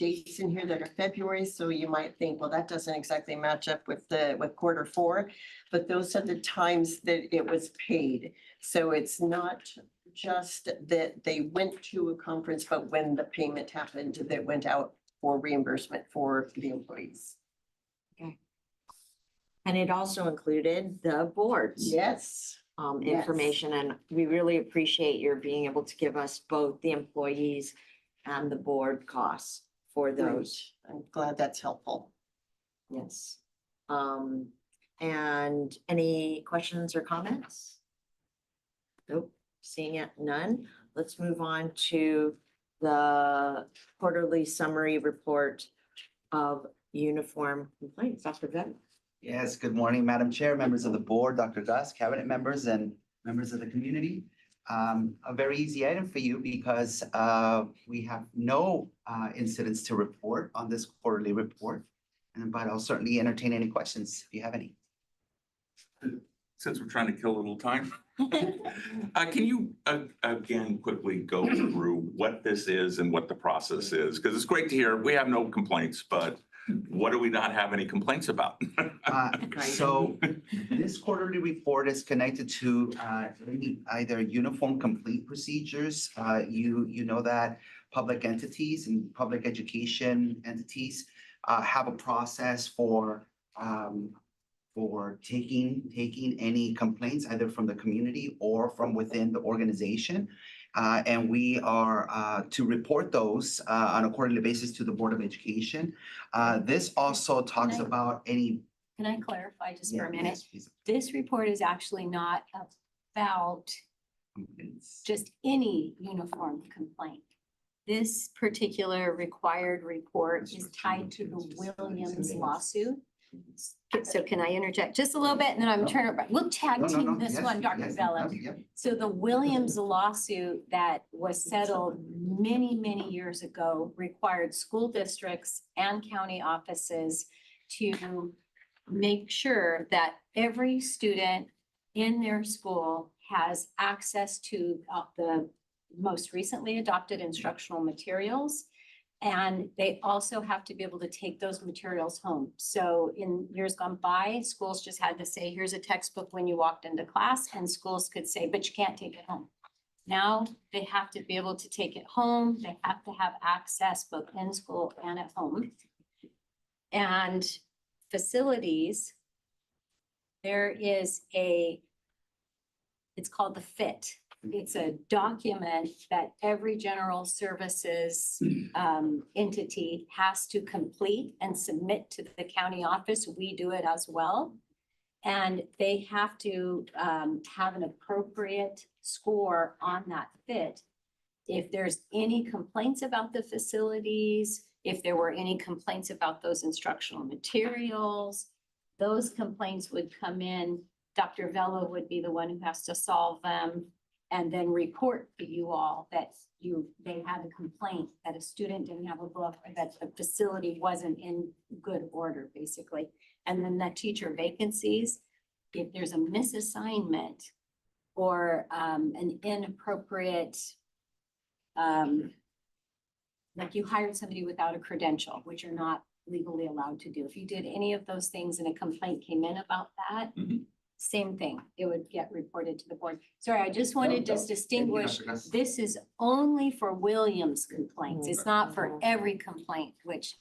dates in here that are February, so you might think, well, that doesn't exactly match up with quarter four. But those are the times that it was paid. So it's not just that they went to a conference, but when the payment happened, that went out for reimbursement for the employees. And it also included the boards. Yes. Yes. Information, and we really appreciate your being able to give us both the employees and the board costs for those. I'm glad that's helpful. Yes. And any questions or comments? Nope, seeing it, none. Let's move on to the quarterly summary report of uniform complaints. Dr. Vett. Yes, good morning, Madam Chair, members of the board, Dr. Gus, cabinet members, and members of the community. A very easy item for you because we have no incidents to report on this quarterly report. But I'll certainly entertain any questions if you have any. Since we're trying to kill a little time, can you again quickly go through what this is and what the process is? Because it's great to hear we have no complaints, but what do we not have any complaints about? So this quarterly report is connected to either uniform complete procedures. You know that public entities and public education entities have a process for taking any complaints either from the community or from within the organization. And we are to report those on a quarterly basis to the Board of Education. This also talks about any. Can I clarify just for a minute? Yes, please. This report is actually not about just any uniform complaint. This particular required report is tied to the Williams lawsuit. So can I interject just a little bit and then I'm turning it, we'll tag team this Yes, one, Dr. yes, Vella. yep. So the Williams lawsuit that was settled many, many years ago required school districts and county offices to make sure that every student in their school has access to the most recently adopted instructional materials. And they also have to be able to take those materials home. So in years gone by, schools just had to say, here's a textbook when you walked into class, and schools could say, but you can't take it home. Now they have to be able to take it home. They have to have access both in school and at home. And facilities, it's called the FIT. It's a document that every general services entity has to complete and submit to the county office. We do it as well. And they have to have an appropriate score on that FIT. If there's any complaints about the facilities, if there were any complaints about those instructional materials, those complaints would come in. Dr. Vella would be the one who has to solve them and then report to you all that they had a complaint that a student didn't have a book or that the facility wasn't in good order, basically. And then the teacher vacancies, if there's a misassignment or an inappropriate, like you hired somebody without a credential, which you're not legally allowed to do. If you did any of those things and a complaint came in about that, same thing, it would get reported to the board. Sorry, I just wanted to distinguish, this is only for Williams complaints. It's not for every complaint, which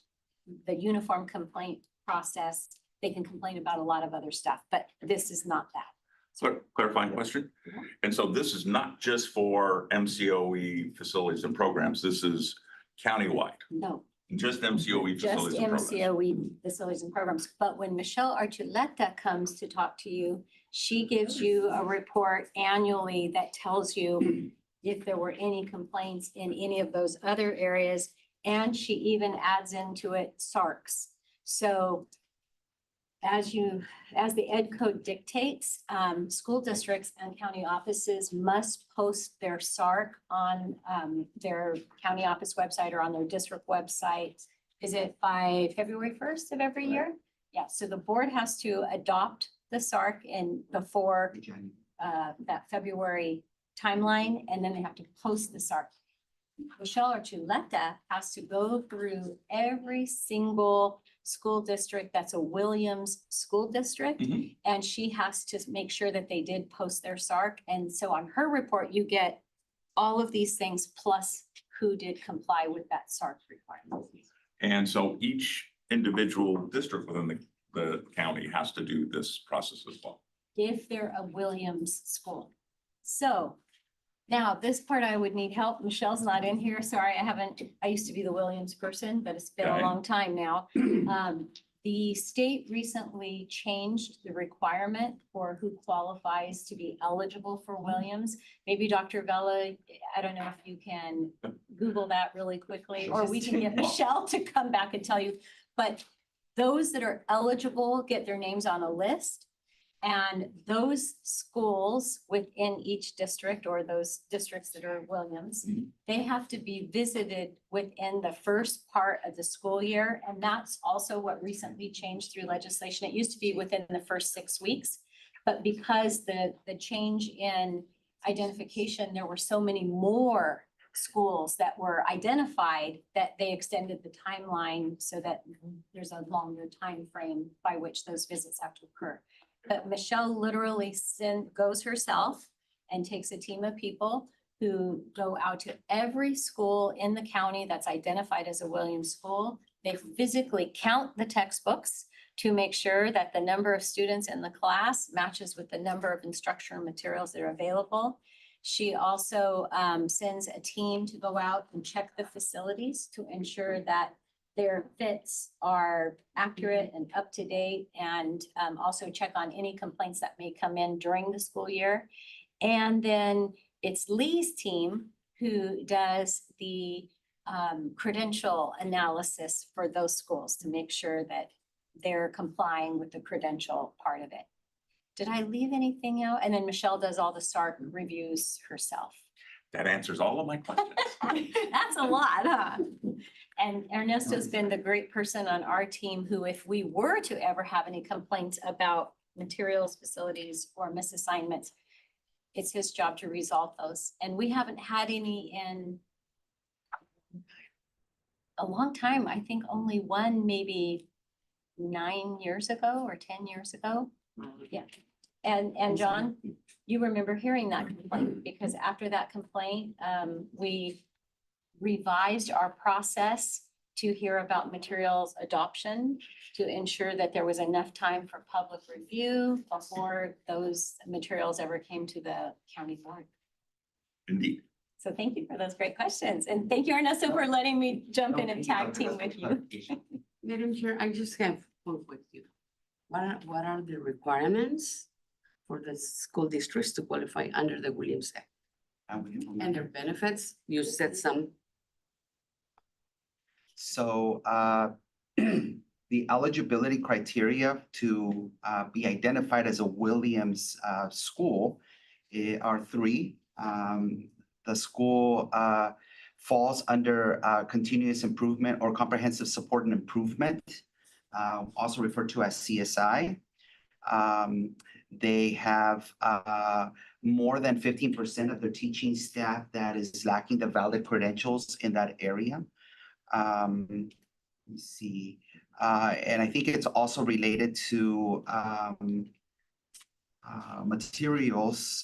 the uniform complaint process, they can complain about a lot of other stuff, but this is not that. So clarifying question. And so this is not just for MCOE facilities and programs. This is countywide, No, just MCOE just facilities and programs. MCOE facilities and programs. But when Michelle Archuleta comes to talk to you, she gives you a report annually that tells you if there were any complaints in any of those other areas. And she even adds into it SARCs. So as the ed code dictates, school districts and county offices must post their SARC on their county office website or on their district website. Is it by February 1st of every year? Yeah, so the board has to adopt the SARC before that February timeline, and then they have to post the SARC. Michelle Archuleta has to go through every single school district that's a Williams school district. Mhm. And she has to make sure that they did post their SARC. And so on her report, you get all of these things plus who did comply with that SARC requirement. And so each individual district within the county has to do this process as well. If they're a Williams school. So now this part I would need help. Michelle's not in here. Sorry, I used to be the Williams person, but it's been a Okay. long time now. The state recently changed the requirement for who qualifies to be eligible for Williams. Maybe Dr. Vella, I don't know if you can Google that really quickly, or we can get Michelle to come back and tell you. But those that are eligible get their names on a list. And those schools within each district or those districts that are Williams, Mhm. they have to be visited within the first part of the school year. And that's also what recently changed through legislation. It used to be within the first 6 weeks. But because the change in identification, there were so many more schools that were identified that they extended the timeline so that there's a longer time frame by which those visits have to occur. But Michelle literally goes herself and takes a team of people who go out to every school in the county that's identified as a Williams school. They physically count the textbooks to make sure that the number of students in the class matches with the number of instructional materials that are available. She also sends a team to go out and check the facilities to ensure that their fits are accurate and up to date, and also check on any complaints that may come in during the school year. And then it's Lee's team who does the credential analysis for those schools to make sure that they're complying with the credential part of it. Did I leave anything out? And then Michelle does all the SARC reviews herself. That answers all of my questions. That's a lot, huh? And Ernesto's been the great person on our team who, if we were to ever have any complaints about materials, facilities, or misassignments, it's his job to resolve those. And we haven't had any in a long time. I think only one, maybe 9 years ago or 10 years ago. Yeah. And John, you remember hearing that complaint, because after that complaint, we revised our process to hear about materials adoption to ensure that there was enough time for public review before those materials ever came to the county board. Indeed. So thank you for those great questions. And thank you, Ernesto, for letting me jump in and tag team with you. Madam Chair, I just have one question. What are the requirements for the school districts to qualify under the Williams Act? And their benefits? You said some. So the eligibility criteria to be identified as a Williams school are 3. The school falls under continuous improvement or comprehensive support and improvement, also referred to as CSI. They have more than 15% of their teaching staff that is lacking the valid credentials in that area. Let me see. And I think it's also related to materials.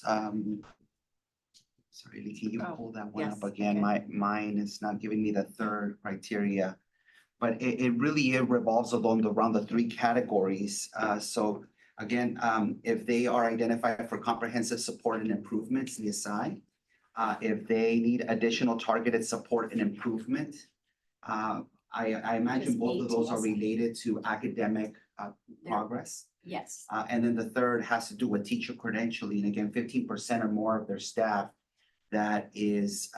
Sorry, Lee, can you pull that one up yes, again? Mine is not giving me the 3rd criteria. But it really revolves around the 3 categories. So again, if they are identified for comprehensive support and improvement, CSI, if they need additional targeted support and improvement, I imagine both of those are related to academic progress. Yes. And then the 3rd has to do with teacher credentialing. Again, 15% or more of their staff that is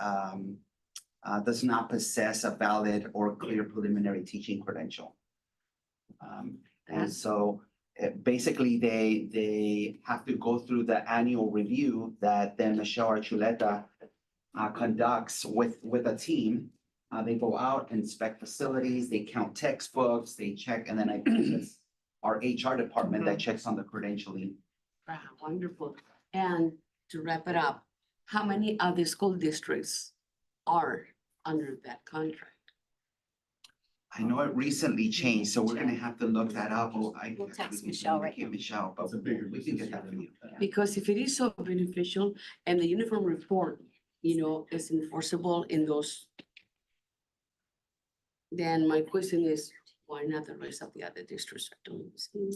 does not possess a valid or clear preliminary teaching credential. And so basically they have to go through the annual review that then Michelle Archuleta conducts with a team. They go out, inspect facilities, they count textbooks, they check, and then I think it's our HR department that checks on the credentialing. Wow, wonderful. And to wrap it up, how many of the school districts are under that contract. I know it recently changed, so we're gonna have to look that up. We'll text Michelle right now. Michelle, but we can get that for you. Because if it is so beneficial and the uniform report, is enforceable in those, then my question is, why not the rest of the other districts are doing the same?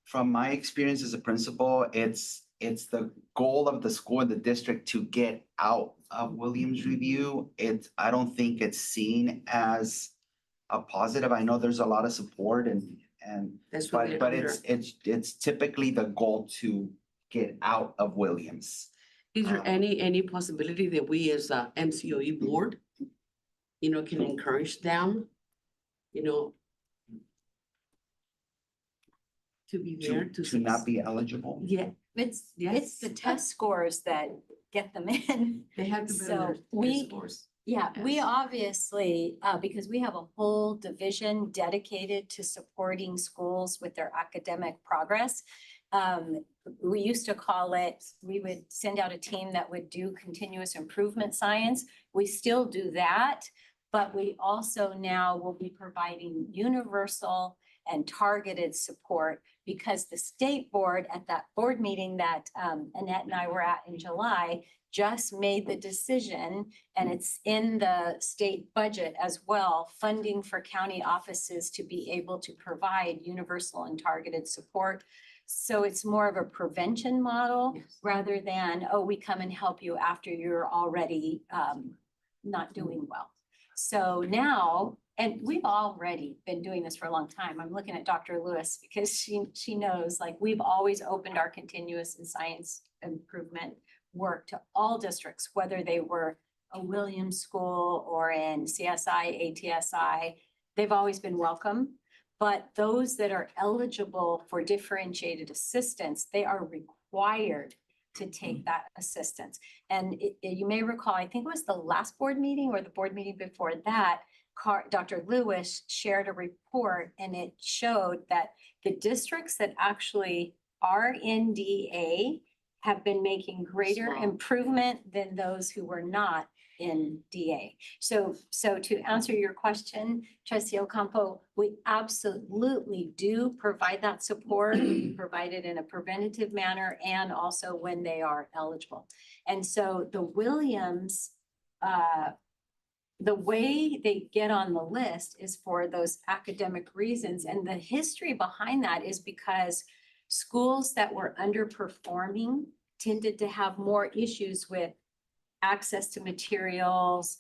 From my experience as a principal, it's the goal of the school, the district to get out of Williams review. I don't think it's seen as a positive. I know there's a lot of support and, That's what but they're under. it's typically the goal to get out of Williams. Is there any possibility that we as a MCOE board, can encourage them, to be there To not be eligible? Yeah, It's Yes. the test scores that get them in. they have to be So on their we- scores. Yeah, we Yes. obviously, because we have a whole division dedicated to supporting schools with their academic progress. We used to call it, we would send out a team that would do continuous improvement science. We still do that, but we also now will be providing universal and targeted support because the state board at that board meeting that Annette and I were at in July just made the decision, and it's in the state budget as well, funding for county offices to be able to provide universal and targeted support. So it's more of a prevention model Yes. rather than, oh, we come and help you after you're already not doing well. So now, and we've already been doing this for a long time. I'm looking at Dr. Lewis because she knows, like, we've always opened our continuous and science improvement work to all districts, whether they were a Williams school or in CSI, ATSI. They've always been welcome. But those that are eligible for differentiated assistance, they are required to take that assistance. And you may recall, I think it was the last board meeting or the board meeting before that, Dr. Lewis shared a report and it showed that the districts that actually are in DA have been making greater Small. improvement than those who were not in DA. So to answer your question, Trustee Ocampo, we absolutely do provide that support. We provide it in a preventative manner and also when they are eligible. And so the Williams, the way they get on the list is for those academic reasons. And the history behind that is because schools that were underperforming tended to have more issues with access to materials,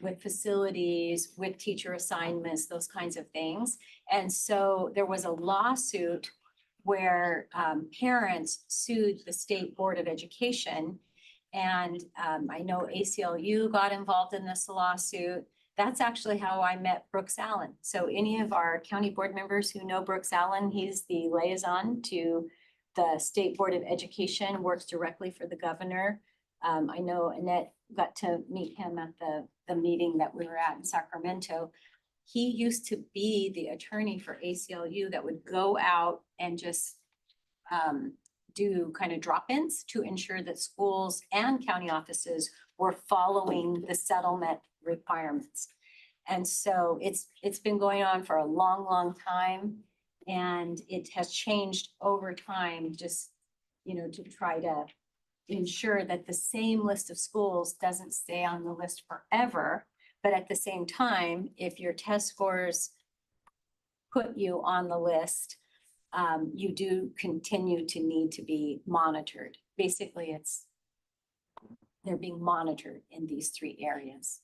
with facilities, with teacher assignments, those kinds of things. And so there was a lawsuit where parents sued the State Board of Education. And I know ACLU got involved in this lawsuit. That's actually how I met Brooks Allen. So any of our county board members who know Brooks Allen, he's the liaison to the State Board of Education, works directly for the governor. I know Annette got to meet him at the meeting that we were at in Sacramento. He used to be the attorney for ACLU that would go out and just do kind of drop-ins to ensure that schools and county offices were following the settlement requirements. And so it's been going on for a long, long time. And it has changed over time, just, to try to ensure that the same list of schools doesn't stay on the list forever. But at the same time, if your test scores put you on the list, you do continue to need to be monitored. Basically, they're being monitored in these three areas.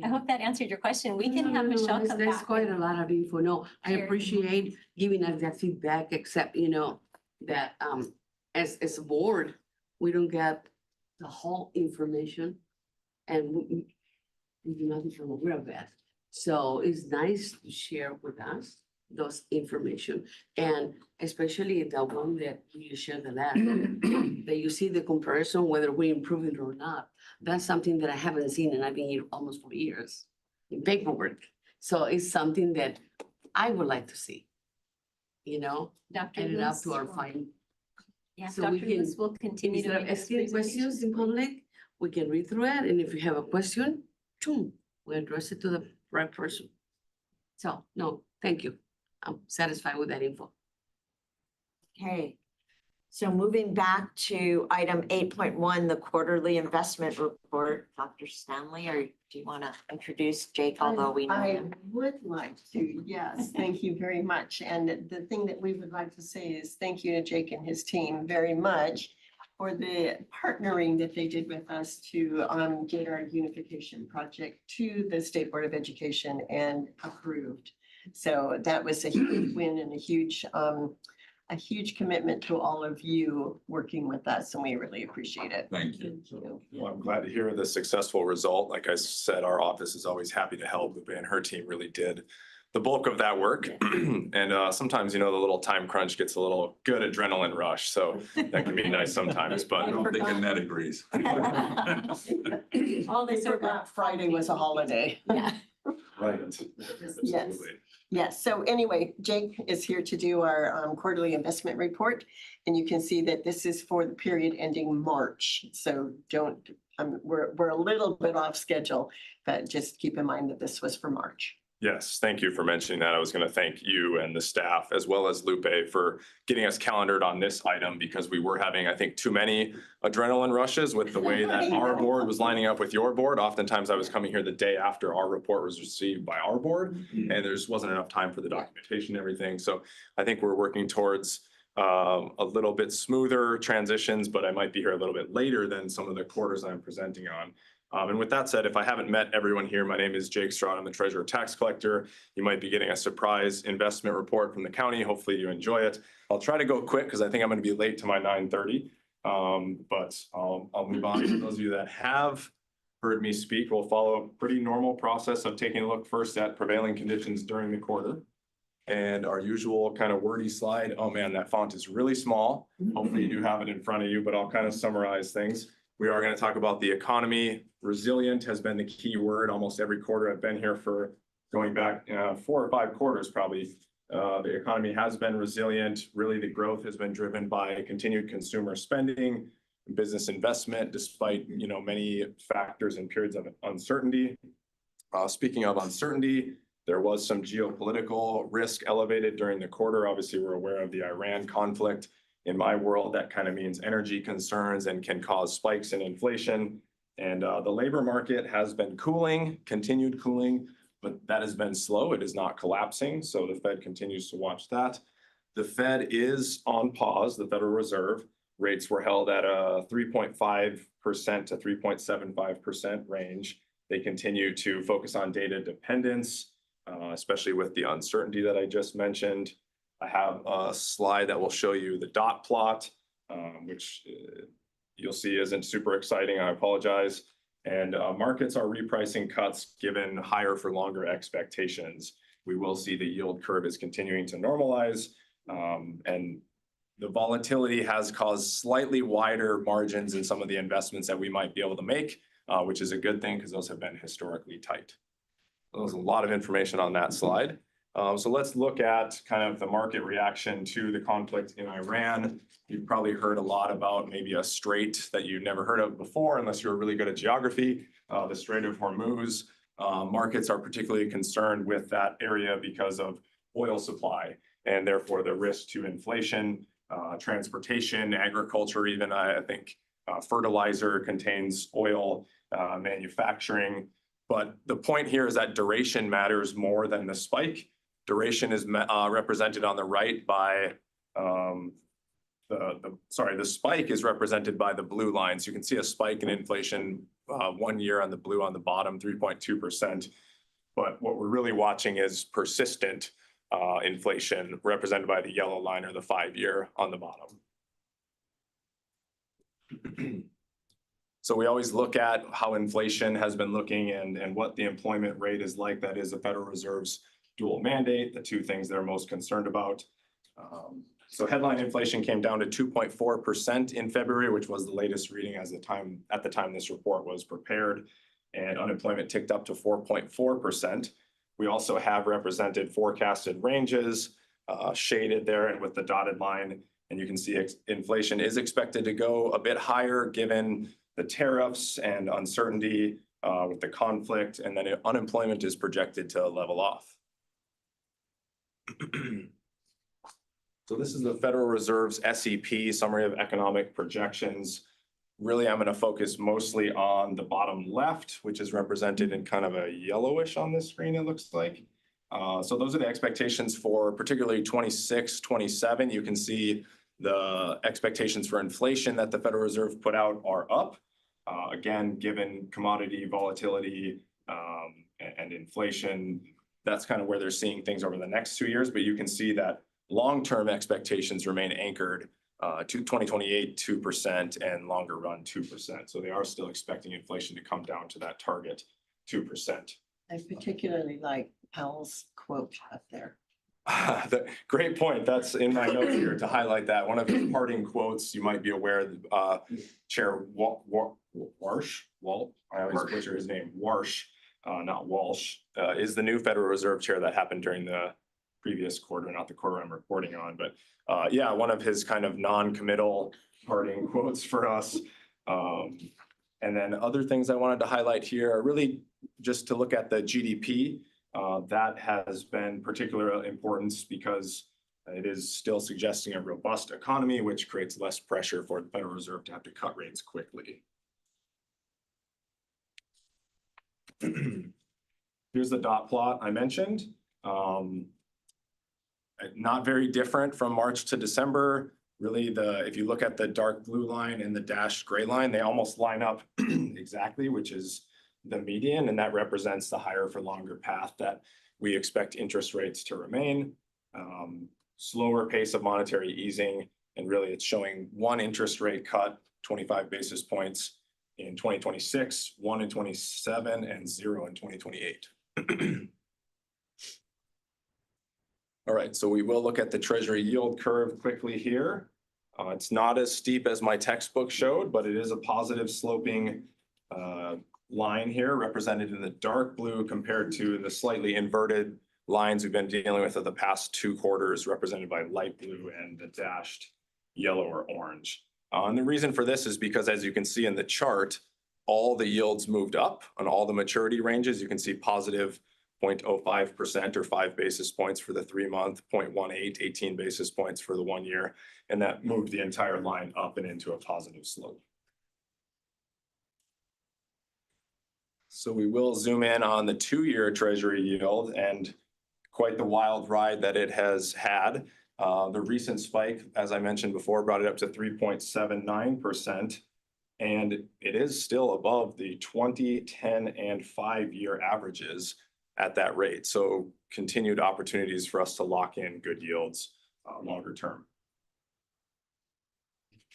I hope that answered your question. We can have Michelle come There's back. quite a lot of info. No, I Share. appreciate giving us that feedback, except, that as a board, we don't get the whole information. And we do not become aware of that. So it's nice to share with us those information. And especially the one that you shared the last, that you see the comparison, whether we improve it or not. That's something that I haven't seen, and I've been here almost 4 years in paperwork. So it's something that I would like to see, Dr. and it up Lewis to our will- fine. Yeah, so we Dr. Lewis can- will continue to Instead of make this asking questions presentation. in public, we can read through it, and if you have a question, choom, we address it to the right person. So, no, thank you. I'm satisfied with that info. Okay. So moving back to item 8.1, the quarterly investment report, Dr. Stanley, or do you want to introduce Jake, although we know I him? would like to, yes, thank you very much. And the thing that we would like to say is thank you to Jake and his team very much for the partnering that they did with us to get our unification project to the State Board of Education and approved. So that was a huge win and a huge commitment to all of you working with us, and we really appreciate it. Thank you. Thank you. Well, I'm glad to hear the successful result. Like I said, our office is always happy to help, and her team really did the bulk of that work. And sometimes, you know, the little time crunch gets a little good adrenaline rush, so that can be nice sometimes, I but don't think Annette agrees. All They this forgot Friday was a holiday. Yeah. right. Yes. Absolutely. Yes, so anyway, Jake is here to do our quarterly investment report. And you can see that this is for the period ending March. So don't, we're a little bit off schedule, but just keep in mind that this was for March. Yes, thank you for mentioning that. I was going to thank you and the staff as well as Lupe for getting us calendared on this item because we were having, I think, too many adrenaline rushes with the way that our board was lining up with your board. Oftentimes I was coming here the day after our report was received by our board and there just wasn't enough time for the documentation and everything. So I think we're working towards a little bit smoother transitions, but I might be here a little bit later than some of the quarters I'm presenting on. And with that said, if I haven't met everyone here, my name is Jake Stroud. I'm the treasurer tax collector. You might be getting a surprise investment report from the county. Hopefully you enjoy it. I'll try to go quick because I think I'm going to be late to my 9:30. But I'll move on. For those of you that have heard me speak, we'll follow a pretty normal process of taking a look first at prevailing conditions during the quarter. And our usual kind of wordy slide. Oh man, that font is really small. Hopefully you do have it in front of you, but I'll kind of summarize things. We are going to talk about the economy. Resilient has been the key word almost every quarter. I've been here for going back 4 or 5 quarters probably. The economy has been resilient. Really, the growth has been driven by continued consumer spending, business investment, despite many factors and periods of uncertainty. Speaking of uncertainty, there was some geopolitical risk elevated during the quarter. Obviously, we're aware of the Iran conflict. In my world, that kind of means energy concerns and can cause spikes in inflation. And the labor market has been cooling, continued cooling, but that has been slow. It is not collapsing. So the Fed continues to watch that. The Fed is on pause, the Federal Reserve. Rates were held at a 3.5% to 3.75% range. They continue to focus on data dependence, especially with the uncertainty that I just mentioned. I have a slide that will show you the dot plot, which you'll see isn't super exciting. I apologize. And markets are repricing cuts given higher for longer expectations. We will see the yield curve is continuing to normalize. And the volatility has caused slightly wider margins in some of the investments that we might be able to make, which is a good thing because those have been historically tight. There's a lot of information on that slide. So let's look at kind of the market reaction to the conflict in Iran. You've probably heard a lot about maybe a strait that you've never heard of before, unless you're really good at geography, the Strait of Hormuz. Markets are particularly concerned with that area because of oil supply and therefore the risk to inflation, transportation, agriculture, even I think fertilizer contains oil, manufacturing. But the point here is that duration matters more than the spike. Duration is represented on the right by the spike is represented by the blue line. So you can see a spike in inflation 1 year on the blue on the bottom, 3.2%. But what we're really watching is persistent inflation represented by the yellow line or the 5-year on the bottom. So we always look at how inflation has been looking and what the employment rate is like. That is the Federal Reserve's dual mandate, the two things they're most concerned about. So headline inflation came down to 2.4% in February, which was the latest reading at the time this report was prepared, and unemployment ticked up to 4.4%. We also have represented forecasted ranges shaded there and with the dotted line, and you can see inflation is expected to go a bit higher given the tariffs and uncertainty with the conflict, and then unemployment is projected to level off. So this is the Federal Reserve's SEP, Summary of Economic Projections. Really, I'm going to focus mostly on the bottom left, which is represented in kind of a yellowish on this screen, it looks like. So those are the expectations for particularly 26, 27. You can see the expectations for inflation that the Federal Reserve put out are up. Again, given commodity volatility and inflation, that's kind of where they're seeing things over the next 2 years. But you can see that long-term expectations remain anchored to 2028, 2%, and longer run 2%. So they are still expecting inflation to come down to that target 2%. I particularly like Powell's quote up there. Great point. That's in my notes here to highlight that. One of his parting quotes, you might be aware, Chair Warsh, I always butcher his name, Warsh, not Walsh, is the new Federal Reserve Chair that happened during the previous quarter, not the quarter I'm reporting on. But yeah, one of his kind of non-committal parting quotes for us. And then other things I wanted to highlight here are really just to look at the GDP. That has been particular importance because it is still suggesting a robust economy, which creates less pressure for the Federal Reserve to have to cut rates quickly. Here's the dot plot I mentioned. Not very different from March to December. Really, if you look at the dark blue line and the dashed gray line, they almost line up exactly, which is the median, and that represents the higher for longer path that we expect interest rates to remain. Slower pace of monetary easing, and really it's showing one interest rate cut, 25 basis points in 2026, 1 in 27, and 0 in 2028. All right, so we will look at the Treasury yield curve quickly here. It's not as steep as my textbook showed, but it is a positive sloping line here represented in the dark blue compared to the slightly inverted lines we've been dealing with for the past 2 quarters, represented by light blue and the dashed yellow or orange. And the reason for this is because, as you can see in the chart, all the yields moved up on all the maturity ranges. You can see positive 0.05% or 5 basis points for the 3-month, 0.18, 18 basis points for the 1 year, and that moved the entire line up and into a positive slope. So we will zoom in on the 2-year Treasury yield and quite the wild ride that it has had. The recent spike, as I mentioned before, brought it up to 3.79%, and it is still above the 20, 10, and 5-year averages at that rate. So continued opportunities for us to lock in good yields longer term.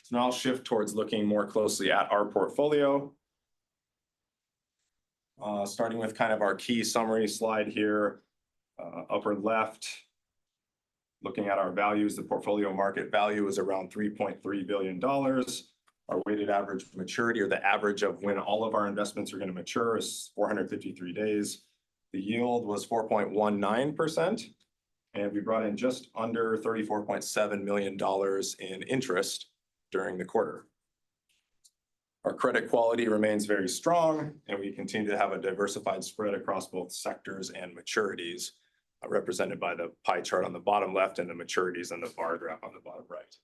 So now I'll shift towards looking more closely at our portfolio. Starting with kind of our key summary slide here, upper left, looking at our values, the portfolio market value is around $3.3 billion. Our weighted average maturity, or the average of when all of our investments are going to mature, is 453 days. The yield was 4.19%, and we brought in just under $34.7 million in interest during the quarter. Our credit quality remains very strong, and we continue to have a diversified spread across both sectors and maturities, represented by the pie chart on the bottom left and the maturities on the bar graph on the bottom right.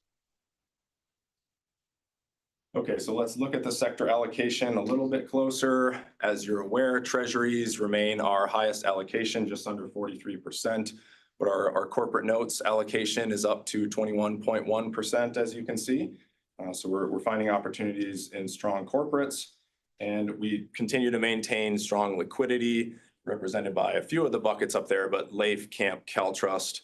Okay, so let's look at the sector allocation a little bit closer. As you're aware, treasuries remain our highest allocation, just under 43%, but our corporate notes allocation is up to 21.1%, as you can see. So we're finding opportunities in strong corporates, and we continue to maintain strong liquidity, represented by a few of the buckets up there, but LAIF, CAMP, CalTrust,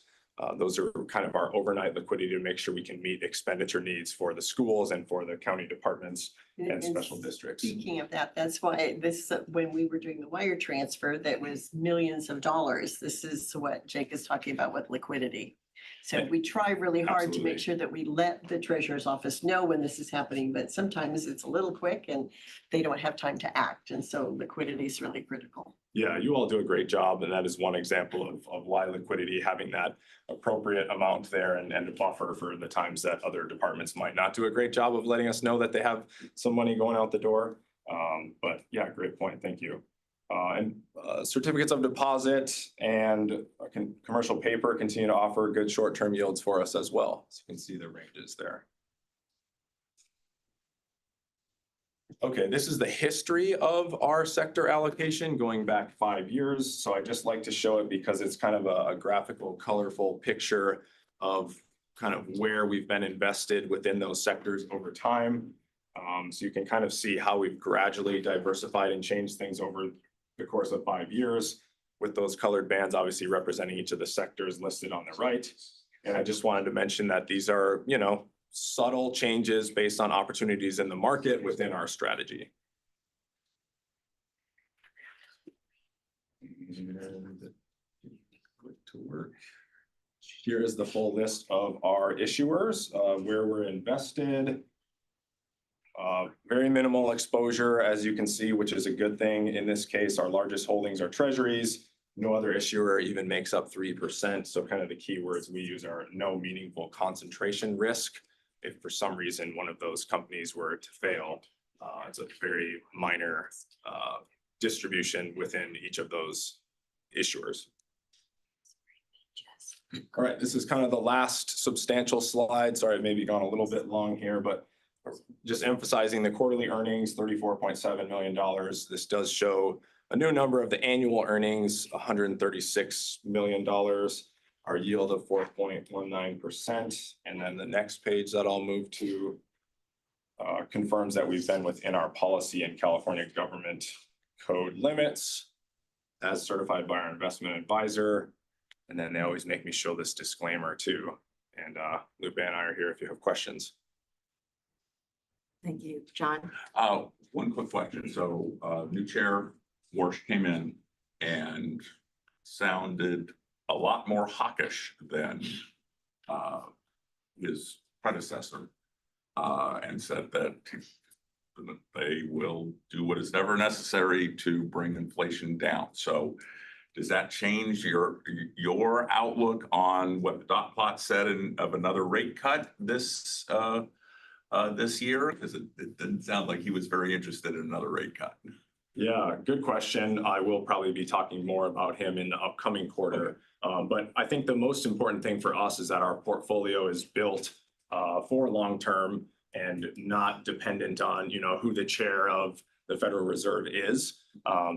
those are kind of our overnight liquidity to make sure we can meet expenditure needs for the schools and for the county departments and special districts. Speaking of that, that's why this, when we were doing the wire transfer, that was millions of dollars. This is what Jake is talking about with liquidity. So we try really hard to Absolutely. make sure that we let the treasurer's office know when this is happening, but sometimes it's a little quick and they don't have time to act. And so liquidity is really critical. Yeah, you all do a great job, and that is one example of why liquidity, having that appropriate amount there and a buffer for the times that other departments might not do a great job of letting us know that they have some money going out the door. But yeah, great point. Thank you. And certificates of deposit and commercial paper continue to offer good short-term yields for us as well. So you can see the ranges there. Okay, this is the history of our sector allocation going back 5 years. So I just like to show it because it's kind of a graphical, colorful picture of kind of where we've been invested within those sectors over time. So you can kind of see how we've gradually diversified and changed things over the course of 5 years, with those colored bands obviously representing each of the sectors listed on the right. And I just wanted to mention that these are, you know, subtle changes based on opportunities in the market within our strategy. To work. Here is the full list of our issuers, where we're invested. Very minimal exposure, as you can see, which is a good thing. In this case, our largest holdings are treasuries. No other issuer even makes up 3%. So kind of the keywords we use are no meaningful concentration risk. If for some reason one of those companies were to fail, it's a very minor distribution within each of those issuers. All right, this is kind of the last substantial slide. Sorry, I've maybe gone a little bit long here, but just emphasizing the quarterly earnings, $34.7 million. This does show a new number of the annual earnings, $136 million. Our yield of 4.19%. And then the next page that I'll move to confirms that we've been within our policy and California government code limits as certified by our investment advisor. And then they always make me show this disclaimer too. And Lupe and I are here if you have questions. Thank you, John. One quick question. So new chair Warsh came in and sounded a lot more hawkish than his predecessor, and said that they will do what is ever necessary to bring inflation down. So does that change your outlook on what the dot plot said of another rate cut this year? Because it didn't sound like he was very interested in another rate cut. Yeah, good question. I will probably be talking more about him in the upcoming quarter. But I think the most important thing for us is that our portfolio is built for long-term and not dependent on, you know, who the chair of the Federal Reserve is.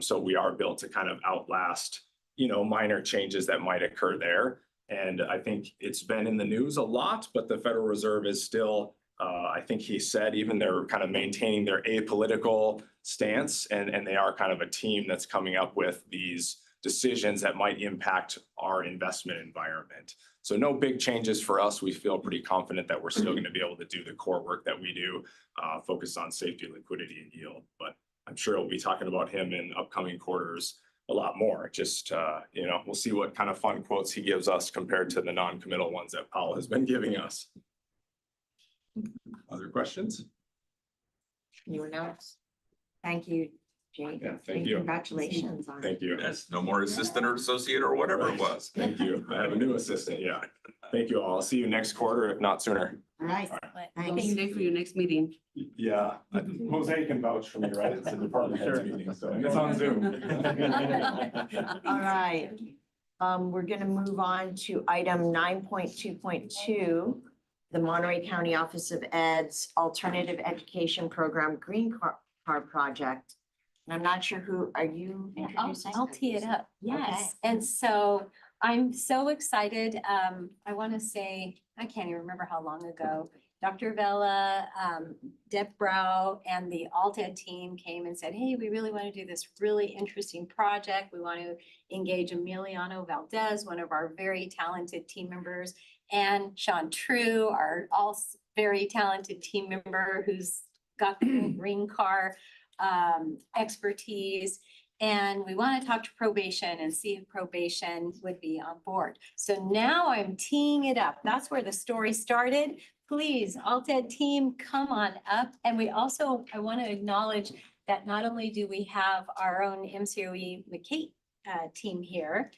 So we are built to kind of outlast, you know, minor changes that might occur there. And I think it's been in the news a lot, but the Federal Reserve is still, I think he said, even they're kind of maintaining their apolitical stance, and they are kind of a team that's coming up with these decisions that might impact our investment environment. So no big changes for us. We feel pretty confident that we're still going to be able to do the core work that we do, focus on safety, liquidity, and yield. But I'm sure we'll be talking about him in upcoming quarters a lot more. Just, you know, we'll see what kind of fun quotes he gives us compared to the non-committal ones that Powell has been giving us. Other questions? Anyone else? Thank you, Jake. Yeah, thank And you. Congratulations on it. Thank you. Yes, no more assistant or associate or whatever it was. Thank you. I have a new assistant. Yeah. Thank you all. I'll see you next quarter, if not sooner. All right. Thank Thanks. you for your next meeting. Yeah, Jose can vouch for me, right? It's a department heads meeting, so it's on Zoom. All right. We're gonna move on to item 9.2.2, the Monterey County Office of Ed's Alternative Education Program Green Card Project. And I'm not sure who, are you introducing? I'll tee it up. Yes. And so I'm so excited. I want to say, I can't even remember how long ago, Dr. Vela, Deb Brow, and the Alta team came and said, hey, we really want to do this really interesting project. We want to engage Emiliano Valdez, one of our very talented team members, and Sean True, our also very talented team member who's got the green car expertise. And we want to talk to probation and see if probation would be on board. So now I'm teeing it up. That's where the story started. Please, Alt-Ed team, come on up. And we also, I want to acknowledge that not only do we have our own MCOE McKate team here,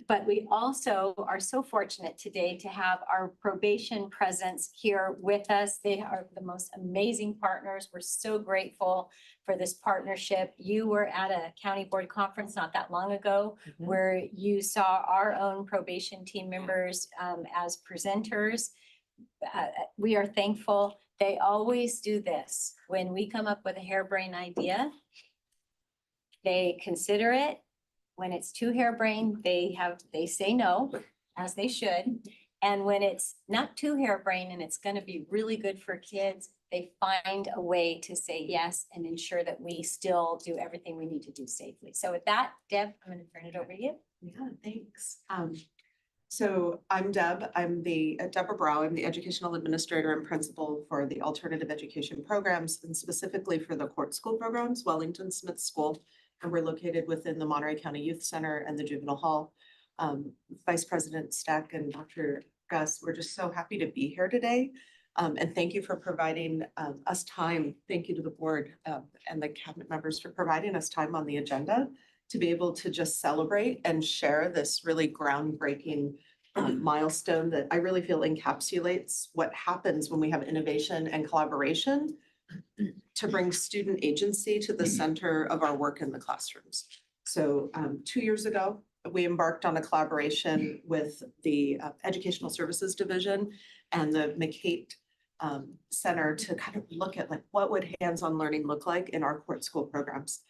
but we also are so fortunate today to have our probation presence here with us. They are the most amazing partners. We're so grateful for this partnership. You were at a county board conference not that long ago where you saw our own probation team members as presenters. We are thankful. They always do this. When we come up with a harebrained idea, they consider it. When it's too harebrained, they say no, as they should. And when it's not too harebrained and it's gonna be really good for kids, they find a way to say yes and ensure that we still do everything we need to do safely. So with that, Deb, I'm gonna turn it over to you. Yeah, thanks. So I'm Deb. I'm Deborah Brow. I'm the educational administrator and principal for the alternative education programs and specifically for the court school programs, Wellington Smith School. And we're located within the Monterey County Youth Center and the Juvenile Hall. Vice President Stack and Dr. Gus, we're just so happy to be here today. And thank you for providing us time. Thank you to the board and the cabinet members for providing us time on the agenda to be able to just celebrate and share this really groundbreaking milestone that I really feel encapsulates what happens when we have innovation and collaboration to bring student agency to the center of our work in the classrooms. So 2 years ago, we embarked on a collaboration with the Educational Services Division and the McKate Center to kind of look at like what would hands-on learning look like in our court school programs.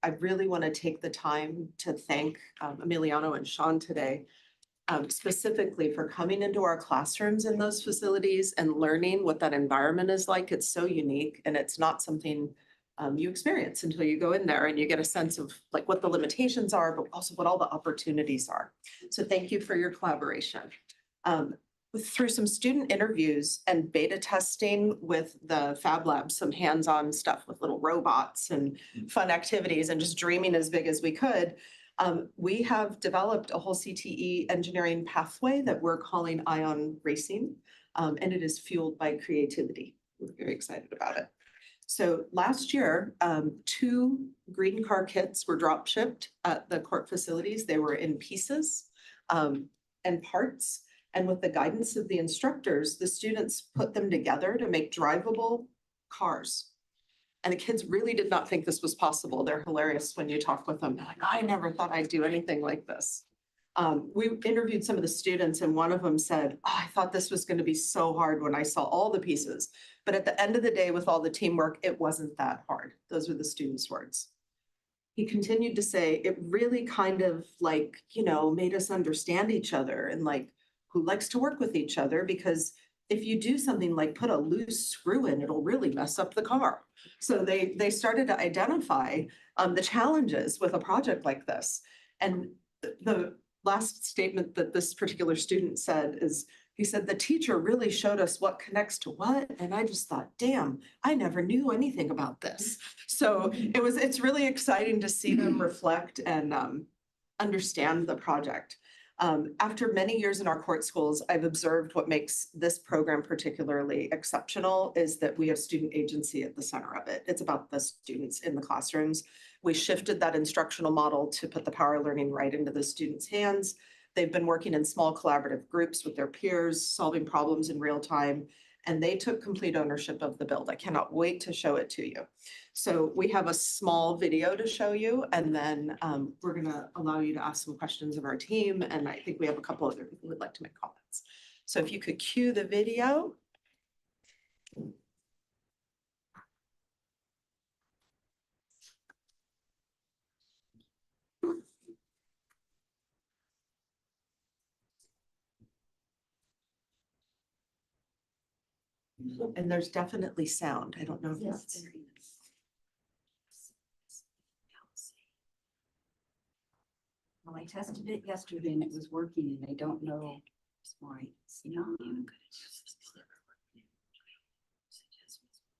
I really want to take the time to thank Emiliano and Sean today, specifically for coming into our classrooms in those facilities and learning what that environment is like. It's so unique and it's not something you experience until you go in there and you get a sense of like what the limitations are, but also what all the opportunities are. So thank you for your collaboration. Through some student interviews and beta testing with the Fab Lab, some hands-on stuff with little robots and fun activities and just dreaming as big as we could, we have developed a whole CTE engineering pathway that we're calling Ion Racing, and it is fueled by creativity. We're very excited about it. So last year, 2 green car kits were drop shipped at the court facilities. They were in pieces and parts. And with the guidance of the instructors, the students put them together to make drivable cars. And the kids really did not think this was possible. They're hilarious when you talk with them. They're like, I never thought I'd do anything like this. We interviewed some of the students and one of them said, I thought this was going to be so hard when I saw all the pieces. But at the end of the day, with all the teamwork, it wasn't that hard. Those were the students' words. He continued to say, it really kind of like, made us understand each other and like, who likes to work with each other, because if you do something like put a loose screw in, it'll really mess up the car. So they started to identify the challenges with a project like this. And the last statement that this particular student said is, he said, the teacher really showed us what connects to what. And I just thought, damn, I never knew anything about this. So it's really exciting to see them reflect and understand the project. After many years in our court schools, I've observed what makes this program particularly exceptional is that we have student agency at the center of it. It's about the students in the classrooms. We shifted that instructional model to put the power of learning right into the students' hands. They've been working in small collaborative groups with their peers, solving problems in real time, and they took complete ownership of the build. I cannot wait to show it to you. So we have a small video to show you, and then we're gonna allow you to ask some questions of our team, and I think we have a couple other people who would like to make comments. So if you could cue the video. And there's definitely sound. I don't know if that's. Well, I tested it yesterday and it was working and I don't know.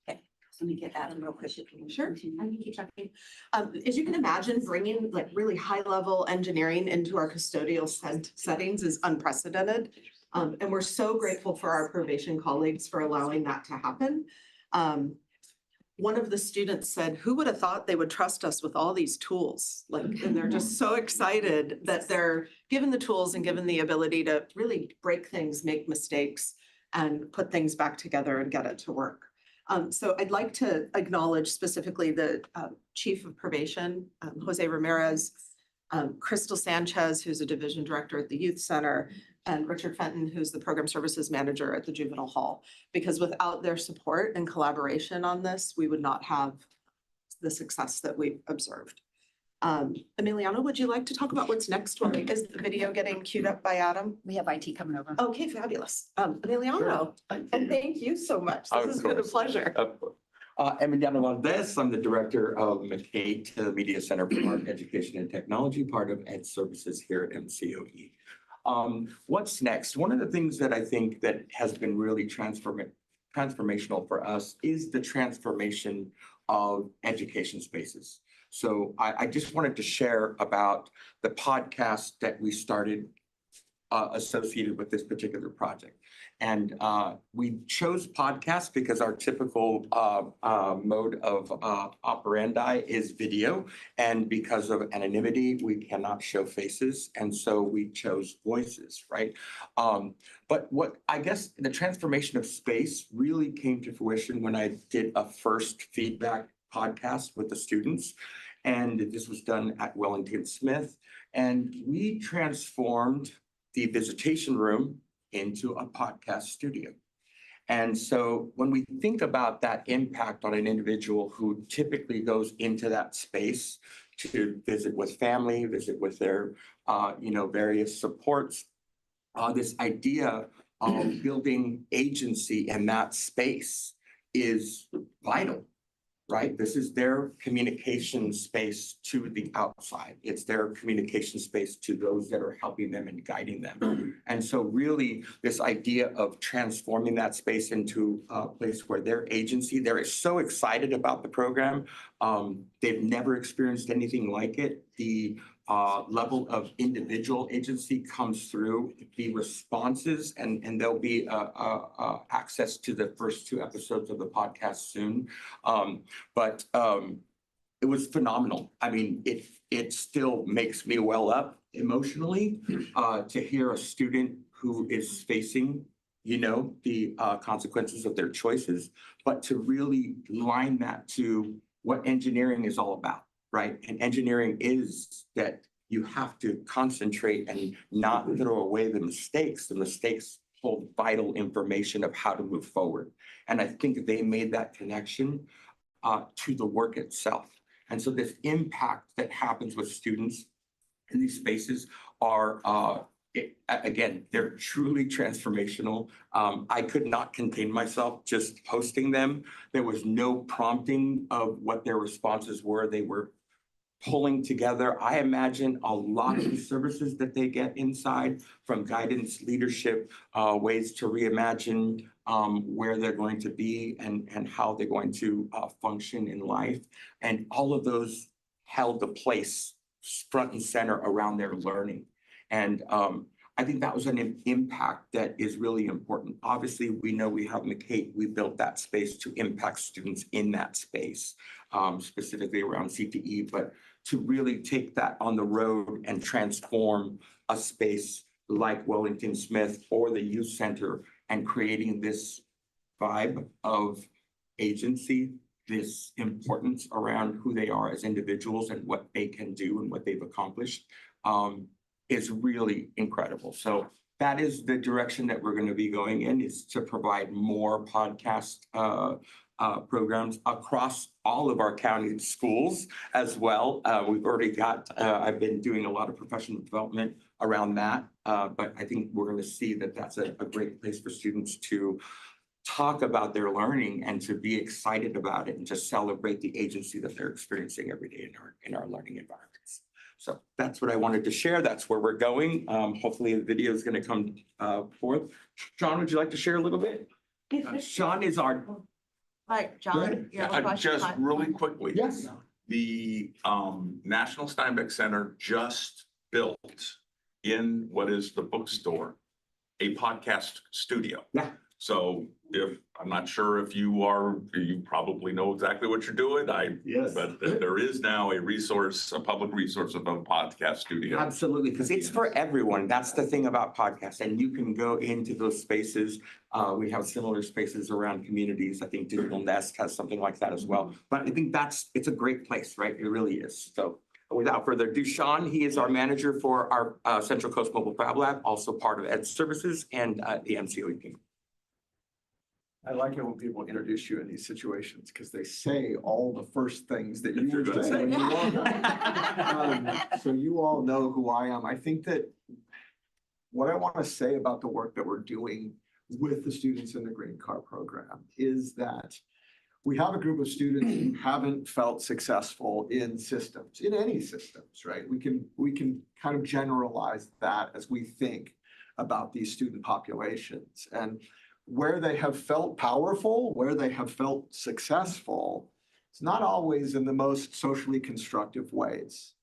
Okay, Let me get Adam real quick. if you can Sure, continue. I can keep talking. As you can imagine, bringing like really high-level engineering into our custodial settings is unprecedented. And we're so grateful for our probation colleagues for allowing that to happen. One of the students said, who would have thought they would trust us with all these tools? Like, and they're just so excited that they're given the tools and given the ability to really break things, make mistakes, and put things back together and get it to work. So I'd like to acknowledge specifically the Chief of Probation, Jose Ramirez, Crystal Sanchez, who's a division director at the Youth Center, and Richard Fenton, who's the Program Services Manager at the Juvenile Hall. Because without their support and collaboration on this, we would not have the success that we've observed. Emiliano, would you like to talk about what's next? Is the video getting queued up by Adam? We have IT coming over. Okay, fabulous. Emiliano, and thank you so much. This has been a pleasure. Emiliano Valdez, I'm the director of McKay Media Center for Art, Education and Technology, part of Ed Services here at MCOE. What's next? One of the things that I think that has been really transformational for us is the transformation of education spaces. So I just wanted to share about the podcast that we started associated with this particular project. And we chose podcasts because our typical mode of operandi is video. And because of anonymity, we cannot show faces. And so we chose voices, right? But what I guess the transformation of space really came to fruition when I did a first feedback podcast with the students. And this was done at Wellington Smith. And we transformed the visitation room into a podcast studio. And so when we think about that impact on an individual who typically goes into that space to visit with family, visit with their, various supports, this idea of building agency in that space is vital. Right? This is their communication space to the outside. It's their communication space to those that are helping them and guiding them. And so really this idea of transforming that space into a place where their agency, they're so excited about the program. They've never experienced anything like it. The level of individual agency comes through the responses, and there'll be access to the first 2 episodes of the podcast soon. But it was phenomenal. I mean, it still makes me well up emotionally to hear a student who is facing, the consequences of their choices, but to really line that to what engineering is all about. Right? And engineering is that you have to concentrate and not throw away the mistakes. The mistakes hold vital information of how to move forward. And I think they made that connection to the work itself. And so this impact that happens with students in these spaces are, again, they're truly transformational. I could not contain myself just posting them. There was no prompting of what their responses were. They were pulling together, I imagine, a lot of the services that they get inside, from guidance, leadership, ways to reimagine where they're going to be and how they're going to function in life. And all of those held a place front and center around their learning. And I think that was an impact that is really important. Obviously, we know we have McKay, we built that space to impact students in that space, specifically around CTE, but to really take that on the road and transform a space like Wellington Smith or the Youth Center and creating this vibe of agency, this importance around who they are as individuals and what they can do and what they've accomplished is really incredible. So that is the direction that we're going to be going in, is to provide more podcast programs across all of our county schools as well. We've already got, I've been doing a lot of professional development around that, but I think we're going to see that that's a great place for students to talk about their learning and to be excited about it and to celebrate the agency that they're experiencing every day in our learning environments. So that's what I wanted to share. That's where we're going. Hopefully the video is going to come forth. Sean, would you like to share a little bit? Sean is our Right, John, you have a question? Just really quickly. Yes. The National Steinbeck Center just built in what is the bookstore, a podcast studio. Yeah. So I'm not sure if you probably know exactly what you're doing. Yes. But there is now a resource, a public resource of a podcast studio. Absolutely, because it's for everyone. That's the thing about podcasts, and you can go into those spaces. We have similar spaces around communities. I think Digital Nest has something like that as well. But I think it's a great place, right? It really is. So without further ado, Sean, he is our manager for our Central Coast Mobile Fab Lab, also part of Ed Services and the MCOE team. I like it when people introduce you in these situations because they say all the first things that you You're would gonna say. say. when you walk in. So you all know who I am. I think that what I want to say about the work that we're doing with the students in the Green Car program is that we have a group of students who haven't felt successful in systems, in any systems, right? We can kind of generalize that as we think about these student populations. And where they have felt powerful, where they have felt successful, it's not always in the most socially constructive ways.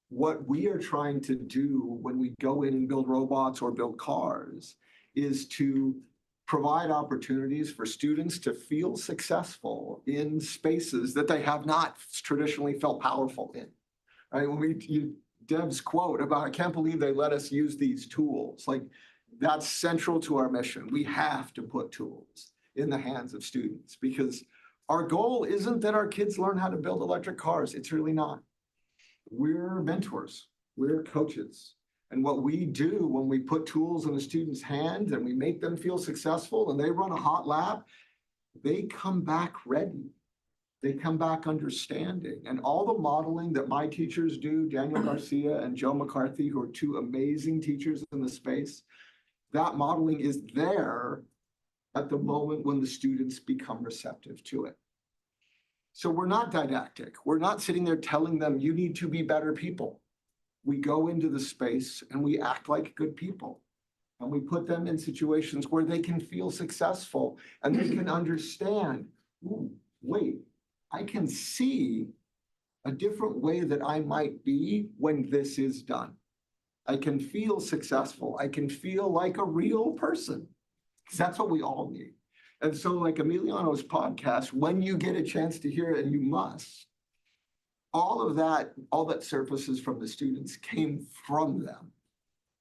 What we are trying to do when we go in and build robots or build cars is to provide opportunities for students to feel successful in spaces that they have not traditionally felt powerful in. Right? When Deb's quote about, I can't believe they let us use these tools. Like, that's central to our mission. We have to put tools in the hands of students because our goal isn't that our kids learn how to build electric cars. It's really not. We're mentors, we're coaches. And what we do when we put tools in a student's hands and we make them feel successful and they run a hot lab, they come back ready. They come back understanding. And all the modeling that my teachers do, Daniel Garcia and Joe McCarthy, who are two amazing teachers in the space, that modeling is there at the moment when the students become receptive to it. So we're not didactic. We're not sitting there telling them, you need to be better people. We go into the space and we act like good people. And we put them in situations where they can feel successful and they can understand, ooh, wait, I can see a different way that I might be when this is done. I can feel successful. I can feel like a real person. That's what we all need. And so like Emiliano's podcast, when you get a chance to hear it, and you must, all that surfaces from the students came from them.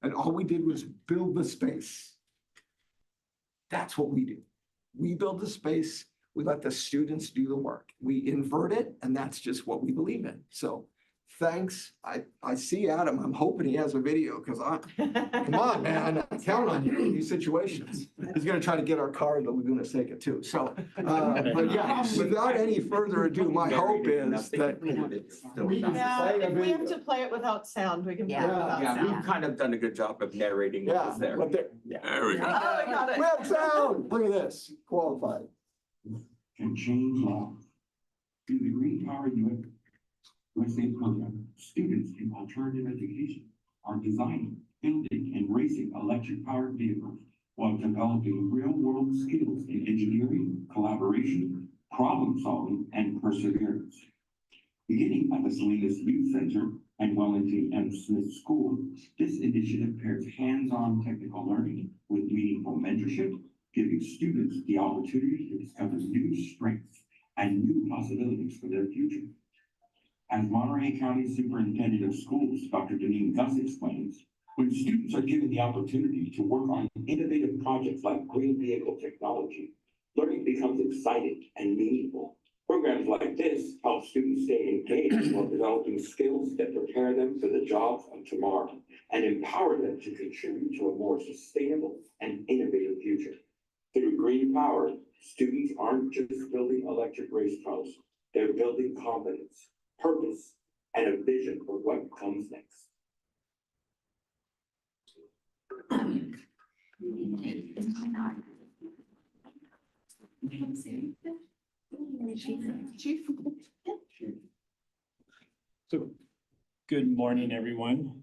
And all we did was build the space. That's what we do. We build the space. We let the students do the work. We invert it, and that's just what we believe in. So thanks. I see Adam. I'm hoping he has a video because come on, man, I count on you in these situations. He's going to try to get our car to Laguna Seca too. So, but yeah, without any further ado, my hope is that we can play a If we have video. to play it without sound, we can play it Yeah. without Yeah, sound. we've kind of done a good job of narrating what Yeah, was there. but there, There we Oh, go. I got it. we have sound. Look at this. Qualified. Can change lives. Through the Green Power USA program, students in alternative education are designing, building, and racing electric-powered vehicles while developing real-world skills in engineering, collaboration, problem-solving, and perseverance. Beginning at the Salinas Youth Center and Wellington M. Smith School, this initiative pairs hands-on technical learning with meaningful mentorship, giving students the opportunity to discover new strengths and new possibilities for their future. As Monterey County Superintendent of Schools, Dr. Deneen Gus explains, when students are given the opportunity to work on innovative projects like green vehicle technology, learning becomes exciting and meaningful. Programs like this help students stay engaged while developing skills that prepare them for the jobs of tomorrow and empower them to contribute to a more sustainable and innovative future. Through Green Power, students aren't just building electric race cars, they're building confidence, purpose, and a vision for what comes next. Chief? So, good morning, everyone.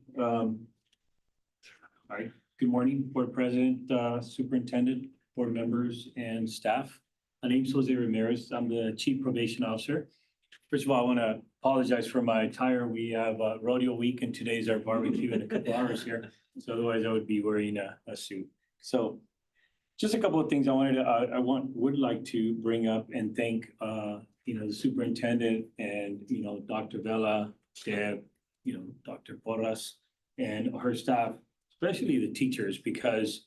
Good morning, Board President, Superintendent, board members, and staff. My name's Jose Ramirez. I'm the Chief Probation Officer. First of all, I want to apologize for my attire. We have rodeo week and today's our barbecue in a couple hours here. So otherwise I would be wearing a suit. So just a couple of things would like to bring up and thank, the superintendent and, Dr. Vela, Deb, Dr. Porras and her staff, especially the teachers, because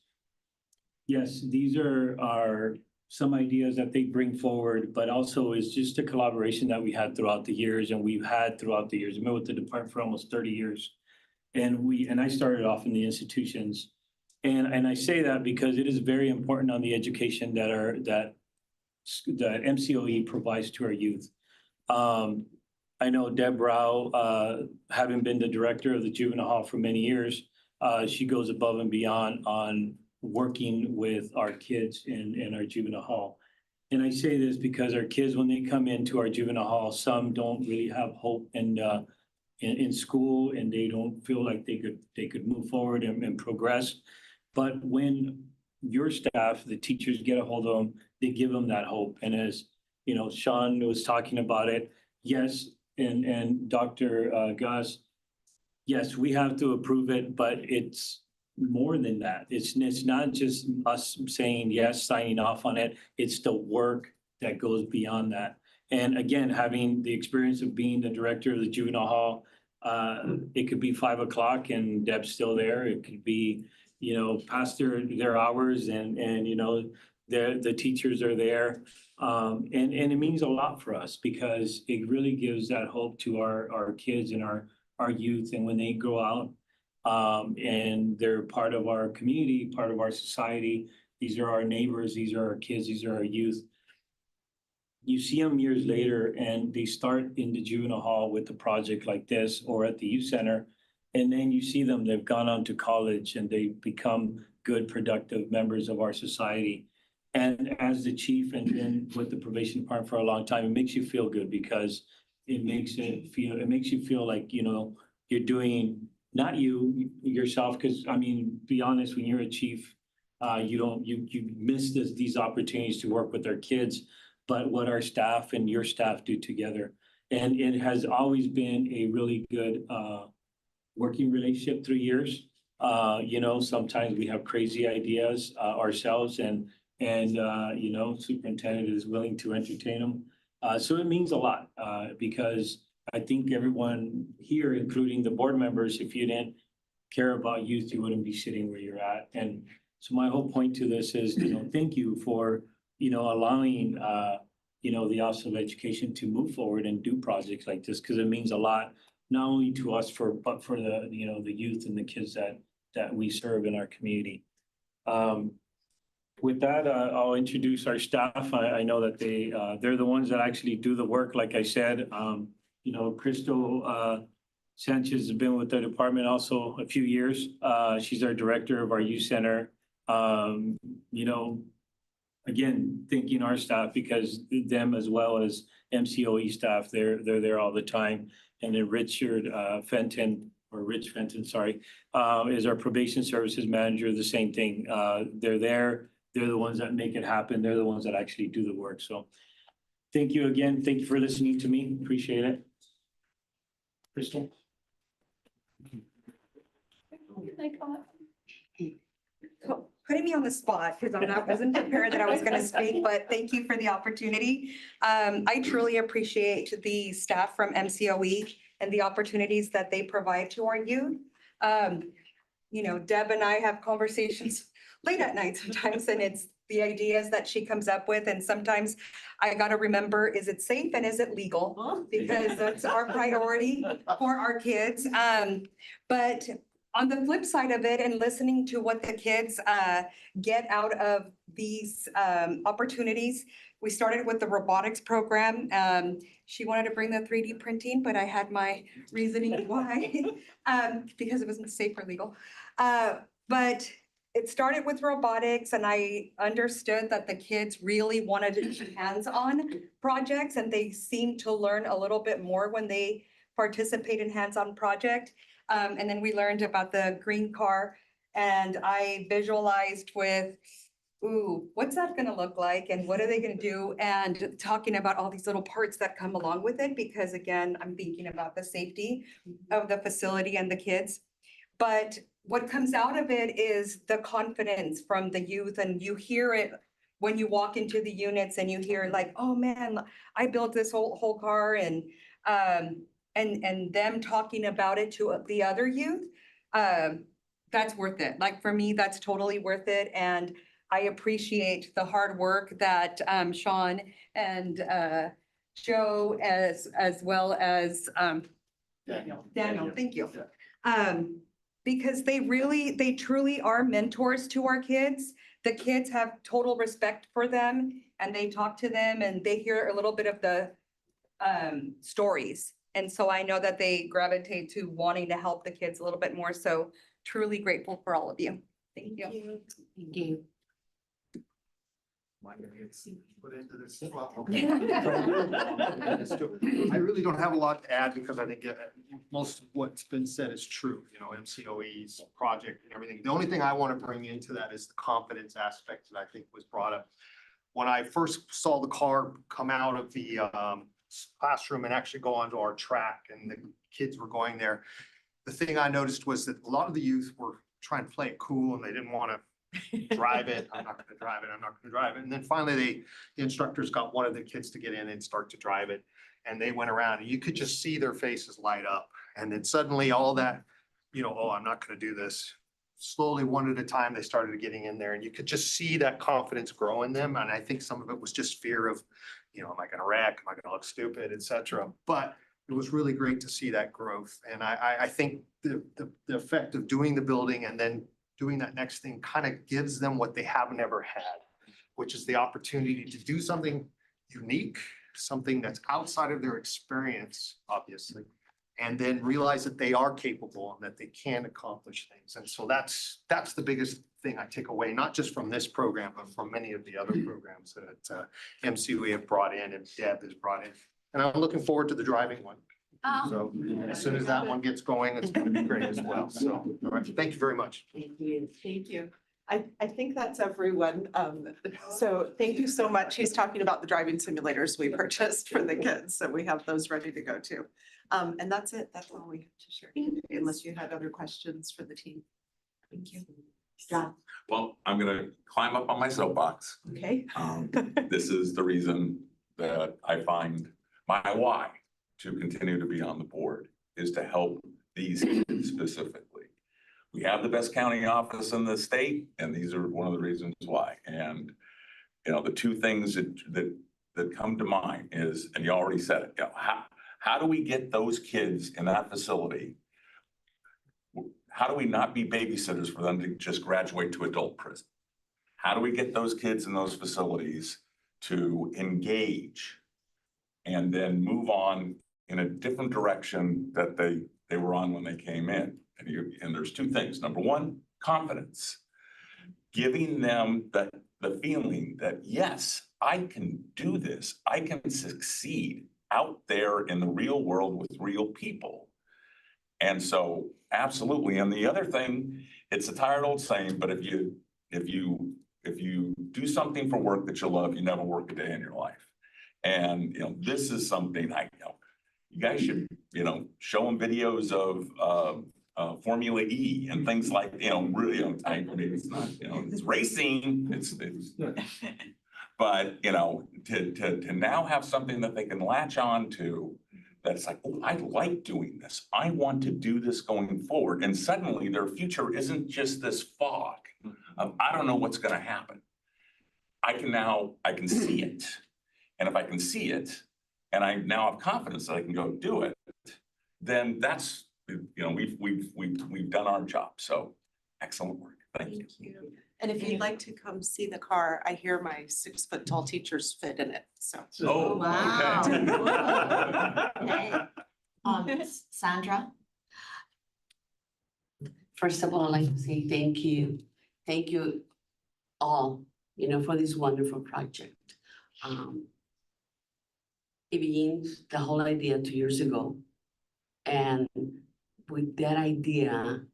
yes, these are some ideas that they bring forward, but also it's just a collaboration that we had throughout the years and we've had throughout the years. I've been with the department for almost 30 years. And I started off in the institutions. And I say that because it is very important on the education that MCOE provides to our youth. I know Deb Rao, having been the director of the juvenile hall for many years, she goes above and beyond on working with our kids in our juvenile hall. And I say this because our kids, when they come into our juvenile hall, some don't really have hope in school and they don't feel like they could move forward and progress. But when your staff, the teachers get a hold of them, they give them that hope. And as Sean was talking about it, yes, and Dr. Gus, yes, we have to approve it, but it's more than that. It's not just us saying yes, signing off on it. It's the work that goes beyond that. And again, having the experience of being the director of the juvenile hall, it could be 5 o'clock and Deb's still there. It could be, past their hours and the teachers are there. And it means a lot for us because it really gives that hope to our kids and our youth. And when they go out, and they're part of our community, part of our society. These are our neighbors, these are our kids, these are our youth. You see them years later and they start in the juvenile hall with a project like this or at the youth center. And then you see them, they've gone on to college and they become good, productive members of our society. And as the chief and been with the probation department for a long time, it makes you feel good because it makes you feel like, you're doing not yourself, because be honest, when you're a chief, you miss these opportunities to work with our kids, but what our staff and your staff do together. And it has always been a really good working relationship through years. Sometimes we have crazy ideas ourselves and superintendent is willing to entertain them. So it means a lot because I think everyone here, including the board members, if you didn't care about youth, you wouldn't be sitting where you're at. And so my whole point to this is, thank you for, allowing, the Office of Education to move forward and do projects like this, because it means a lot, not only to us, but for the youth and the kids that we serve in our community. With that, I'll introduce our staff. I know that they're the ones that actually do the work, like I said. Crystal Sanchez has been with the department also a few years. She's our director of our youth center. Again, thanking our staff because them as well as MCOE staff, they're there all the time. And then Rich Fenton, is our probation services manager, the same thing. They're there. They're the ones that make it happen. They're the ones that actually do the work. So thank you again. Thank you for listening to me. Appreciate it. Crystal? Putting me on the spot because wasn't prepared that I was going to speak, but thank you for the opportunity. I truly appreciate the staff from MCOE and the opportunities that they provide to our youth. Deb and I have conversations late at night sometimes, and it's the ideas that she comes up with. And sometimes I got to remember, is it safe and is it legal? Because that's our priority for our kids. But on the flip side of it and listening to what the kids get out of these opportunities, we started with the robotics program. She wanted to bring the 3D printing, but I had my reasoning why, because it wasn't safe or legal. But it started with robotics and I understood that the kids really wanted to do hands-on projects and they seemed to learn a little bit more when they participate in hands-on project. And then we learned about the green car and I visualized with ooh, what's that gonna look like and what are they gonna do? And talking about all these little parts that come along with it, because again, I'm thinking about the safety of the facility and the kids. But what comes out of it is the confidence from the youth, and you hear it when you walk into the units and you hear like, oh man, I built this whole car, and them talking about it to the other youth. That's worth it. Like for me, that's totally worth it. And I appreciate the hard work that Sean and Joe as well as Daniel, thank you. Because they truly are mentors to our kids. The kids have total respect for them, and they talk to them and they hear a little bit of the stories. And so I know that they gravitate to wanting to help the kids a little bit more. So truly grateful for all of you. Thank you. Thank you. Put into this as well. I really don't have a lot to add because I think most of what's been said is true, you know, MCOE's project and everything. The only thing I want to bring into that is the confidence aspect that I think was brought up. When I first saw the car come out of the classroom and actually go onto our track and the kids were going there, the thing I noticed was that a lot of the youth were trying to play it cool and they didn't want to drive it. I'm not going to drive it. I'm not going to drive it. And then finally, the instructors got one of the kids to get in and start to drive it. And they went around and you could just see their faces light up. And then suddenly all that, you know, oh, I'm not going to do this. Slowly, one at a time, they started getting in there and you could just see that confidence grow in them. And I think some of it was just fear of, you know, am I going to wreck? Am I going to look stupid, et cetera. But it was really great to see that growth. And I think the effect of doing the building and then doing that next thing kind of gives them what they have never had, which is the opportunity to do something unique, something that's outside of their experience, obviously, and then realize that they are capable and that they can accomplish things. And so that's the biggest thing I take away, not just from this program, but from many of the other programs that MCOE have brought in and Deb has brought in. And I'm looking forward to the driving one. So as soon as that one gets going, it's going to be great as well. So, all right, thank you very much. Thank you. Thank you. I think that's everyone. So thank you so much. He's talking about the driving simulators we purchased for the kids. So we have those ready to go too. And that's it. That's all we have to share. Unless you had other questions for the team. Thank you. John. Well, I'm gonna climb up on my soapbox. Okay. This is the reason that I find my why to continue to be on the board is to help these kids specifically. We have the best county office in the state, and these are one of the reasons why. And, you know, the two things that come to mind is, and you already said it, you know, how do we get those kids in that facility? How do we not be babysitters for them to just graduate to adult prison? How do we get those kids in those facilities to engage and then move on in a different direction that they were on when they came in? And there's two things. Number one, confidence. Giving them the feeling that, yes, I can do this. I can succeed out there in the real world with real people. And so absolutely. And the other thing, it's a tired old saying, but if you do something for work that you love, you never work a day in your life. And, you know, this is something you guys should, you know, show them videos of Formula E and things like, you know, really, you know, maybe it's not, you know, it's racing, it's but, you know, to now have something that they can latch on to, that's like, oh, I like doing this. I want to do this going forward. And suddenly their future isn't just this fog of, I don't know what's going to happen. I can see it. And if I can see it, and I now have confidence that I can go do it, then that's, you know, we've done our job. So excellent work. Thank you. And if you'd like to come see the car, I hear my 6-foot tall teachers fit in it. So. Oh, wow. Okay. Sandra. First of all, I'd like to say thank you. Thank you all, you know, for this wonderful project. It begins the whole idea 2 years ago. And with that idea,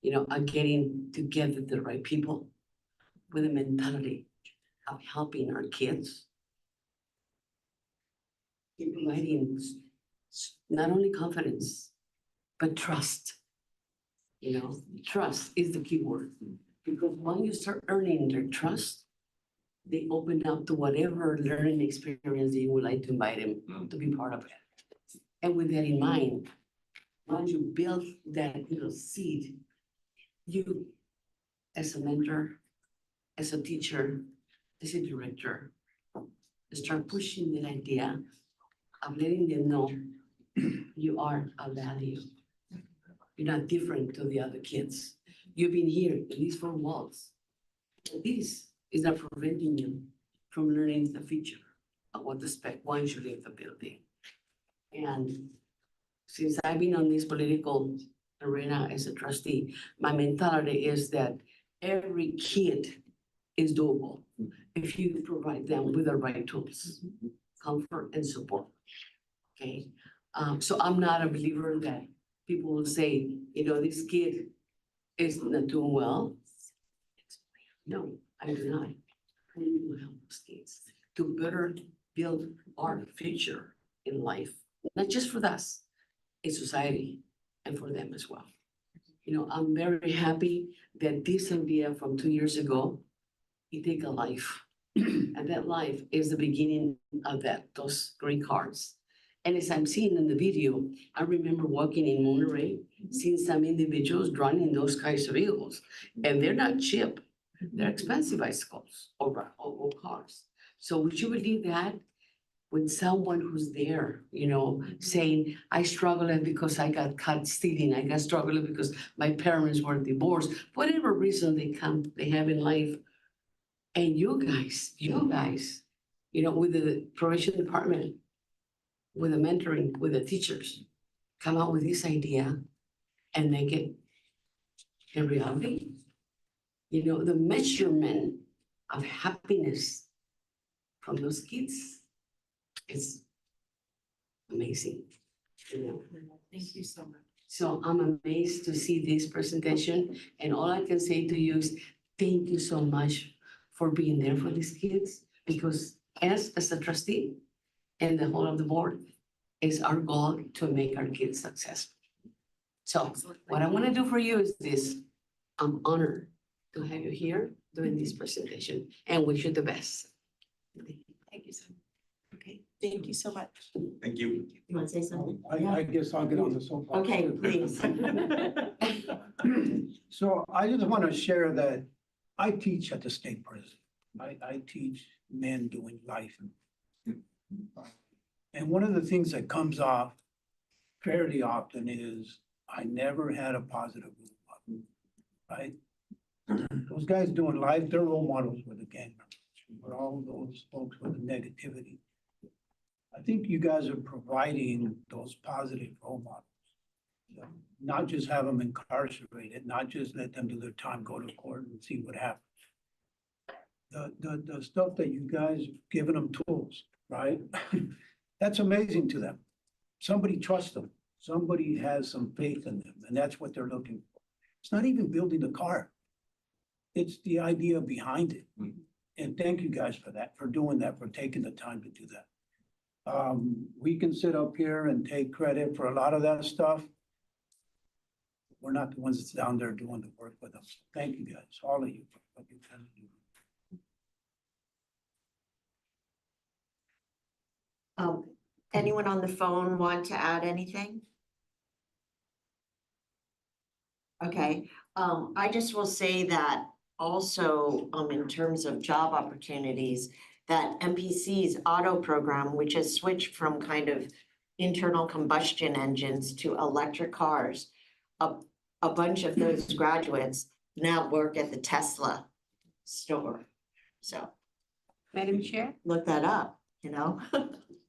you know, of getting together the right people with a mentality of helping our kids. In providing not only confidence, but trust. You know, trust is the key word. Because when you start earning their trust, they open up to whatever learning experience you would like to invite them to be part of it. And with that in mind, once you build that little seed, you, as a mentor, as a teacher, as a director, start pushing that idea of letting them know you are a value. You're not different to the other kids. You've been here in these four walls. This is not preventing you from learning the future of what to expect once you leave the building. And since I've been on this political arena as a trustee, my mentality is that every kid is doable if you provide them with the right tools, comfort and support. Okay, so I'm not a believer that people will say, you know, this kid is not doing well. No, I do not. I need to help those kids to better build our future in life, not just for us, in society, and for them as well. You know, I'm very happy that this idea from 2 years ago, it take a life. And that life is the beginning of those green cards. And as I'm seeing in the video, I remember walking in Monterey, seeing some individuals driving those kinds of vehicles, and they're not cheap. They're expensive bicycles or cars. So would you believe that when someone who's there, you know, saying, I struggled because I got caught stealing, I got struggled because my parents were divorced, whatever reason they have in life. And you guys, you know, with the probation department, with the mentoring, with the teachers, come out with this idea and make it a reality. You know, the measurement of happiness from those kids is amazing. You know? Thank you so much. So I'm amazed to see this presentation, and all I can say to you is thank you so much for being there for these kids, because as a trustee and the whole of the board, is our goal to make our kids successful. So what I want to do for you is this. I'm honored to have you here doing this presentation and wish you the best. Thank you so much. Okay, thank you so much. Thank you. You want to say something? I guess I'll get on the soapbox. Okay, please. So I just want to share that I teach at the state prison. I teach men doing life. And one of the things that comes off fairly often is I never had a positive role model, right? Those guys doing life, their role models were the gang members, but all those folks with the negativity. I think you guys are providing those positive role models. You know, not just have them incarcerated, not just let them do their time, go to court and see what happens. The stuff that you guys have given them tools, right? That's amazing to them. Somebody trusts them. Somebody has some faith in them, and that's what they're looking for. It's not even building the car. It's the idea behind it. And thank you guys for that, for doing that, for taking the time to do that. We can sit up here and take credit for a lot of that stuff. We're not the ones that's down there doing the work with them. Thank you guys, all of you, for what you can do. Anyone on the phone want to add anything? Okay, I just will say that also, in terms of job opportunities, that MPC's auto program, which has switched from kind of internal combustion engines to electric cars, a bunch of those graduates now work at the Tesla store. So Madam Chair, look that up, you know?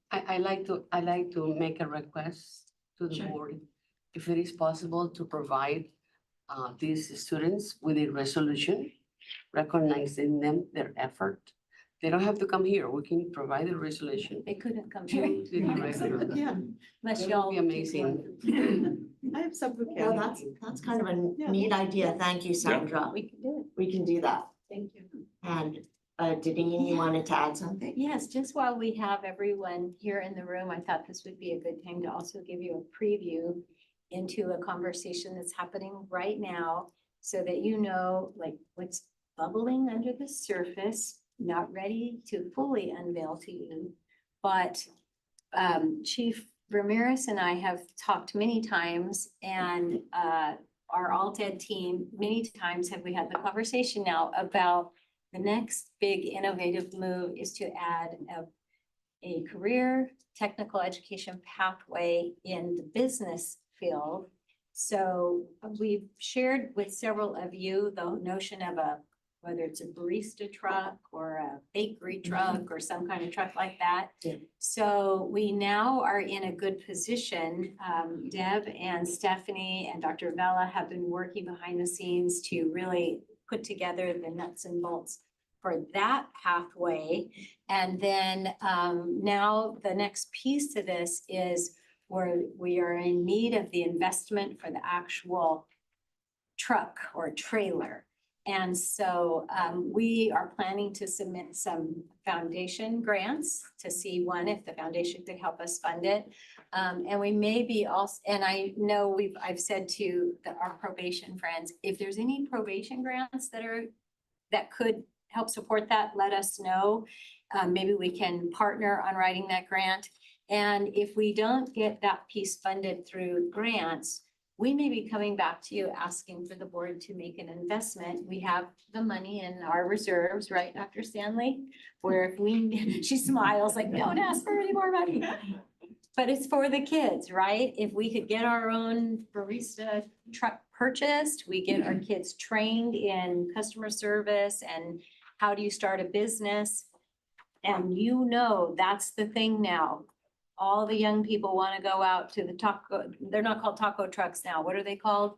I like to make a request to the Sure. board. If it is possible to provide these students with a resolution recognizing them, their effort. They don't have to come here. We can provide a resolution. They couldn't come To here. the director. Yeah, Unless That y'all. would be amazing. I have some. Well, that's kind of a neat idea. Thank you, Sandra. We can do it. We can do that. Thank you. And Deneen, you wanted to add something? Yes, just while we have everyone here in the room, I thought this would be a good time to also give you a preview into a conversation that's happening right now so that you know like what's bubbling under the surface, not ready to fully unveil to you. But Chief Ramirez and I have talked many times and our alt-ed team, many times have we had the conversation now about the next big innovative move is to add a career technical education pathway in the business field. So we've shared with several of you the notion of whether it's a barista truck or a bakery truck or some kind of truck like that. Yeah. So we now are in a good position. Deb and Stephanie and Dr. Vela have been working behind the scenes to really put together the nuts and bolts for that pathway. And then now the next piece to this is where we are in need of the investment for the actual truck or trailer. And so we are planning to submit some foundation grants to see if the foundation could help us fund it. And we may be also, and I know I've said to our probation friends, if there's any probation grants that could help support that, let us know. Maybe we can partner on writing that grant. And if we don't get that piece funded through grants, we may be coming back to you asking for the board to make an investment. We have the money in our reserves, right, Dr. Stanley? Where if she smiles like, don't ask for any more money. But it's for the kids, right? If we could get our own barista truck purchased, we get our kids trained in customer service and how do you start a business? And that's the thing now. All the young people want to go out to the taco, they're not called taco trucks now. What are they called?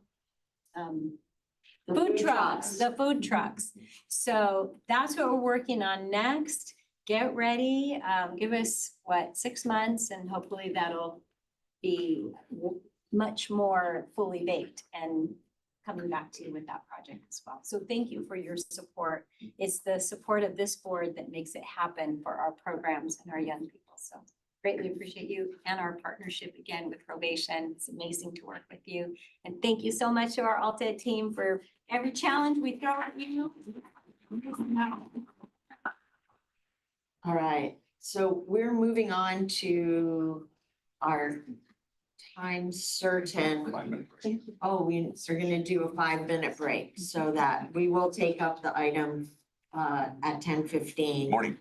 Food trucks, the food trucks. So that's what we're working on next. Get ready, give us 6 months and hopefully that'll be much more fully baked and coming back to you with that project as well. So thank you for your support. It's the support of this board that makes it happen for our programs and our young people. So greatly appreciate you and our partnership again with probation. It's amazing to work with you. And thank you so much to our alt-ed team for every challenge we throw at you. All right, so we're moving on to our time certain. Oh, we're gonna do a 5-minute break so that we will take up the item at 10:15. Morning.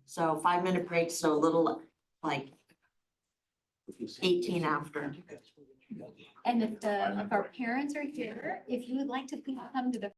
So 5-minute break, so a little like 18 after. And if our parents are here, if you would like to please come to the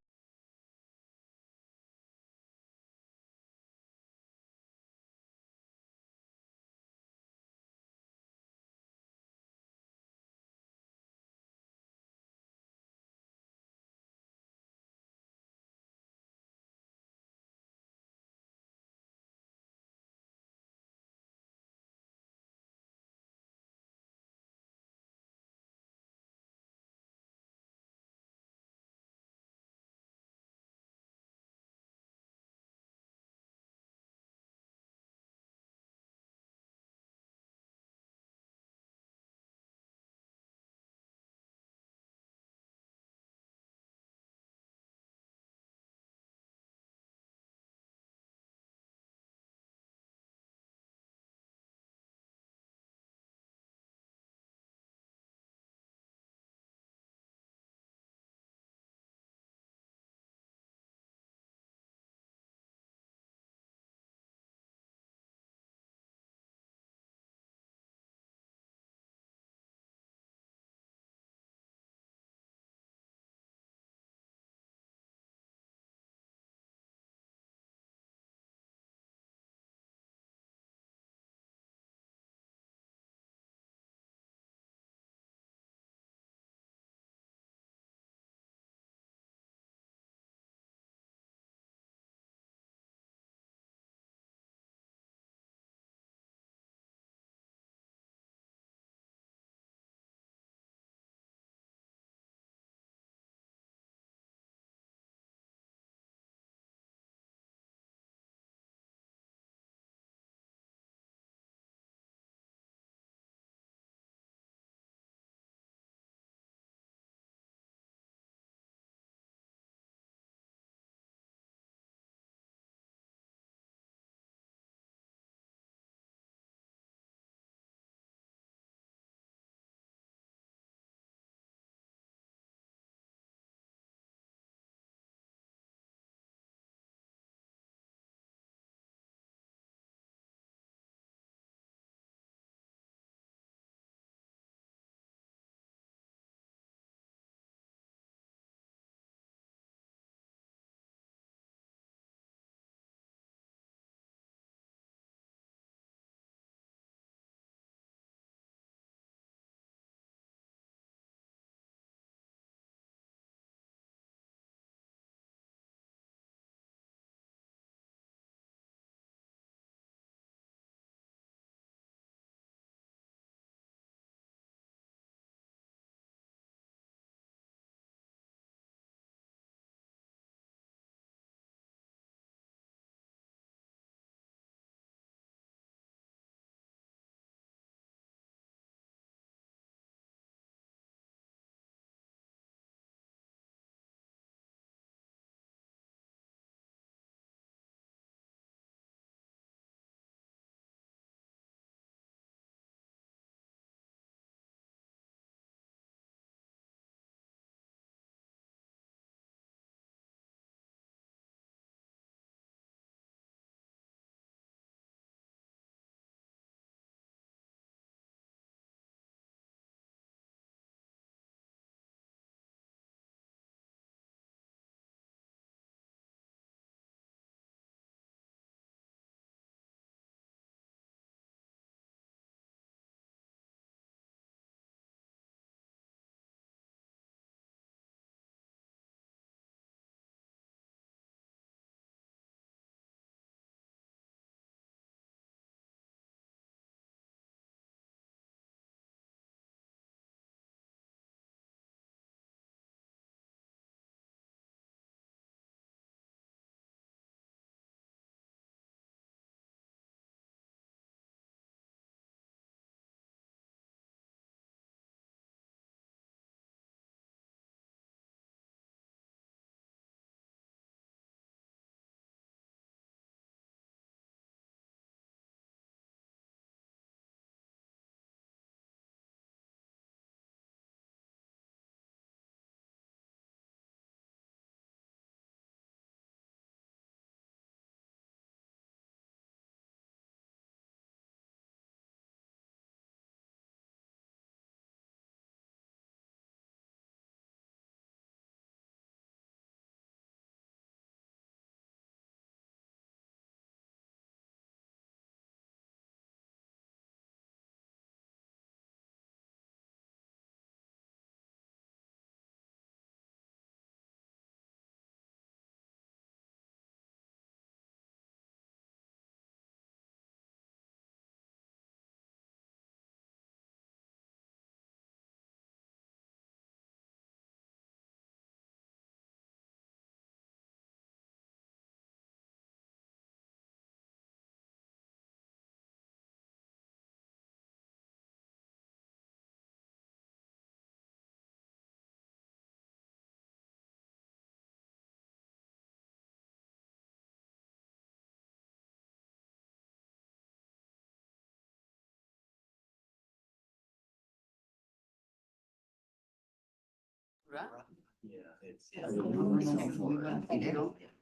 Yeah, it's.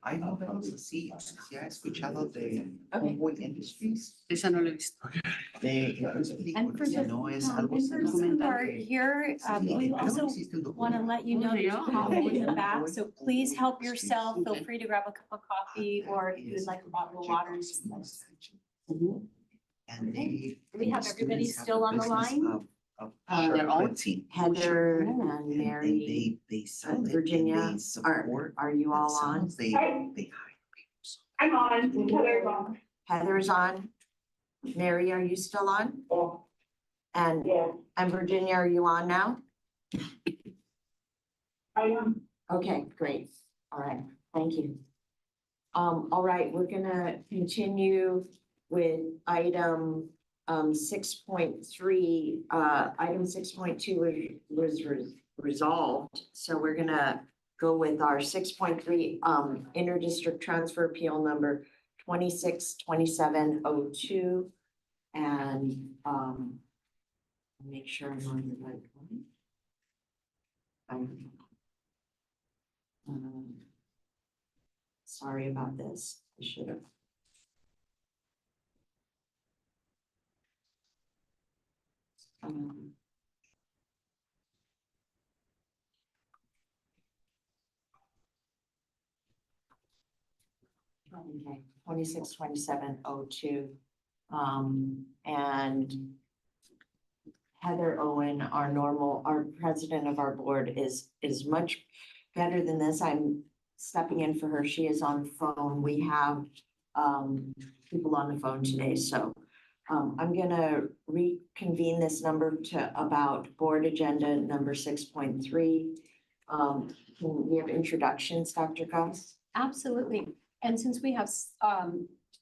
I no veo, sí, sí ha escuchado de Convoy Industries. Esa no la he visto. And for the No es algo members who are here, we also want to let you know that you have in the back, so please help yourself. Feel free to grab a cup of coffee, or if you'd like a bottle of water. And they. Do we have everybody still on the line? They're all- Printing. Heather and Mary, They sell it and Virginia, they support are you all on? themselves. They hire people. I'm on. Heather's on. Heather's on. Mary, are you still on? And, and Virginia, are you on now? I am. Okay, great. All right, thank you. All right, we're gonna continue with item 6.3. Item 6.2 was resolved, so we're gonna go with our 6.3 interdistrict transfer appeal number 262702. And make sure I'm on the right one. Sorry about this. I should have. Okay, 262702. And Heather Owen, our president of our board is much better than this. I'm stepping in for her. She is on the phone. We have people on the phone today, so I'm gonna reconvene this number to about board agenda number 6.3. Can we have introductions, Dr. Goss? Absolutely. And since we have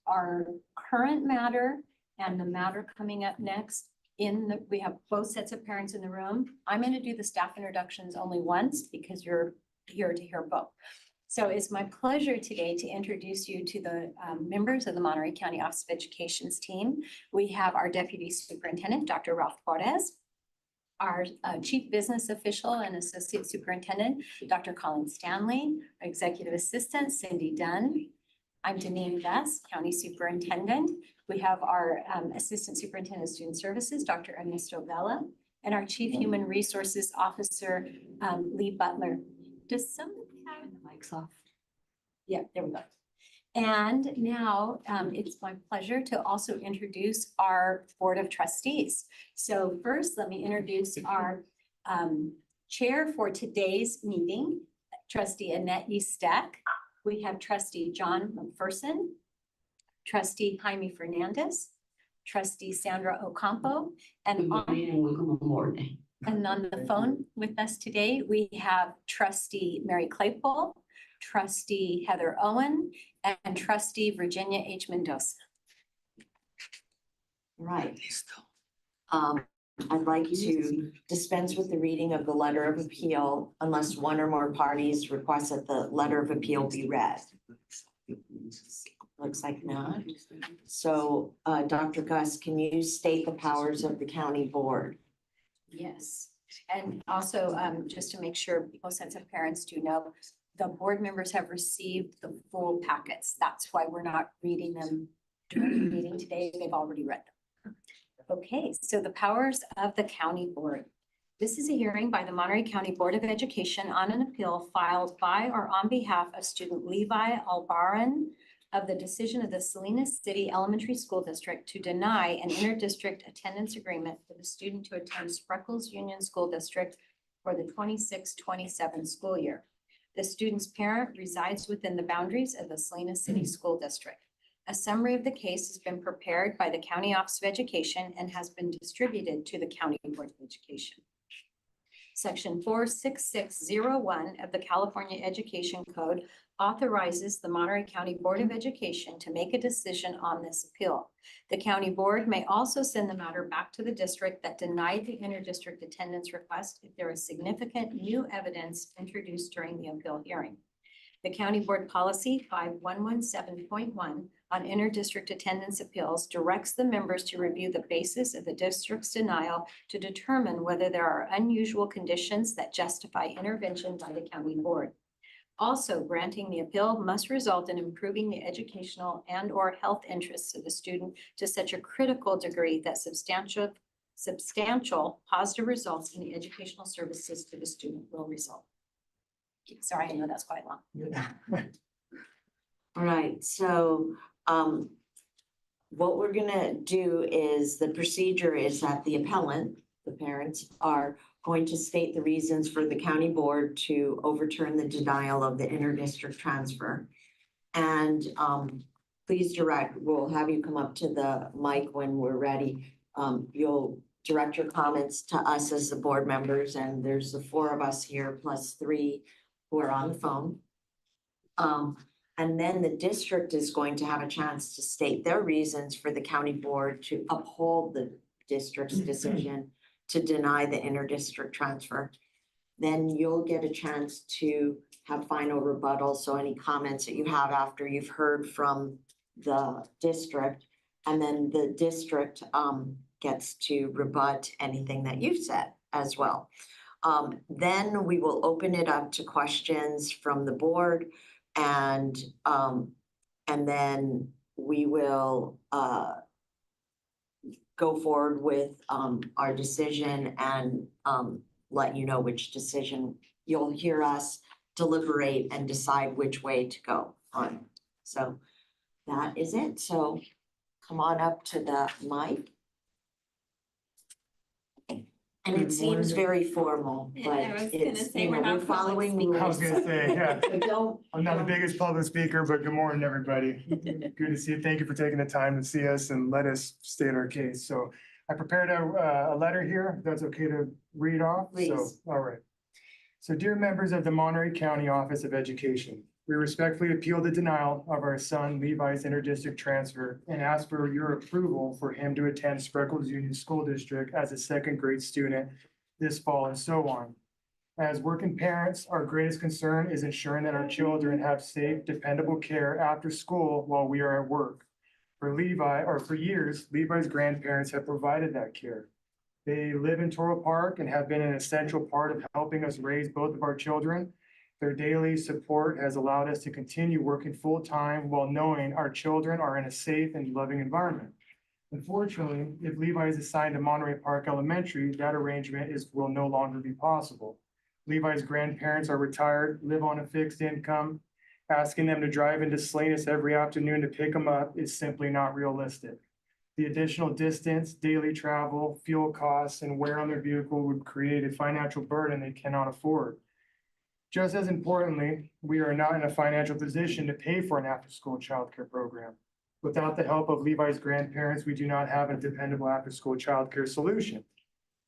our current matter and the matter coming up next, we have both sets of parents in the room. I'm going to do the staff introductions only once because you're here to hear both. So it's my pleasure today to introduce you to the members of the Monterey County Office of Education's team. We have our Deputy Superintendent, Dr. Ralph Cortez, our Chief Business Official and Associate Superintendent, Dr. Colin Stanley, our Executive Assistant, Cindy Dunn. I'm Deneen Best, County Superintendent. We have our Assistant Superintendent of Student Services, Dr. Ernesto Vela, and our Chief Human Resources Officer, Lee Butler. Does somebody have the mics off? Yeah, there we go. And now it's my pleasure to also introduce our Board of Trustees. So first, let me introduce our chair for today's meeting, Trustee Annette Eastek. We have Trustee John McPherson, Trustee Jaime Fernandez, Trustee Sandra Ocampo, and on the phone with us today, we have Trustee Mary Claypool, Trustee Heather Owen, and Trustee Virginia H. Mendoza. Right. I'd like to dispense with the reading of the letter of appeal unless one or more parties request that the letter of appeal be read. Looks like not. So, Dr. Gus, can you state the powers of the county board? Yes, and also just to make sure both sets of parents do know, the board members have received the full packets. That's why we're not reading them during the meeting today. They've already read them. Okay, so the powers of the county board. This is a hearing by the Monterey County Board of Education on an appeal filed by or on behalf of student Levi Albaran of the decision of the Salinas City Elementary School District to deny an interdistrict attendance agreement for the student to attend Spreckles Union School District for the 26-27 school year. The student's parent resides within the boundaries of the Salinas City School District. A summary of the case has been prepared by the County Office of Education and has been distributed to the County Board of Education. Section 46601 of the California Education Code authorizes the Monterey County Board of Education to make a decision on this appeal. The county board may also send the matter back to the district that denied the interdistrict attendance request if there is significant new evidence introduced during the appeal hearing. The county board policy 5117.1 on inter-district attendance appeals directs the members to review the basis of the district's denial to determine whether there are unusual conditions that justify intervention by the county board. Also, granting the appeal must result in improving the educational and/or health interests of the student to such a critical degree that substantial positive results in the educational services to the student will result. Sorry, I know that's quite long. All right, so what we're gonna do is, the procedure is that the appellant, the parents, are going to state the reasons for the county board to overturn the denial of the inter-district transfer. And please direct, we'll have you come up to the mic when we're ready. You'll direct your comments to us as the board members, and there's the 4 of us here plus 3 who are on the phone. And then the district is going to have a chance to state their reasons for the county board to uphold the district's decision to deny the inter-district transfer. Then you'll get a chance to have final rebuttal, so any comments that you have after you've heard from the district. And then the district gets to rebut anything that you've said as well. Then we will open it up to questions from the board, and then we will go forward with our decision and let you know which decision. You'll hear us deliberate and decide which way to go on. So that is it. So come on up to the mic. And it seems very formal, but I was gonna it's, say, you we're know, not we're following public rules. I was gonna say, yeah. So don't. I'm not the biggest public speaker, but good morning, everybody. Good to see you. Thank you for taking the time to see us and let us state our case. So I prepared a letter here, if that's okay to read off. So, Please. all right. So dear members of the Monterey County Office of Education, we respectfully appeal the denial of our son Levi's interdistrict transfer and ask for your approval for him to attend Spreckles Union School District as a second grade student this fall and so on. As working parents, our greatest concern is ensuring that our children have safe, dependable care after school while we are at work. For years, Levi's grandparents have provided that care. They live in Toro Park and have been an essential part of helping us raise both of our children. Their daily support has allowed us to continue working full-time while knowing our children are in a safe and loving environment. Unfortunately, if Levi is assigned to Monterey Park Elementary, that arrangement will no longer be possible. Levi's grandparents are retired, live on a fixed income. Asking them to drive into Salinas every afternoon to pick them up is simply not realistic. The additional distance, daily travel, fuel costs, and wear on their vehicle would create a financial burden they cannot afford. Just as importantly, we are not in a financial position to pay for an after-school childcare program. Without the help of Levi's grandparents, we do not have a dependable after-school childcare solution.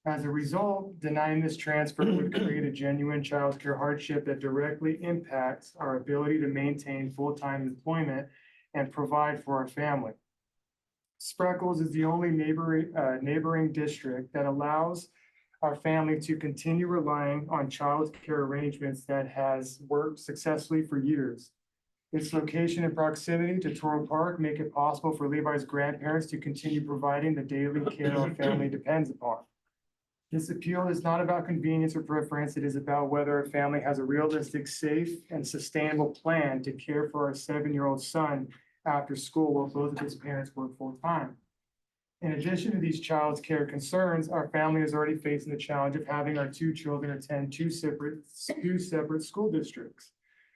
As a result, denying this transfer would create a genuine childcare hardship that directly impacts our ability to maintain full-time employment and provide for our family. Spreckles is the only neighboring district that allows our family to continue relying on childcare arrangements that has worked successfully for years. Its location and proximity to Toro Park make it possible for Levi's grandparents to continue providing the daily care our family depends upon. This appeal is not about convenience or preference. It is about whether a family has a realistic, safe, and sustainable plan to care for our 7-year-old son after school while both of his parents work full-time. In addition to these child's care concerns, our family is already facing the challenge of having our 2 children attend two separate school districts.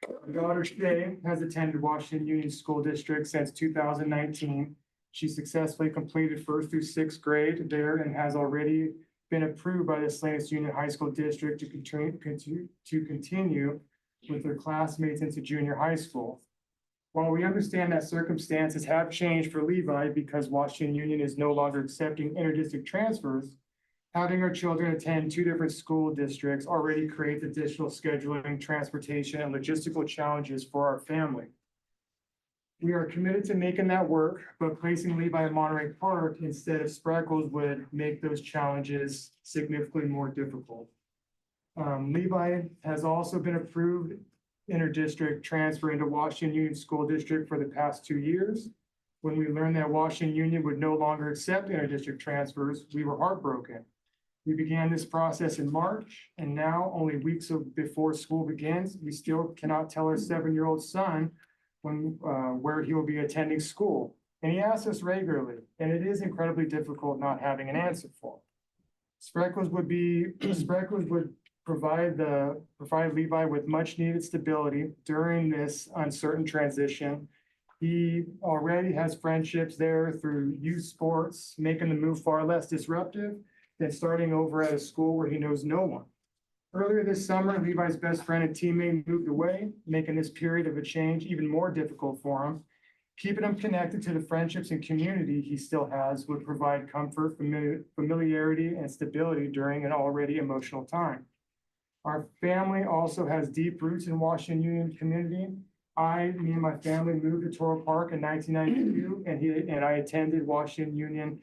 Our daughter Shay has attended Washington Union School District since 2019. She successfully completed 1st through 6th grade there and has already been approved by the Salinas Union High School District to continue with their classmates into junior high school. While we understand that circumstances have changed for Levi because Washington Union is no longer accepting interdistrict transfers, having our children attend 2 different school districts already creates additional scheduling, transportation, and logistical challenges for our family. We are committed to making that work, but placing Levi in Monterey Park instead of Spreckles would make those challenges significantly more difficult. Levi has also been approved interdistrict transfer into Washington Union School District for the past 2 years. When we learned that Washington Union would no longer accept inter-district transfers, we were heartbroken. We began this process in March, and now, only weeks before school begins, we still cannot tell our 7-year-old son where he will be attending school. And he asks us regularly, and it is incredibly difficult not having an answer for him. Spreckles would provide Levi with much needed stability during this uncertain transition. He already has friendships there through youth sports, making the move far less disruptive than starting over at a school where he knows no one. Earlier this summer, Levi's best friend and teammate moved away, making this period of a change even more difficult for him. Keeping him connected to the friendships and community he still has would provide comfort, familiarity, and stability during an already emotional time. Our family also has deep roots in Washington Union community. Me and my family moved to Toro Park in 1992, and I attended Washington Union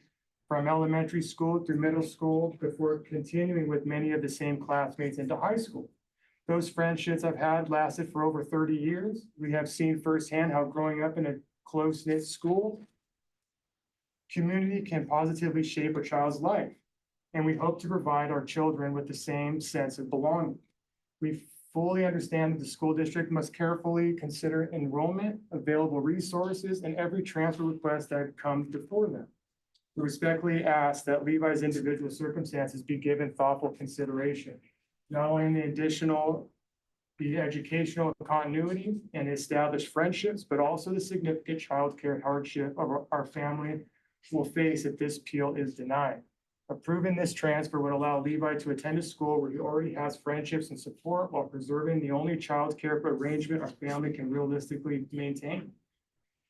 from elementary school through middle school before continuing with many of the same classmates into high school. Those friendships I've had lasted for over 30 years. We have seen firsthand how growing up in a close-knit school community can positively shape a child's life, and we hope to provide our children with the same sense of belonging. We fully understand that the school district must carefully consider enrollment, available resources, and every transfer request that comes before them. We respectfully ask that Levi's individual circumstances be given thoughtful consideration, not only in the educational continuity and established friendships, but also the significant childcare hardship of our family will face if this appeal is denied. Approving this transfer would allow Levi to attend a school where he already has friendships and support while preserving the only childcare arrangement our family can realistically maintain.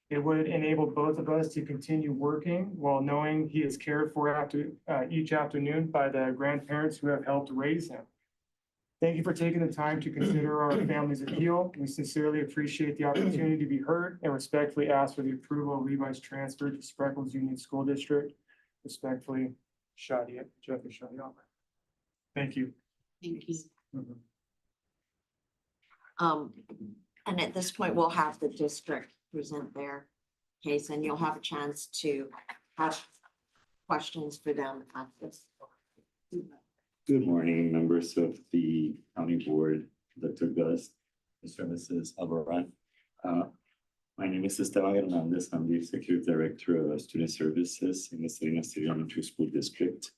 It would enable both of us to continue working while knowing he is cared for each afternoon by the grandparents who have helped raise him. Thank you for taking the time to consider our family's appeal. We sincerely appreciate the opportunity to be heard and respectfully ask for the approval of Levi's transfer to Spreckles Union School District. Respectfully, Jeffrey Shadia. Thank you. Thank you. And at this point, we'll have the district present their case, and you'll have a chance to have questions for them at this. Good morning, members of the county board, Dr. Gus, Mr. and Mrs. Alvarado. My name is Esteban Hernandez. I'm the Executive Director of Student Services in the Salinas City Elementary School District.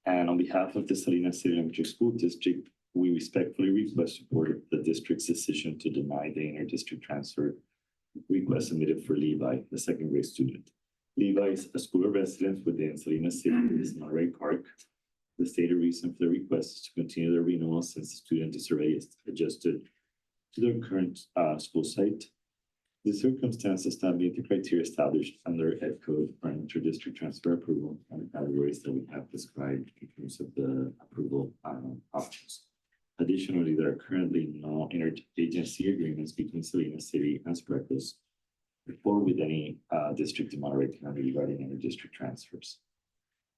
And on behalf of the Salinas City Elementary School District, we respectfully request support of the district's decision to deny the inter-district transfer request submitted for Levi, the second grade student. Levi is a school of residence within Salinas City, Monterey Park. The stated reason for the request is to continue the renewal since the student is already adjusted to their current school site. The circumstance does not meet the criteria established under Ed Code for an inter-district transfer approval and the categories that we have described in terms of the approval options. Additionally, there are currently no interagency agreements between Salinas City and Spreckles or with any district in Monterey County regarding inter-district transfers.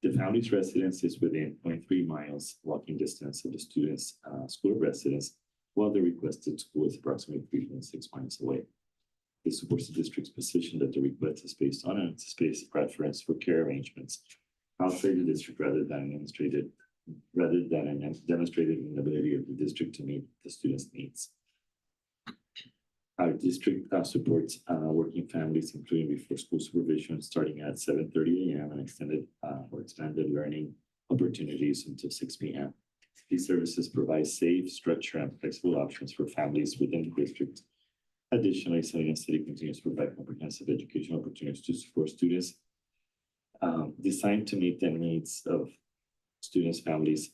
The family's residence is within 0.3 miles walking distance of the student's school of residence, while the requested school is approximately 3.6 miles away. This supports the district's position that the request is based on anticipated preference for care arrangements outside the district rather than a demonstrated inability of the district to meet the student's needs. Our district supports working families, including before school supervision, starting at 7:30 a.m. and extended or expanded learning opportunities until 6 p.m. These services provide safe, structured, and flexible options for families within the district. Additionally, Salinas City continues to provide comprehensive educational opportunities to support students designed to meet the needs of students' families,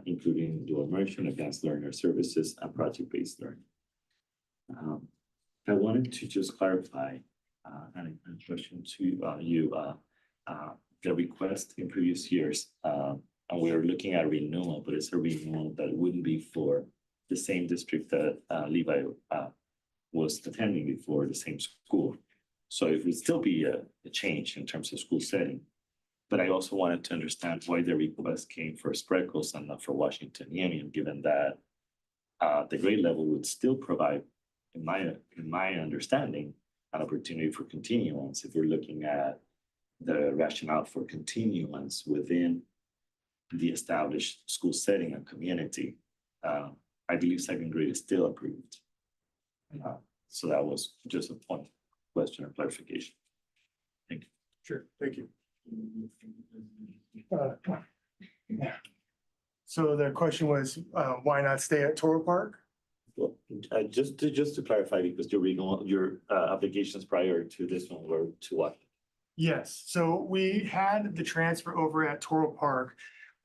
including dual immersion, advanced learner services, and project-based learning. I wanted to just clarify and a question to you. The request in previous years, and we're looking at renewal, but it's a renewal that wouldn't be for the same district that Levi was attending before, the same school. So it would still be a change in terms of school setting. But I also wanted to understand why the request came for Spreckles and not for Washington Union, given that the grade level would still provide, in my understanding, an opportunity for continuance, if we're looking at the rationale for continuance within the established school setting and community, I believe second grade is still approved. So that was just a point, question or clarification. Thank you. Sure, thank you. Yeah. So the question was, why not stay at Toro Park? Well, just to clarify, because your applications prior to this one were to what? Yes, so we had the transfer over at Toro Park,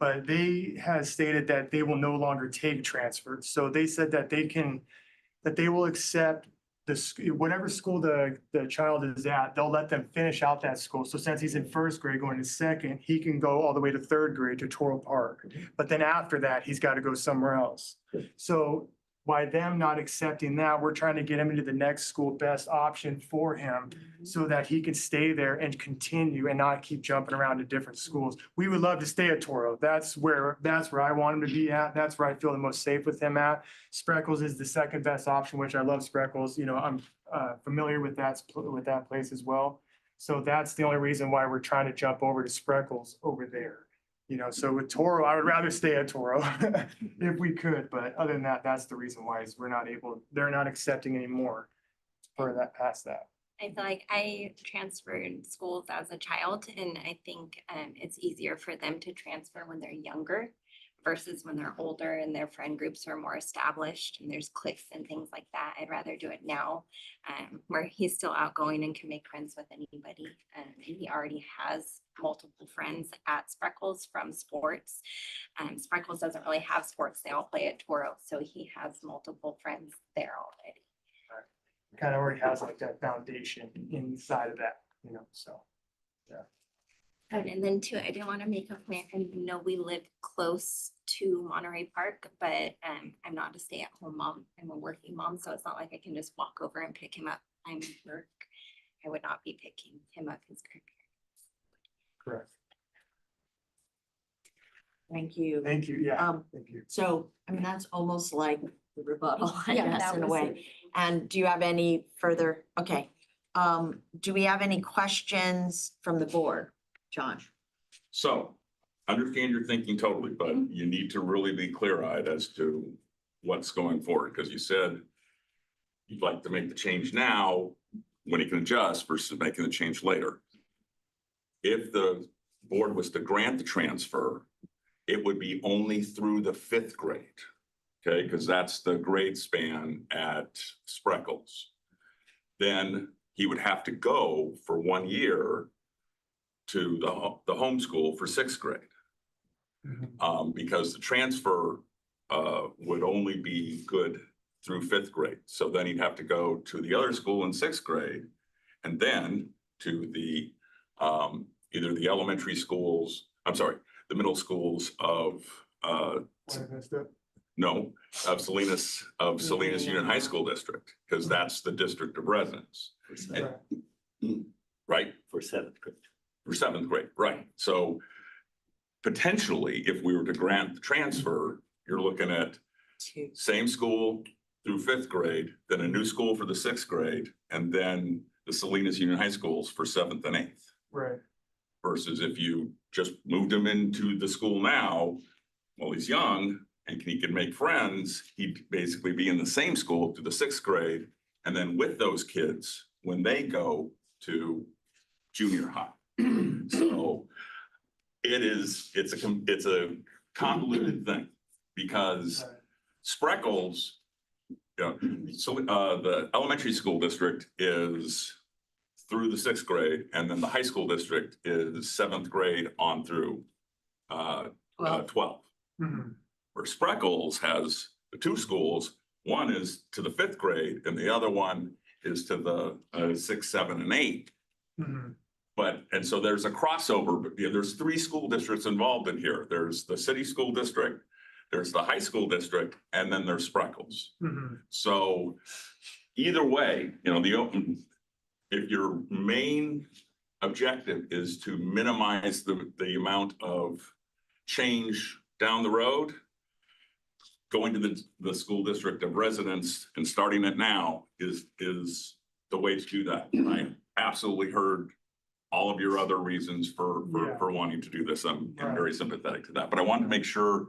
but they have stated that they will no longer take transfers. So they said that they will accept whatever school the child is at, they'll let them finish out that school. So since he's in first grade going to second, he can go all the way to third grade to Toro Park. But then after that, he's got to go somewhere else. So by them not accepting that, we're trying to get him into the next school best option for him so that he can stay there and continue and not keep jumping around to different schools. We would love to stay at Toro. That's where I want him to be at. That's where I feel the most safe with him at. Spreckles is the second best option, which I love Spreckles. You know, I'm familiar with that place as well. So that's the only reason why we're trying to jump over to Spreckles over there. You know, so with Toro, I would rather stay at Toro if we could, but other than that, that's the reason why is they're not accepting anymore for that, past that. I feel like I transferred schools as a child, and I think it's easier for them to transfer when they're younger versus when they're older and their friend groups are more established and there's cliques and things like that. I'd rather do it now, where he's still outgoing and can make friends with anybody. And he already has multiple friends at Spreckles from sports. Spreckles doesn't really have sports. They all play at Toro. So he has multiple friends there already. Kind of already has like that foundation inside of that, you know, so, yeah. And then too, I didn't want to make a plan, and you know, we live close to Monterey Park, but I'm not a stay-at-home mom. I'm a working mom, so it's not like I can just walk over and pick him up. I'm at work. I would not be picking him up his grandparents. Correct. Thank you. Thank you, yeah, thank you. So, I mean, that's almost like the rebuttal, I Yeah, guess, that in a was way. And do you have any further, okay. Do we have any questions from the board? John? So, understand your thinking totally, but you need to really be clear-eyed as to what's going forward, because you said you'd like to make the change now when he can adjust versus making the change later. If the board was to grant the transfer, it would be only through the 5th grade, okay? Because that's the grade span at Spreckles. Then he would have to go for 1 year to the homeschool for 6th grade. Because the transfer would only be good through 5th grade. So then he'd have to go to the other school in 6th grade and then to the either the elementary schools, the middle schools of Salinas Union High School District, because that's the district of residence. Right? For 7th grade. For 7th grade, right. So potentially, if we were to grant the transfer, you're looking at same school through 5th grade, then a new school for the 6th grade, and then the Salinas Union High Schools for 7th and 8th. Right. Versus if you just moved him into the school now, while he's young, and he can make friends, he'd basically be in the same school through the 6th grade, and then with those kids, when they go to junior high. So it's a convoluted thing, because Spreckles, so the elementary school district is through the 6th grade, and then the high school district is 7th grade on through 12. Where Spreckles has the 2 schools, one is to the 5th grade and the other one is to the 6, 7, and 8. And so there's a crossover, but there's 3 school districts involved in here. There's the city school district, there's the high school district, and then there's Spreckles. So either way, if your main objective is to minimize the amount of change down the road, going to the school district of residence and starting it now is the way to do that. I absolutely heard all of your other reasons for wanting to do this. I'm very sympathetic to that, but I wanted to make sure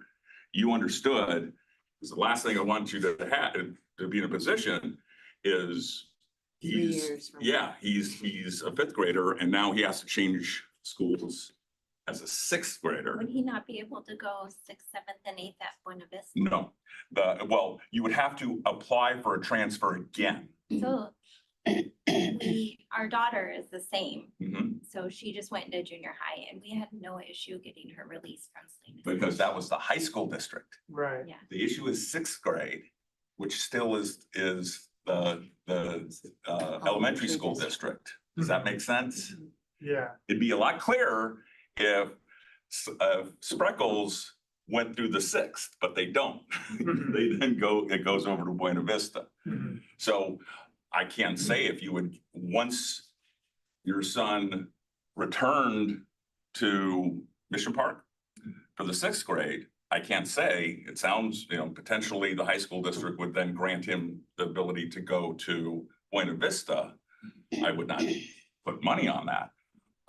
you understood, because the last thing I want you to have, to be in a position is 3 years from he's a fifth grader and now he has to change schools as a sixth grader. Would he not be able to go sixth, seventh, and eighth at Buena Vista? No, well, you would have to apply for a transfer again. So our daughter is the same. Mhm. So she just went into junior high and we had no issue getting her released from Salinas. Because that was the high school district. Right. Yeah. The issue is sixth grade, which still is the elementary school district. Does that make sense? Yeah. It'd be a lot clearer if Spreckles went through the sixth, but they don't. They then it goes over to Buena Vista. So I can't say if you would, once your son returned to Mission Park for the sixth grade, I can't say, it sounds, potentially the high school district would then grant him the ability to go to Buena Vista. I would not put money on that.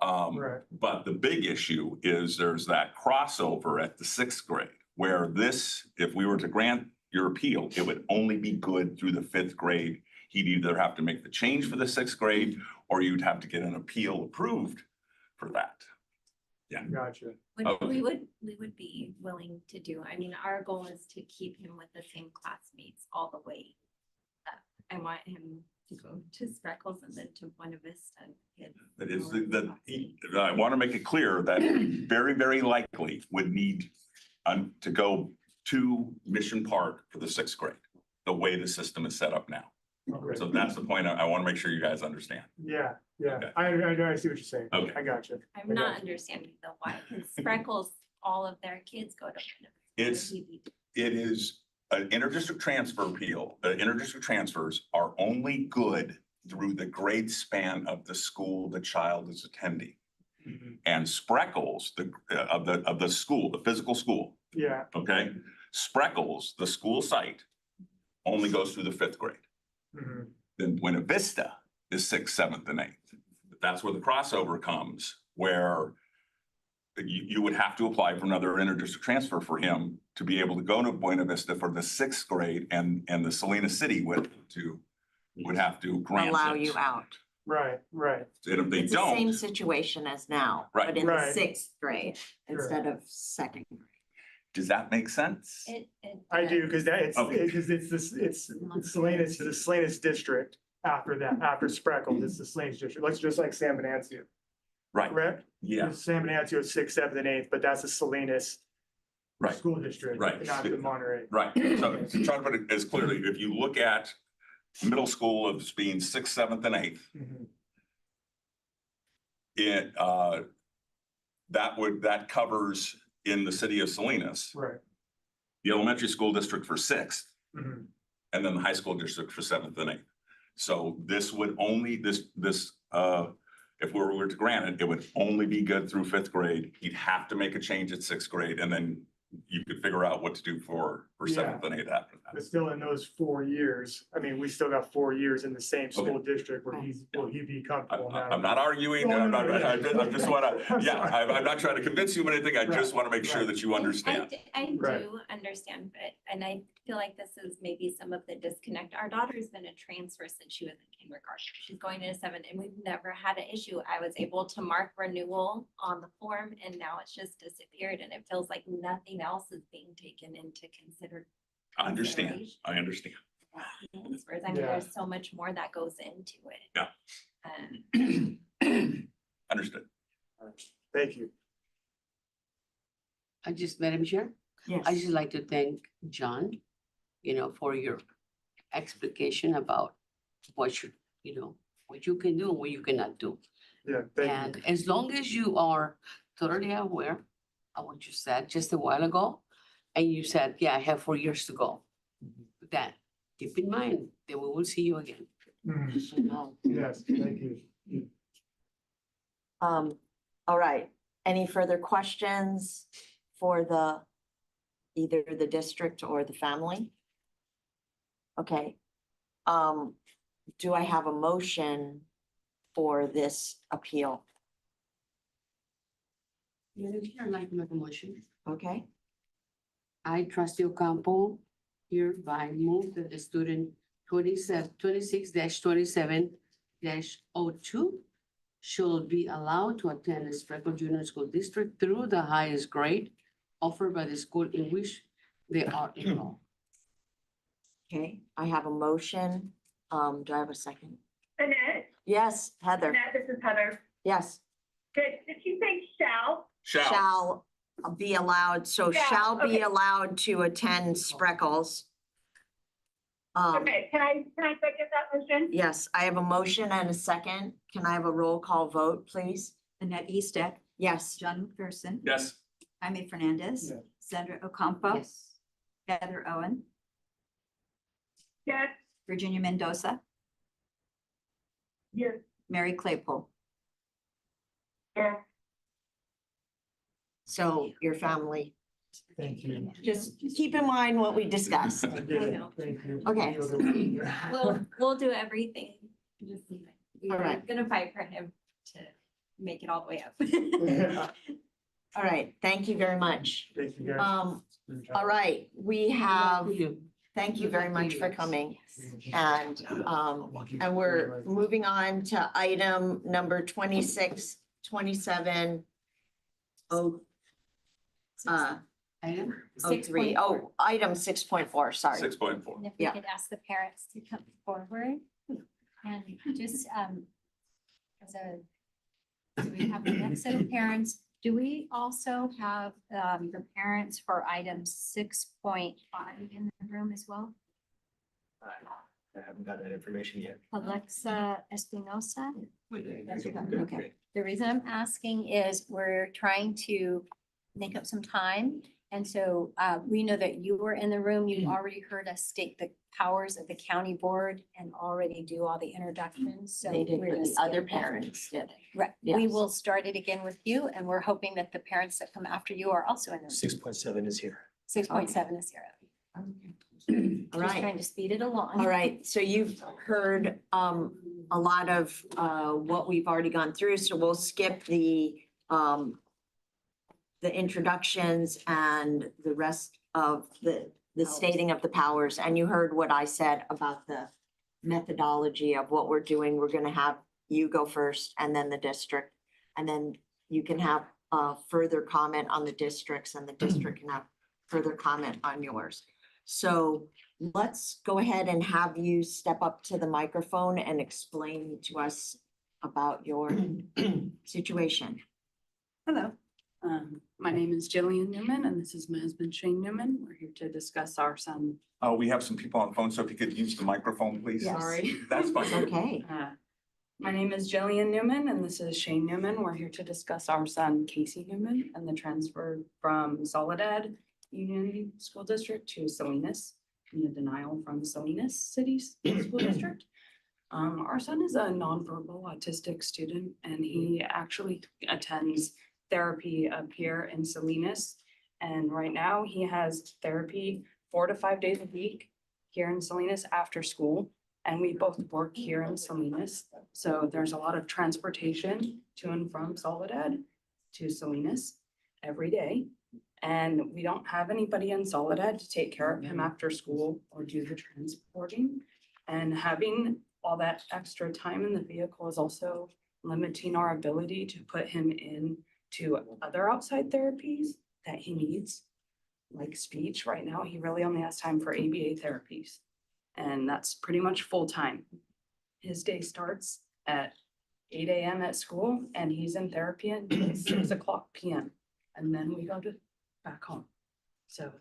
But the big issue is there's that crossover at the sixth grade where this, if we were to grant your appeal, it would only be good through the fifth grade. He'd either have to make the change for the sixth grade or you'd have to get an appeal approved for that. Yeah. Gotcha. We would be willing to do, I mean, our goal is to keep him with the same classmates all the way up. I want him to go to Spreckles and then to Buena Vista. That is I want to make it clear that very, very likely would need to go to Mission Park for the sixth grade, the way the system is set up now. Okay. So that's the point I want to make sure you guys understand. Yeah. Okay. I see what you're saying. Okay. I got you. I'm not understanding though why, because Spreckles, all of their kids go to Buena Vista. It is an interdistrict transfer appeal. Interdistrict transfers are only good through the grade span of the school the child is attending. And Spreckles, of the school, the physical school. Yeah. Okay, Spreckles, the school site, only goes through the fifth grade. Then Buena Vista is sixth, seventh, and eighth. That's where the crossover comes, where you would have to apply for another interdistrict transfer for him to be able to go to Buena Vista for the sixth grade, and the Salinas City would have to grant Allow it. you out. Right. And if they It's the same don't, situation as now, Right. but in the Right. sixth grade instead of second grade. does that make sense? I do, because Okay. it's Salinas, the Salinas district after that, after Spreckles, it's the Salinas district. Looks just like San Venancio, Right, correct? yeah, San Venancio is sixth, seventh, and eighth, but that's the Salinas right, school district, Right. not the Monterey. right. So to try to put it as clearly, if you look at middle school as being sixth, seventh, and eighth, that covers in the city of Salinas, Right. the elementary school district for sixth, Mhm. and then the high school district for seventh and eighth. So this would only, if we were to grant it, it would only be good through fifth grade. He'd have to make a change at sixth grade, and then you could figure out what to do for seventh and eighth after that. But still in those 4 years, I mean, we still got 4 years in the same school district where will he be comfortable now? I'm not arguing, No, I'm no, not, no, I just wanna, I'm yeah, sorry. I'm not trying to convince you of anything, I just wanna make sure that you understand. I Right. do understand, but, and I feel like this is maybe some of the disconnect. Our daughter's been a transfer since she was in kindergarten. She's going into 7 and we've never had an issue. I was able to mark renewal on the form and now it's just disappeared and it feels like nothing else is being taken into consideration. I understand. Whereas I mean, Yeah. there's so much more that goes into it. Yeah. Understood. Thank you. Madam Chair? Yes. I just like to thank John, for your explication about what you can do and what you cannot do. Yeah, thank you. And as long as you are totally aware of what you said just a while ago, and you said, yeah, I have 4 years to go. Then keep in mind that we will see you again. Yes, thank you. All right, any further questions for either the district or the family? Okay, do I have a motion for this appeal? Madam Chair, I'd like to make a motion. Okay, I, trustee Ocampo, hereby move that the student 26-27-02 should be allowed to attend the Spreckle Junior School District through the highest grade offered by the school in which they are enrolled. okay, I have a motion. Do I have a second? Annette, Yes, Heather. Annette, this is Heather. Yes. Did you say shall? Shall be allowed, so Shall, shall be okay. allowed to attend Spreckles. Okay, can I second that motion? Yes, I have a motion and a second. Can I have a roll call vote, please? Annette Eastek, Yes. John McPherson, Yes. Jaime Fernandez, Yes. Sandra Ocampo, Yes. Heather Owen, Yes, Virginia Mendoza, yes, Mary Claypool. yes. So your family, Thank you. just keep in mind what we discussed. Thank you. Okay. We'll do everything. All right. We're gonna fight for him to make it all the way up. All right, thank you very much. Thank you, guys. All right, we have, thank you very much for coming. And we're moving on to item number 26, 27. Item? 03. Oh, item 6.4, sorry. 6.4. And if we Yeah. could ask the parents to come forward and just, as a, so we have the next set of parents. Do we also have, the parents for item 6.5 in the room as well? I haven't got that information yet. Alexa Espinosa? Okay. Okay. The reason I'm asking is we're trying to make up some time. And so we know that you were in the room. You've already heard us state the powers of the county board and already do all the introductions. So They did, we're but gonna the other skip that. parents did. Right. We Yes. will start it again with you, and we're hoping that the parents that come after you are also in the room. 6.7 is here. 6.7 is here. All Just right. trying to speed it along. All right, so you've heard a lot of what we've already gone through, so we'll skip the introductions and the rest of the stating of the powers. And you heard what I said about the methodology of what we're doing. We're gonna have you go first and then the district. And then you can have further comment on the districts and the district can have further comment on yours. So let's go ahead and have you step up to the microphone and explain to us about your situation. Hello, my name is Jillian Newman and this is my husband Shane Newman. We're here to discuss our son. We have some people on the phone, so if you could use the microphone, please. Yes. Sorry. That's fine. Okay. My name is Jillian Newman and this is Shane Newman. We're here to discuss our son Casey Newman and the transfer from Soledad Union School District to Salinas and the denial from Salinas City School District. Our son is a nonverbal autistic student and he actually attends therapy up here in Salinas. And right now he has therapy 4 to 5 days a week here in Salinas after school. And we both work here in Salinas. So there's a lot of transportation to and from Soledad to Salinas every day. And we don't have anybody in Soledad to take care of him after school or do the transporting. And having all that extra time in the vehicle is also limiting our ability to put him in to other outside therapies that he needs, like speech. Right now, he really only has time for ABA therapies. And that's pretty much full time. His day starts at 8 a.m. at school and he's in therapy until 6:00 p.m. And then we go to back home. So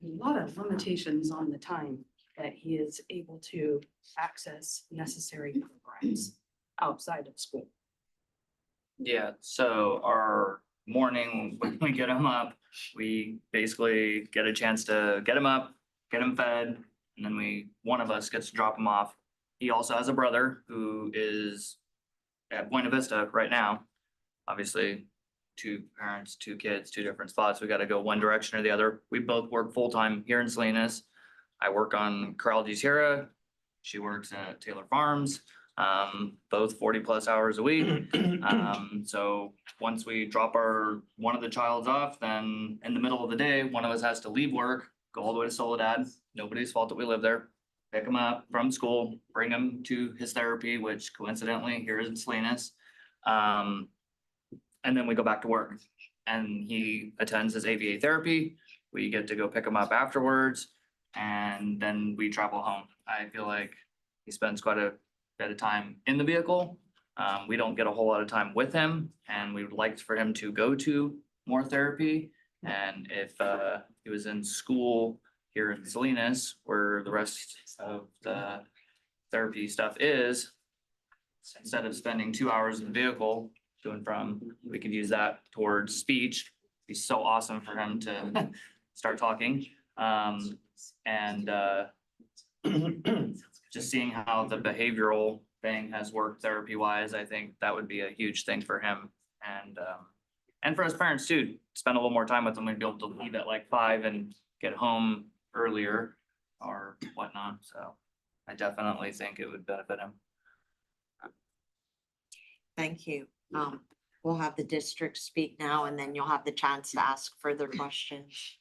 a lot of limitations on the time that he is able to access necessary programs outside of school. Yeah, so our morning, when we get him up, we basically get a chance to get him up, get him fed, and then one of us gets to drop him off. He also has a brother who is at Buena Vista right now. Obviously, 2 parents, 2 kids, 2 different spots. We gotta go one direction or the other. We both work full-time here in Salinas. I work on Corral de Sierra. She works at Taylor Farms, both 40+ hours a week. So once we drop one of the childs off, then in the middle of the day, one of us has to leave work, go all the way to Soledad. Nobody's fault that we live there. Pick him up from school, bring him to his therapy, which coincidentally here is in Salinas. And then we go back to work, and he attends his AVA therapy. We get to go pick him up afterwards, and then we travel home. I feel like he spends quite a bit of time in the vehicle. We don't get a whole lot of time with him, and we would like for him to go to more therapy. And if he was in school here in Salinas, where the rest of the therapy stuff is, instead of spending 2 hours in the vehicle we could use that towards speech. It'd be so awesome for him to start talking. And just seeing how the behavioral thing has worked therapy wise, I think that would be a huge thing for him. And for his parents too, spend a little more time with them and be able to leave at like 5 and get home earlier or whatnot. So I definitely think it would benefit him. Thank you. We'll have the district speak now, and then you'll have the chance to ask further questions.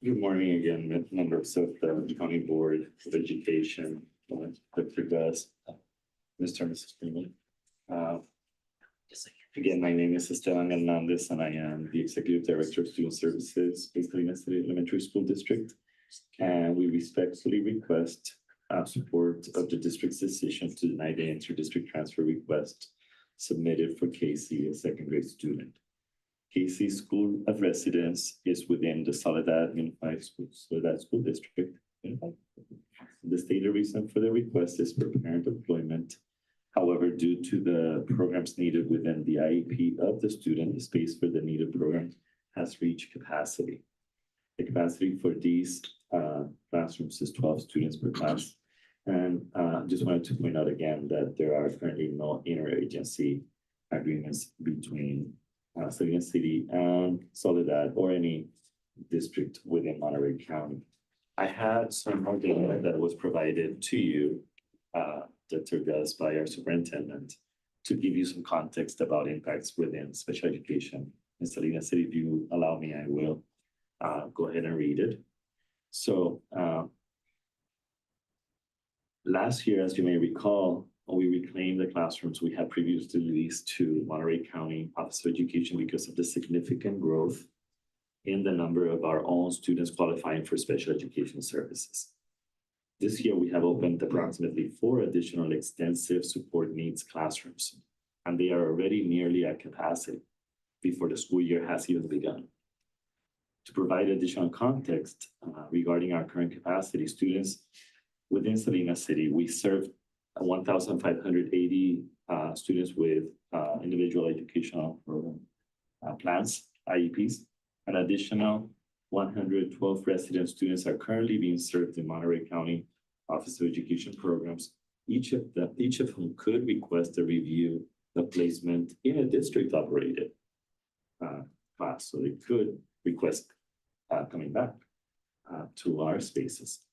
Good morning again, members of the County Board of Education, Dr. Gus, Mr. and Mrs. Freeman. Again, my name is Esteban Hernandez, and I am the Executive Director of Student Services for Salinas City Elementary School District. And we respectfully request support of the district's decision to deny the inter-district transfer request submitted for Casey, a second grade student. Casey's school of residence is within the Soledad School District. The stated reason for the request is for parent employment. However, due to the programs needed within the IEP of the student, the space for the needed program has reached capacity. The capacity for these classrooms is 12 students per class. And just wanted to point out again that there are currently no interagency agreements between Salinas City and Soledad or any district within Monterey County. I had some more data that was provided to you, Dr. Gus, by our superintendent to give you some context about impacts within special education in Salinas City. If you allow me, I will go ahead and read it. So last year, as you may recall, we reclaimed the classrooms we had previously leased to Monterey County Office of Education because of the significant growth in the number of our own students qualifying for special education services. This year, we have opened approximately 4 additional extensive support needs classrooms, and they are already nearly at capacity before the school year has even begun. To provide additional context regarding our current capacity, students within Salinas City, we serve 1,580 students with individual educational program plans, IEPs. An additional 112 resident students are currently being served in Monterey County Office of Education programs. Each of whom could request a review of placement in a district operated class. So they could request coming back to our spaces.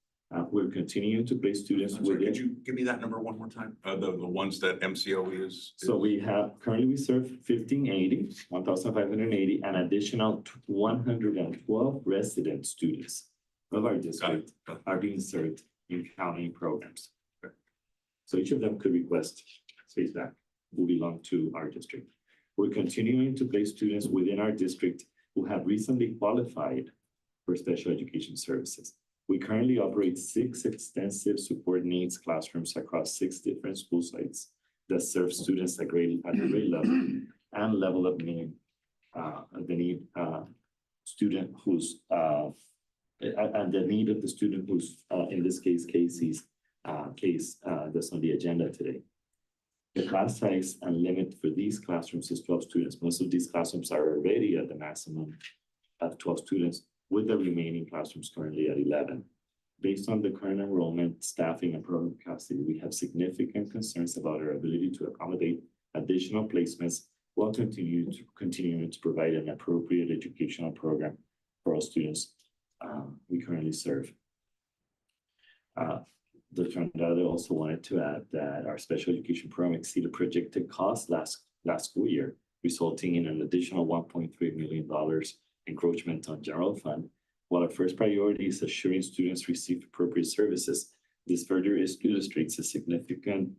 We're continuing to place students. Could you give me that number one more time? The ones that MCOE is. So we have currently we serve 1,580, an additional 112 resident students of our district are being served in county programs. So each of them could request space back who belong to our district. We're continuing to place students within our district who have recently qualified for special education services. We currently operate 6 extensive support needs classrooms across 6 different school sites that serve students at grade level and level of need. The need student who's and the need of the student who's in this case Casey's case that's on the agenda today. The class size and limit for these classrooms is 12 students. Most of these classrooms are already at the maximum of 12 students, with the remaining classrooms currently at 11. Based on the current enrollment, staffing, and program capacity, we have significant concerns about our ability to accommodate additional placements while continuing to provide an appropriate educational program for all students we currently serve. Dr. Andrade also wanted to add that our special education program exceeded projected costs last school year, resulting in an additional $1.3 million encroachment on general fund. While our first priority is assuring students receive appropriate services, this further illustrates a significant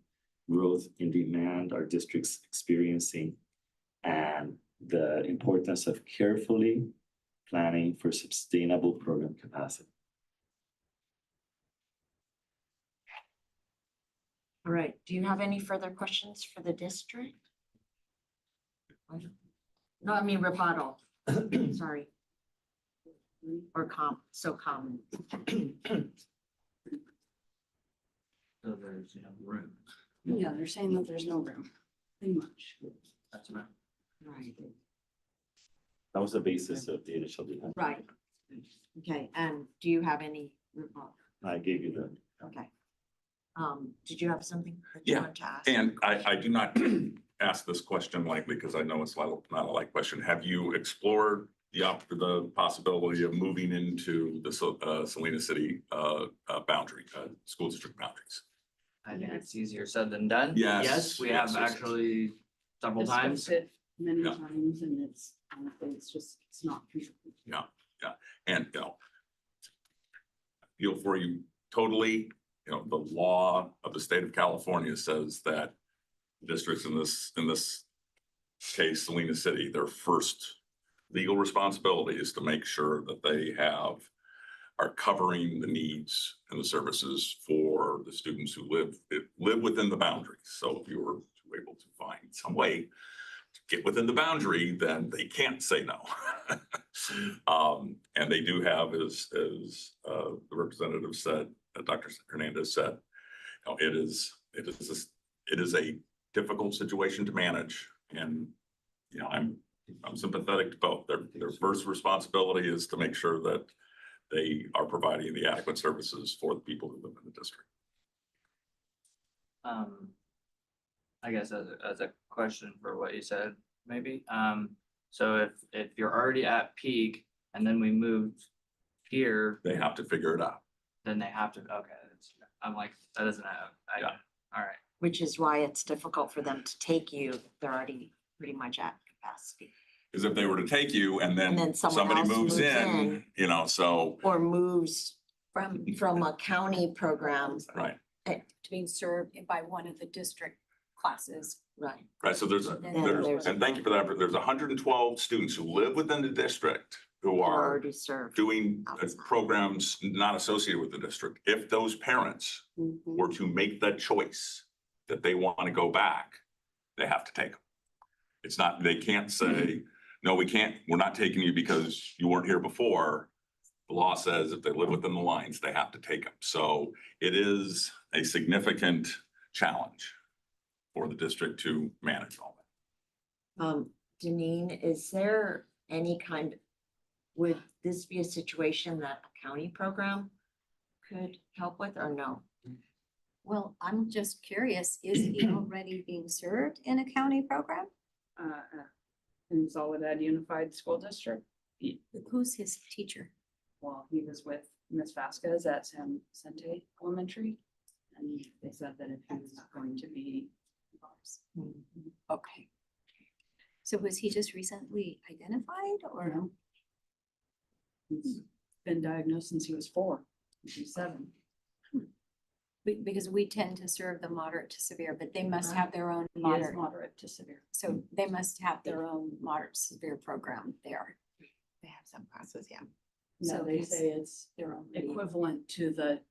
growth in demand our district's experiencing and the importance of carefully planning for sustainable program capacity. All right, do you have any further questions for the district? No, I mean rebuttal, sorry. Or comment. So there's no room. Yeah, they're saying that there's no room, pretty much. That's right. Right. That was the basis of the initial design. Right. Okay, and do you have any rebuttal? I gave you the. Okay. Did you have something that you Yeah, want to ask? and I do not ask this question lightly because I know it's not a light question. Have you explored the possibility of moving into the Salinas City boundary, school district boundaries? I think it's easier said than done. Yes, Yes, we yes, have yes, yes. actually several Discussed times. it many Yeah. times, and it's, honestly, it's not feasible. Yeah, and I feel for you totally. The law of the state of California says that districts in this case, Salinas City, their first legal responsibility is to make sure that they are covering the needs and the services for the students who live within the boundaries. So if you were able to find some way to get within the boundary, then they can't say no. And they do have, as the representative said, Dr. Hernandez said, it is a difficult situation to manage. And, I'm sympathetic to both. Their first responsibility is to make sure that they are providing the adequate services for the people who live in the district. I guess as a question for what you said, maybe. So if you're already at peak and then we moved here, They have to figure it out. then they have to, okay. I'm like, that doesn't have, all right. Which is why it's difficult for them to take you. They're already pretty much at capacity. Because if they were to take you and And then then someone somebody else moves moves in, so, Or moves from a county program. right. To being served by one of the district classes. Right. Right, so and thank you for that, but there's 112 students who live within the district who are Already served. doing outside. programs not associated with the district. If those parents were to make that choice that they want to go back, they have to take them. It's not, they can't say, no, we're not taking you because you weren't here before. The law says if they live within the lines, they have to take them. So it is a significant challenge for the district to manage all that. Deneen, is there any would this be a situation that a county program could help with or no? Well, I'm just curious, is he already being served in a county program? In Soledad Unified School District. Who's his teacher? Well, he was with Ms. Vasquez at San Vicente Elementary. And they said that if he was going to be. Okay. So was he just recently identified or? No. He's been diagnosed since he was 4, he's 7. Because we tend to serve the moderate to severe, but they must have their own He is moderate. moderate to severe. So they must have their own moderate to severe program there. They have some classes, yeah. So So they he's- say it's They're already, equivalent to the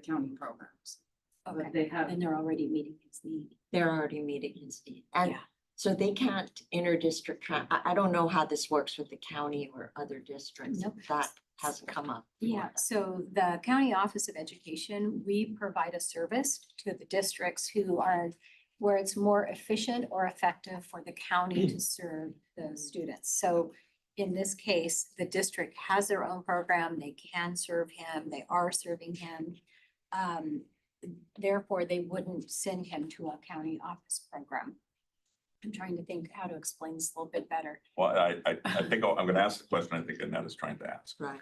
county programs. okay, But they have, and they're already meeting his need. They're already meeting his need. And Yeah. so they can't inter-district, I don't know how this works with the county or other districts. Nope. That hasn't come up. Yeah, so the County Office of Education, we provide a service to the districts who are, where it's more efficient or effective for the county to serve the students. So in this case, the district has their own program, they can serve him, they are serving him. Therefore, they wouldn't send him to a county office program. I'm trying to think how to explain this a little bit better. Well, I think I'm going to ask the question I think Annette is trying to ask. Right.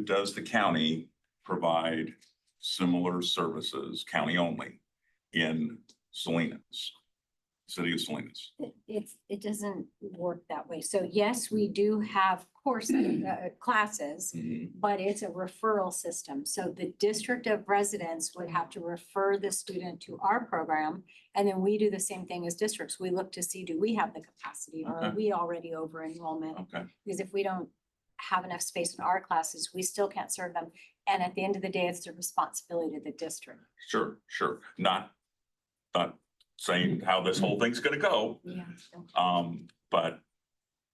does the county provide similar services, county only, in Salinas, city of Salinas? It doesn't work that way. So yes, we do have classes, but it's a referral system. So the district of residence would have to refer the student to our program. And then we do the same thing as districts. We look to see, do we have the capacity or are Okay. we already over enrollment? Okay. Because if we don't have enough space in our classes, we still can't serve them. And at the end of the day, it's the responsibility of the district. Sure, sure. Not saying how this whole thing's gonna go. Yeah. But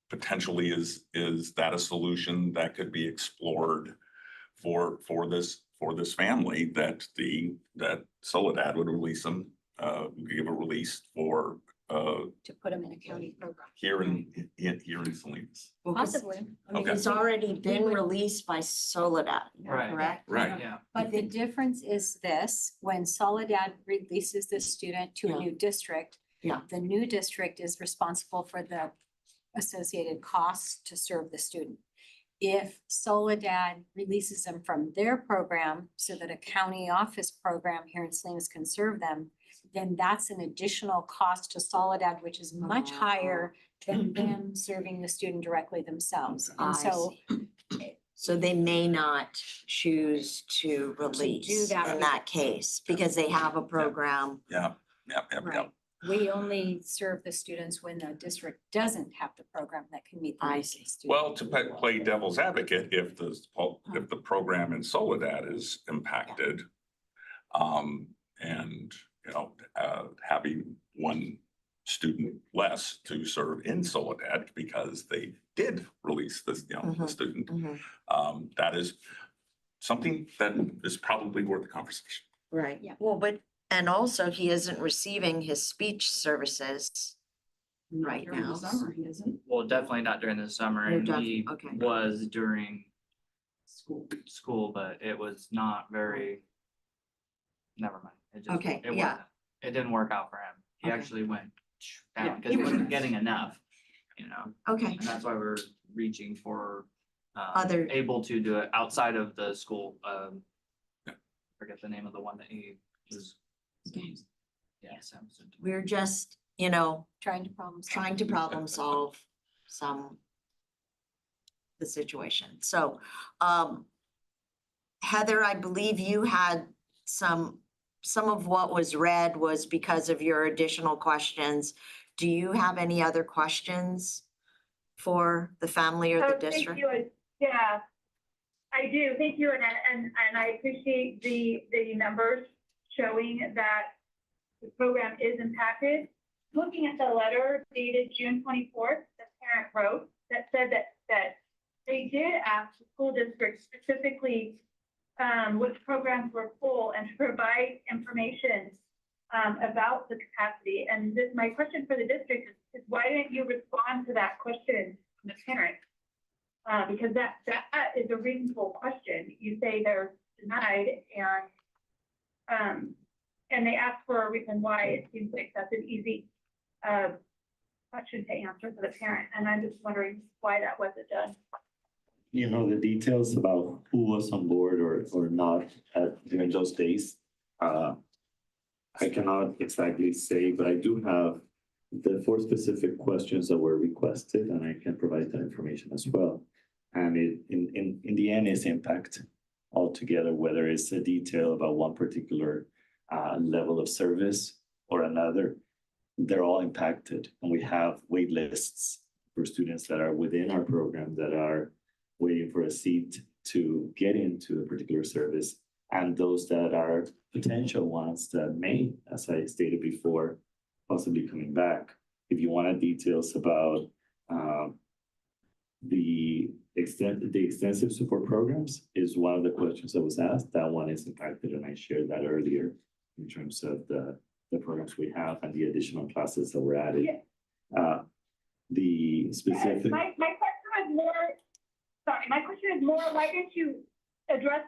potentially is that a solution that could be explored for this family that Soledad would release them, give a release for To put them in a county program. here in Salinas. Possibly. I mean, Okay. it's already been released by Soledad, Right. correct? Right. Yeah. But the difference is this, when Soledad releases the student to a new district. Yeah. The new district is responsible for the associated costs to serve the student. If Soledad releases them from their program so that a county office program here in Salinas can serve them, then that's an additional cost to Soledad, which is much higher than them serving the student directly themselves. I And so So they may not choose to release that in that case because they have a program. Yeah. Right. We only serve the students when the district doesn't have the program that can meet the I needs of see. the student. Well, to play devil's advocate, if the program in Soledad is impacted, and, having one student less to serve in Soledad because they did release this, the student, that is something that is probably worth the conversation. Right. Yeah. Well, and also he isn't receiving his speech services right During now. the summer, he isn't. Well, definitely not during the summer, and he Okay. was during school, but it was not very, never mind. It just, Okay, it yeah. wasn't, it didn't work out for him. He Okay. actually went Yeah, down, because he wasn't getting enough, Okay, and that's why we're reaching for Other- able to do it outside of the school, forget the name of the one that he was. Yeah, Samson. we're just, Trying to problem solve. trying to problem solve the situation. So, Heather, I believe you had some of what was read was because of your additional questions. Do you have any other questions for the family or the district? Thank you. Yeah, I do. Thank you. And I appreciate the numbers showing that the program is impacted. Looking at the letter dated June 24th, the parent wrote that said that they did ask the school district specifically which programs were full and to provide information about the capacity. And my question for the district is why didn't you respond to that question from the parent? Because that is a reasonable question. You say they're denied and they ask for a reason why. It seems like that's an easy question to answer for the parent. And I'm just wondering why that wasn't done. The details about who was on board or not during those days, I cannot exactly say, but I do have the 4 specific questions that were requested, and I can provide that information as well. And it, in the end, is impact altogether, whether it's a detail about one particular level of service or another, they're all impacted. And we have wait lists for students that are within our program that are waiting for a seat to get into a particular service, and those that are potential ones that may, as I stated before, possibly coming back. If you wanted details about the extensive support programs is one of the questions that was asked. That one is impacted, and I shared that earlier in terms of the programs we have and the additional classes that were added. The specific. My question is more, why didn't you address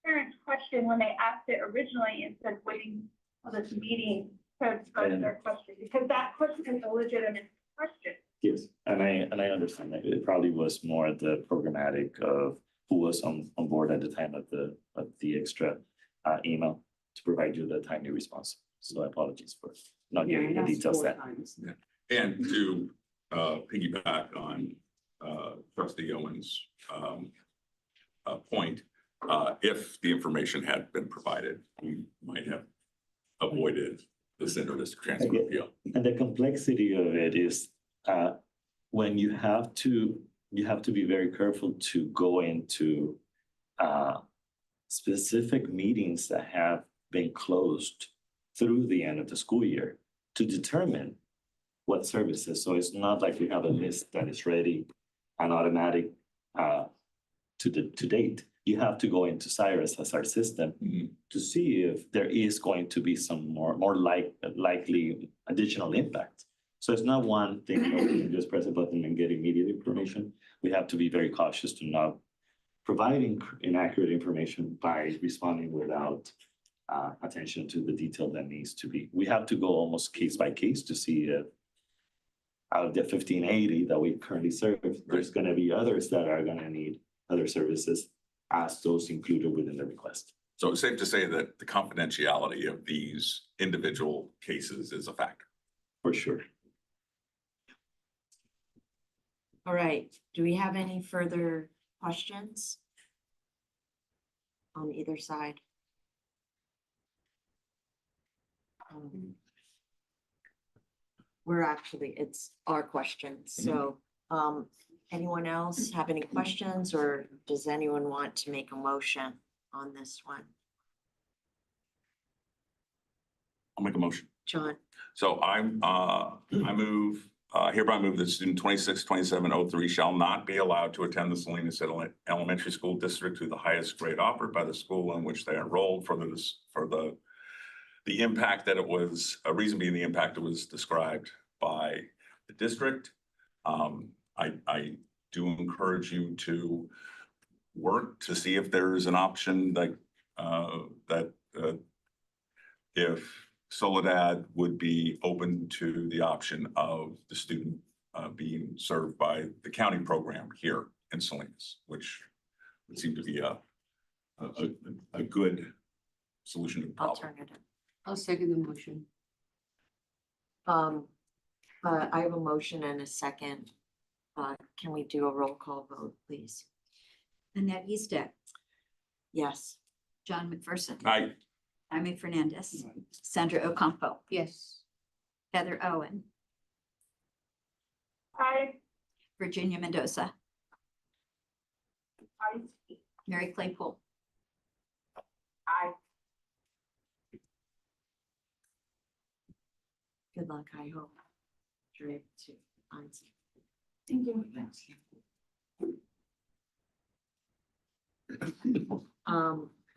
parents' question when they asked it originally instead of waiting for this meeting to discuss their question? Because that question is a legitimate question. Yes, and I understand that it probably was more the programmatic of who was on board at the time of the extra email to provide you the timely response. So apologies for not giving the details then. And to piggyback on trustee Owen's point, if the information had been provided, we might have avoided this inter-district transfer appeal. And the complexity of it is when you have to be very careful to go into specific meetings that have been closed through the end of the school year to determine what services. So it's not like we have a list that is ready and automatic to date. You have to go into Cyrus as our system to see if there is going to be some more likely additional impact. So it's not one thing where we can just press a button and get immediate information. We have to be very cautious to not providing inaccurate information by responding without attention to the detail that needs to be. We have to go almost case by case to see if out of the 1580 that we currently serve, there's going to be others that are going to need other services as those included within the request. So it's safe to say that the confidentiality of these individual cases is a factor. For sure. All right, do we have any further questions on either side? It's our questions, so anyone else have any questions, or does anyone want to make a motion on this one? I'll make a motion. John? So I hereby move that student 262703 shall not be allowed to attend the Salinas Elementary School District to the highest grade offered by the school in which they are enrolled for the impact that it was, a reason being the impact it was described by the district. I do encourage you to work to see if there's an option that if Soledad would be open to the option of the student being served by the county program here in Salinas, which would seem to be a good solution to the problem. Alternative. I'll second the motion. I have a motion and a second. Can we do a roll call vote, please? Annette Eastet, Yes. John McPherson. Aye. Jaime Fernandez, Sandra Ocampo, Yes. Heather Owen, Aye. Virginia Mendoza, Aye. Mary Claypool, Aye. Good luck, I hope. You're able to answer. Thank you.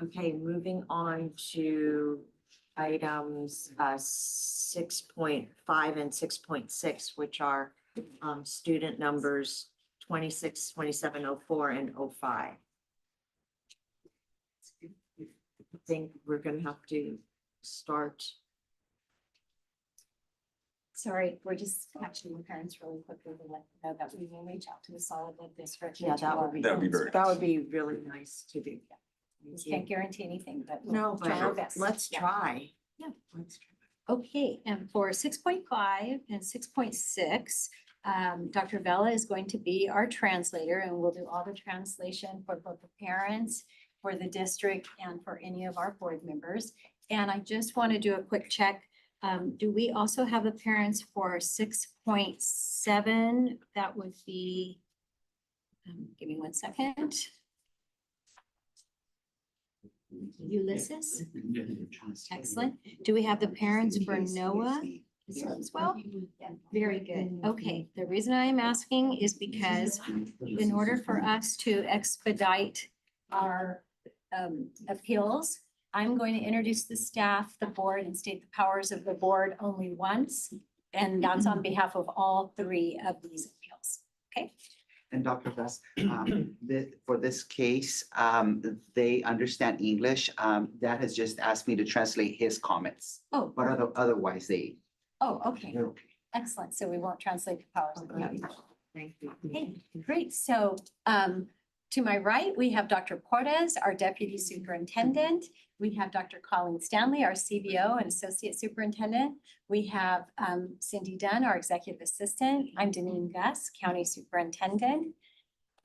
Okay, moving on to items 6.5 and 6.6, which are student numbers 26, 2704 and 05. I think we're gonna have to start. Sorry, we're just actually with parents really quickly to let them know that we will reach out to the solid ed district. Yeah, that would be. That'd be very That would be really nice to do. We can't guarantee anything, but No, we'll try our but best. let's Yeah. try. Yeah. Let's try. Okay, and for 6.5 and 6.6, Dr. Vela is going to be our translator, and we'll do all the translation for both the parents, for the district, and for any of our board members. And I just want to do a quick check. Do we also have the parents for 6.7? That would be, give me 1 second. Ulysses? Excellent. Do we have the parents for Noah as well? Very good. Okay, the reason I am asking is because in order for us to expedite our appeals, I'm going to introduce the staff, the board, and state the powers of the board only once. And that's on behalf of all 3 of these appeals. Okay? And Dr. Gus, for this case, they understand English. That has just asked me to translate his comments. Oh. But otherwise they. Oh, okay. They're okay. Excellent. So we won't translate the powers of the county. Thank you. Okay, great. So To my right, we have Dr. Portes, our Deputy Superintendent. We have Dr. Colleen Stanley, our CBO and Associate Superintendent. We have Cindy Dunn, our Executive Assistant. I'm Deneen Gus, County Superintendent.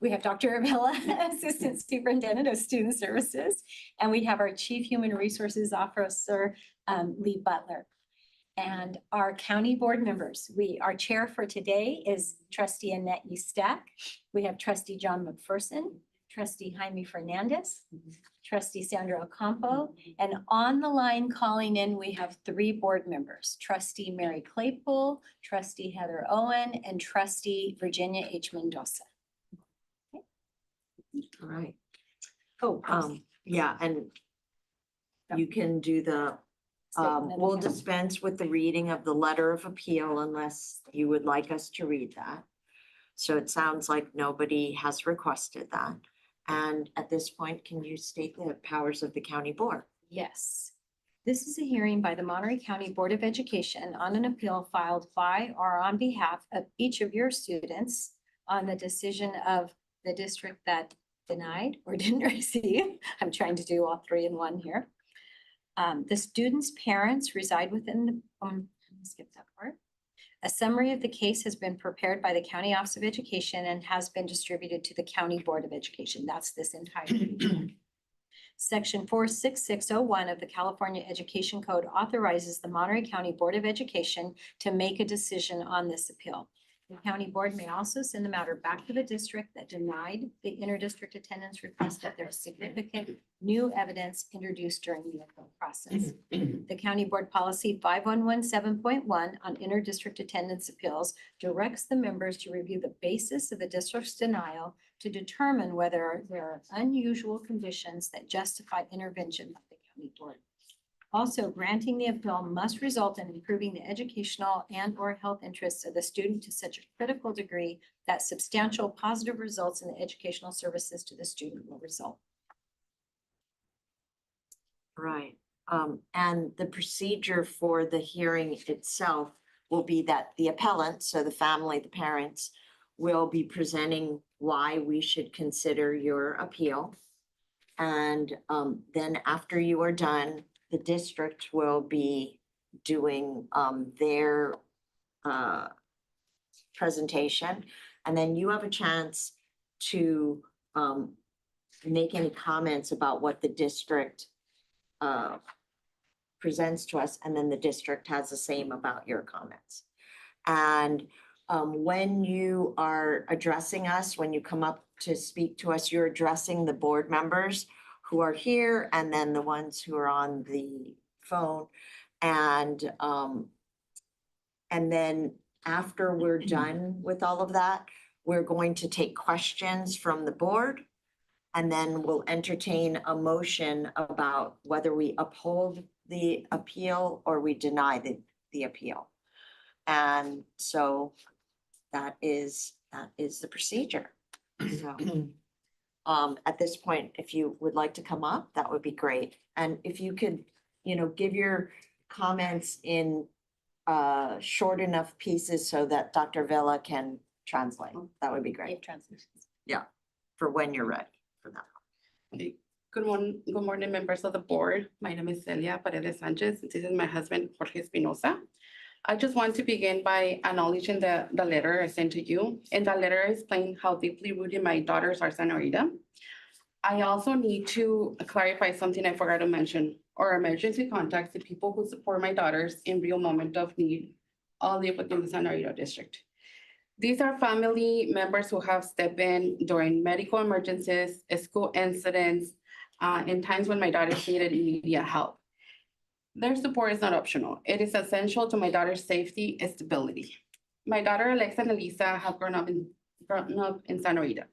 We have Dr. Avila, Assistant Superintendent of Student Services. And we have our Chief Human Resources Officer, Lee Butler. And our county board members, our chair for today is Trustee Annette Eustak. We have Trustee John McPherson, Trustee Jaime Fernandez, Trustee Sandra Ocampo, and on the line calling in, we have 3 board members, Trustee Mary Claypool, Trustee Heather Owen, and Trustee Virginia H. Mendoza. All right. Oh, yeah, and you can do the, we'll dispense with the reading of the letter of appeal unless you would like us to read that. So it sounds like nobody has requested that. And at this point, can you state the powers of the county board? Yes. This is a hearing by the Monterey County Board of Education on an appeal filed by or on behalf of each of your students on the decision of the district that denied or didn't receive. I'm trying to do all 3 in one here. The students' parents reside within the, skip that part. A summary of the case has been prepared by the County Office of Education and has been distributed to the County Board of Education. That's this entire. Section 46601 of the California Education Code authorizes the Monterey County Board of Education to make a decision on this appeal. The county board may also send the matter back to the district that denied the interdistrict attendance request if there is significant new evidence introduced during the appeal process. The county board policy 5117.1 on interdistrict attendance appeals directs the members to review the basis of the district's denial to determine whether there are unusual conditions that justify intervention by the county board. Also, granting the appeal must result in improving the educational and/or health interests of the student to such a critical degree that substantial positive results in the educational services to the student will result. Right. And the procedure for the hearing itself will be that the appellant, so the family, the parents, will be presenting why we should consider your appeal. And then after you are done, the district will be doing their presentation. And then you have a chance to make any comments about what the district presents to us, and then the district has the same about your comments. And when you are addressing us, when you come up to speak to us, you're addressing the board members who are here and then the ones who are on the phone. And then after we're done with all of that, we're going to take questions from the board. And then we'll entertain a motion about whether we uphold the appeal or we deny the appeal. And so that is the procedure. So at this point, if you would like to come up, that would be great. And if you could, give your comments in short enough pieces so that Dr. Villa can translate, that would be great. Yeah, for when you're ready for that. Okay. Good morning, members of the board. My name is Celia Paredes Sanchez. This is my husband, Jorge Espinosa. I just want to begin by acknowledging the letter I sent to you. And the letter explained how deeply rooted my daughters are Senorita. I also need to clarify something I forgot to mention. Our emergency contacts, the people who support my daughters in real moment of need, all live within the Senorita district. These are family members who have stepped in during medical emergencies, school incidents, in times when my daughters needed immediate help. Their support is not optional. It is essential to my daughter's safety and stability. My daughter Alexa and Elisa have grown up in Senorita.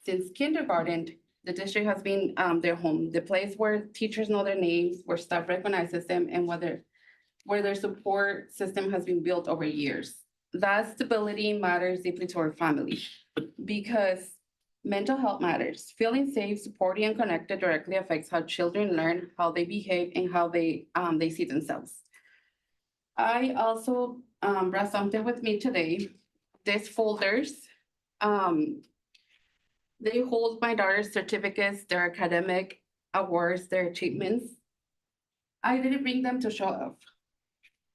Since kindergarten, the district has been their home, the place where teachers know their names, where staff recognizes them, and where their support system has been built over years. That stability matters deeply to our family because mental health matters. Feeling safe, supported, and connected directly affects how children learn, how they behave, and how they see themselves. I also brought something with me today. These folders, They hold my daughter's certificates, their academic awards, their achievements. I didn't bring them to show off.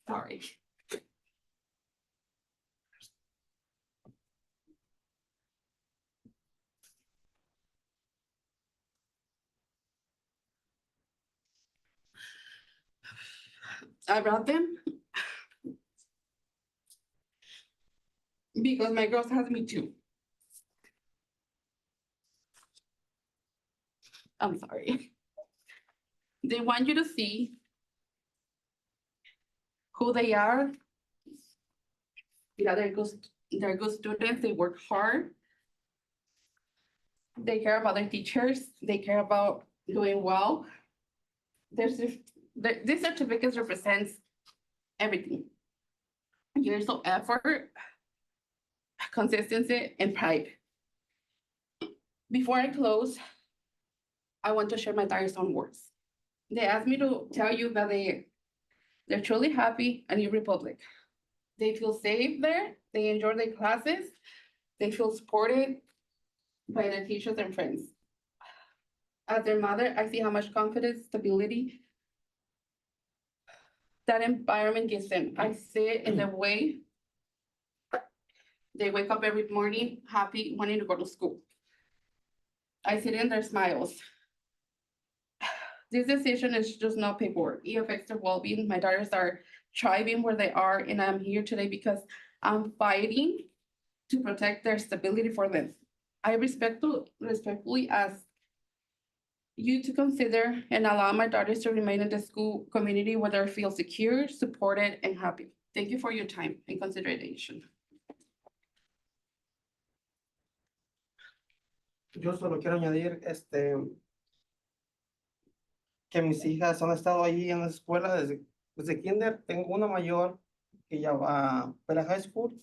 Sorry. I brought them because my girls has me too. I'm sorry. They want you to see who they are. Yeah, they're good students, they work hard. They care about their teachers, they care about doing well. This certificate represents everything. Years of effort, consistency, and pride. Before I close, I want to share my daughter's own words. They asked me to tell you that they're truly happy at New Republic. They feel safe there, they enjoy their classes, they feel supported by their teachers and friends. As their mother, I see how much confidence, stability that environment gives them. I see it in the way they wake up every morning happy, wanting to go to school. I see it in their smiles. This decision is just not paperwork. It affects their well-being. My daughters are thriving where they are, and I'm here today because I'm fighting to protect their stability for them. I respectfully ask you to consider and allow my daughters to remain in the school community where they feel secure, supported, and happy. Thank you for your time and consideration. Yo solo quiero añadir, que mis hijas han estado allí en la escuela desde kinder. Tengo una mayor que ya va para high school.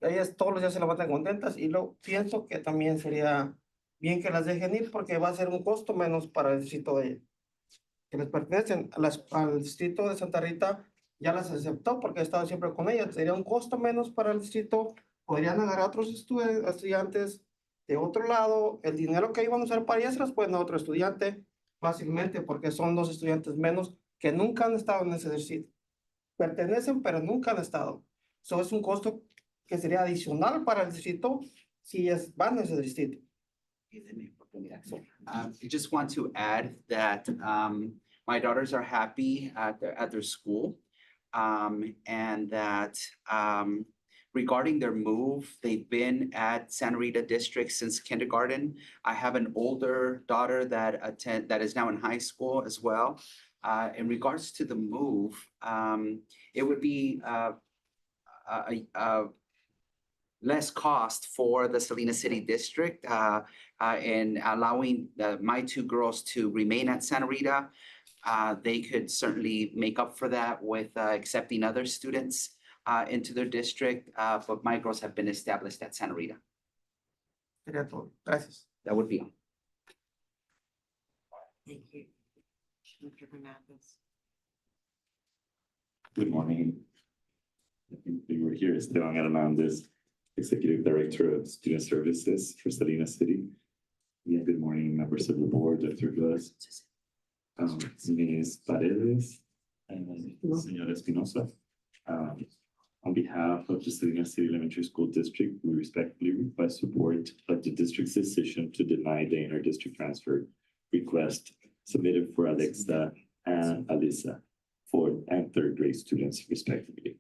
Ellas todos los días se levantan contentas y lo pienso que también sería bien que las dejen ir porque va a ser un costo menos para el distrito que les pertenecen. Al distrito de Santa Rita ya las aceptó porque he estado siempre con ellas. Sería un costo menos para el distrito. Podrían agarrar otros estudiantes de otro lado. El dinero que iban a usar para ellas se las pueden dar a otro estudiante fácilmente porque son 2 estudiantes menos que nunca han estado en ese distrito. Pertenecen, pero nunca han estado. Eso es un costo que sería adicional para el distrito si ellas van a ese distrito. I just want to add that my daughters are happy at their school, and that regarding their move, they've been at Santa Rita District since kindergarten. I have an older daughter that is now in high school as well. In regards to the move, it would be less cost for the Salinas City District in allowing my 2 girls to remain at Santa Rita. They could certainly make up for that with accepting other students into their district, but my girls have been established at Santa Rita. Sería todo. Gracias. That would be all. Thank you. Dr. Mathis. Good morning. I think we were here, Esteban Hernandez, Executive Director of Student Services for Salinas City. Yeah, good morning, members of the board, Dr. Gus, Ms. Paredes, and Senora Espinosa. On behalf of the Salinas City Elementary School District, we respectfully request support of the district's decision to deny the inter-district transfer request submitted for Alexa and Alyssa, 4th and 3rd grade students respectively.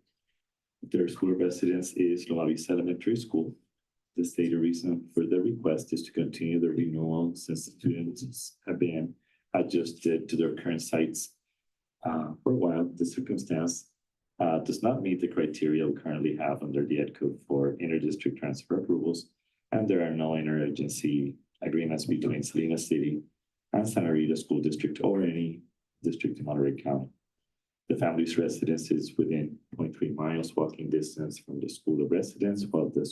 Their school of residence is Loma Vista Elementary School. The stated reason for the request is to continue the renewal since the students have been adjusted to their current sites for a while. The circumstance does not meet the criteria we currently have under the Ed Code for inter-district transfer approvals, and there are no interagency agreements between Salinas City and Santa Rita School District or any district in Monterey County. The family's residence is within 0.3 miles walking distance from the school of residence, while the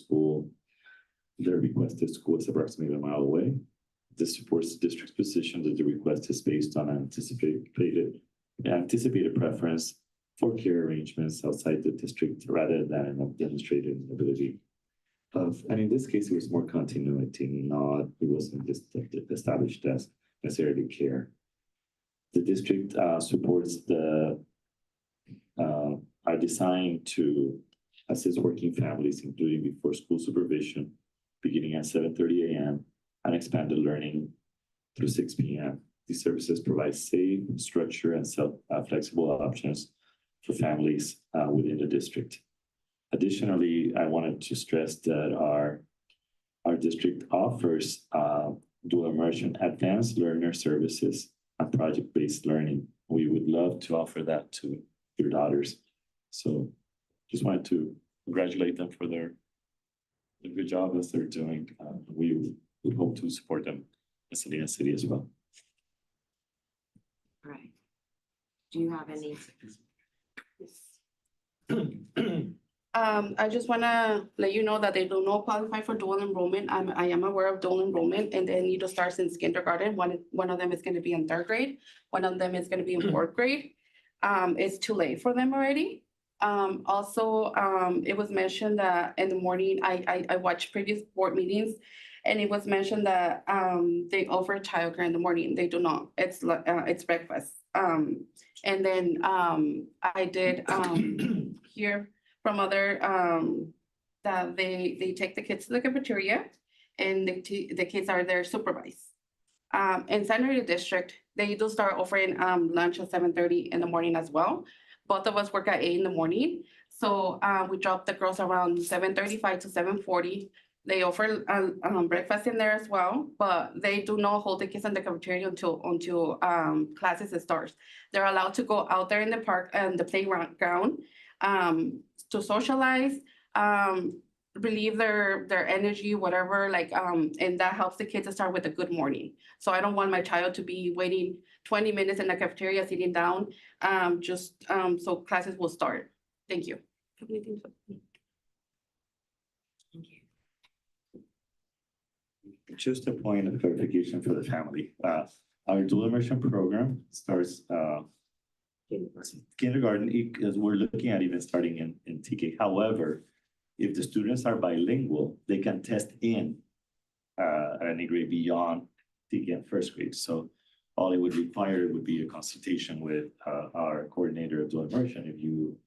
requested school is approximately 1 mile away. This supports the district's position that the request is based on anticipated preference for care arrangements outside the district rather than a demonstrated ability and in this case, it was more continuity, it wasn't just established as necessarily care. The district supports are designed to assist working families, including before school supervision, beginning at 7:30 a.m. and expanded learning through 6 p.m. These services provide safe, structured, and flexible options for families within the district. Additionally, I wanted to stress that our district offers dual immersion advanced learner services and project-based learning. We would love to offer that to your daughters. So just wanted to congratulate them for the good job as they're doing. We would hope to support them in Salinas City as well. Right. Do you have any? I just wanna let you know that they do not qualify for dual enrollment. I am aware of dual enrollment, and they need to start since kindergarten. One of them is gonna be in 3rd grade. One of them is gonna be in 4th grade. It's too late for them already. Also, it was mentioned that in the morning, I watched previous board meetings, and it was mentioned that they offer childcare in the morning. They do not. It's breakfast. And then I did hear from other that they take the kids to the cafeteria, and the kids are there supervised. In San Diego District, they do start offering lunch at 7:30 in the morning as well. Both of us work at 8 in the morning, so we drop the girls around 7:35 to 7:40. They offer breakfast in there as well, but they do not hold the kids in the cafeteria until classes starts. They're allowed to go out there in the park and the playground to socialize, relieve their energy, whatever, and that helps the kids to start with a good morning. So I don't want my child to be waiting 20 minutes in the cafeteria, sitting down, so classes will start. Thank you. Thank you. Just a point of clarification for the family. Our dual immersion program starts kindergarten, because we're looking at even starting in TK. However, if the students are bilingual, they can test in any grade beyond TK and 1st grade. So all it would require would be a consultation with our coordinator of dual immersion. If you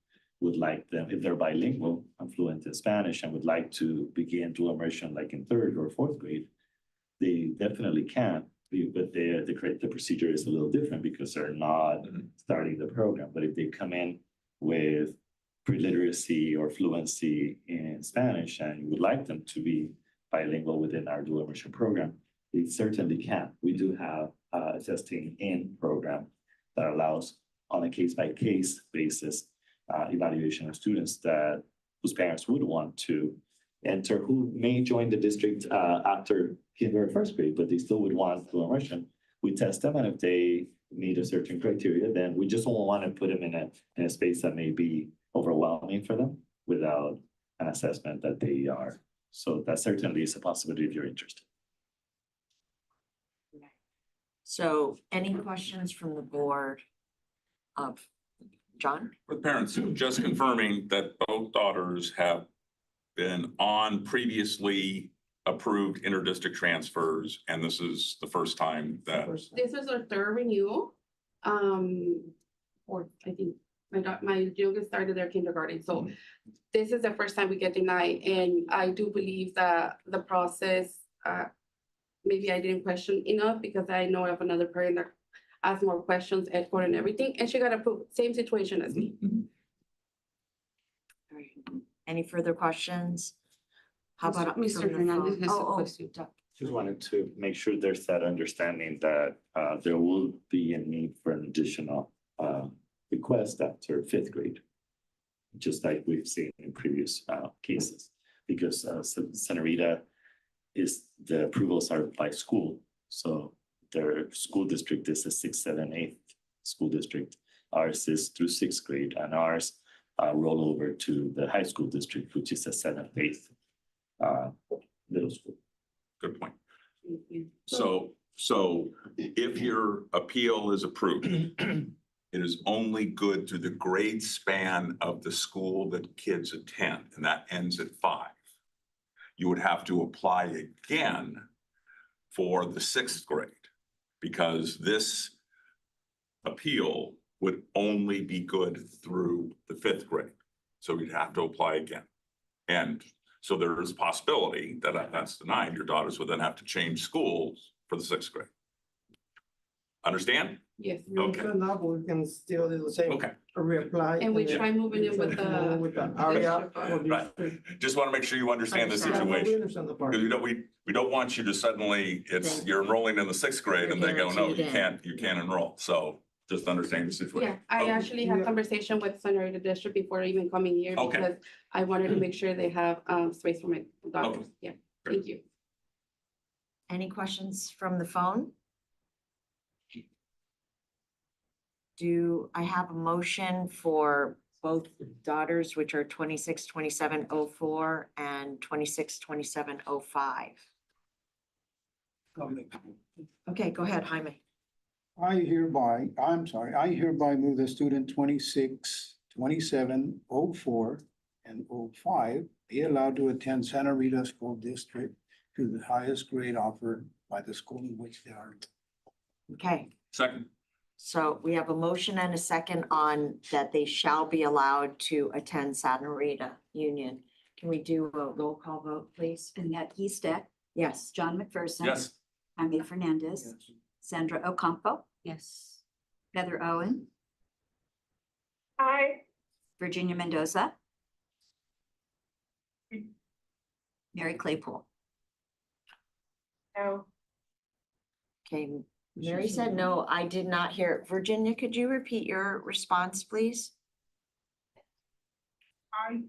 would like them, if they're bilingual and fluent in Spanish and would like to begin dual immersion like in 3rd or 4th grade, they definitely can, but the procedure is a little different because they're not starting the program. But if they come in with pre-literacy or fluency in Spanish and you would like them to be bilingual within our dual immersion program, they certainly can. We do have a testing in program that allows on a case-by-case basis evaluation of students whose parents would want to enter, who may join the district after kindergarten 1st grade, but they still would want dual immersion. We test them, and if they meet a certain criteria, then we just don't want to put them in a space that may be overwhelming for them without an assessment that they are. So that certainly is a possibility if you're interested. So any questions from the board of John? For parents, just confirming that both daughters have been on previously approved interdistrict transfers, and this is the first time that. This is our 3rd renewal. Or I think my youngest started their kindergarten, so this is the first time we get denied, and I do believe that the process, maybe I didn't question enough because I know of another parent that asked more questions, EdCode and everything, and she got approved. Same situation as me. All right. Any further questions? How about Mr. from the Hernandez phone? has a Oh, question. Just wanted to make sure there's that understanding that there will be a need for an additional request after 5th grade, just like we've seen in previous cases, because Santa Rita the approvals are by school. So their school district is a 6th, 7th, 8th school district. Ours is through 6th grade, and ours roll over to the high school district, which is a 7th, 8th middle school. Good point. So if your appeal is approved, it is only good to the grade span of the school that kids attend, and that ends at 5. you would have to apply again for the sixth grade, because this appeal would only be good through the fifth grade. So you'd have to apply again. And so there is a possibility that if that's denied, your daughters would then have to change schools for the sixth grade. Understand? Yes. Okay. We can still do the same. Okay. Reapply. And we then try moving it with the. With the area. Right. Just want to make sure you understand the Understand. We situation. understand the part. Because we don't want you to suddenly, you're enrolling in the sixth grade and they go, no, you can't enroll. So just understand the situation. Yeah, I Okay. actually had conversation with Senator District before even coming here Okay. because I wanted to make sure they have space for my daughters. Yeah, thank you. Any questions from the phone? Do I have a motion for both daughters, which are 262704 and 262705? Okay, go ahead, Jaime. I hereby move the student 262704 and 05 be allowed to attend Santa Rita School District to the highest grade offered by the school in which they are. Okay, Second. so we have a motion and a second on that they shall be allowed to attend Santa Rita Union. Can we do a roll call vote, please? Annette Eastet, Yes. John McPherson. Yes. Jaime Fernandez, Sandra Ocampo, Yes. Heather Owen, Aye. Virginia Mendoza, Mary Claypool. No. Okay, Mary said no, I did not hear it. Virginia, could you repeat your response, please? Aye.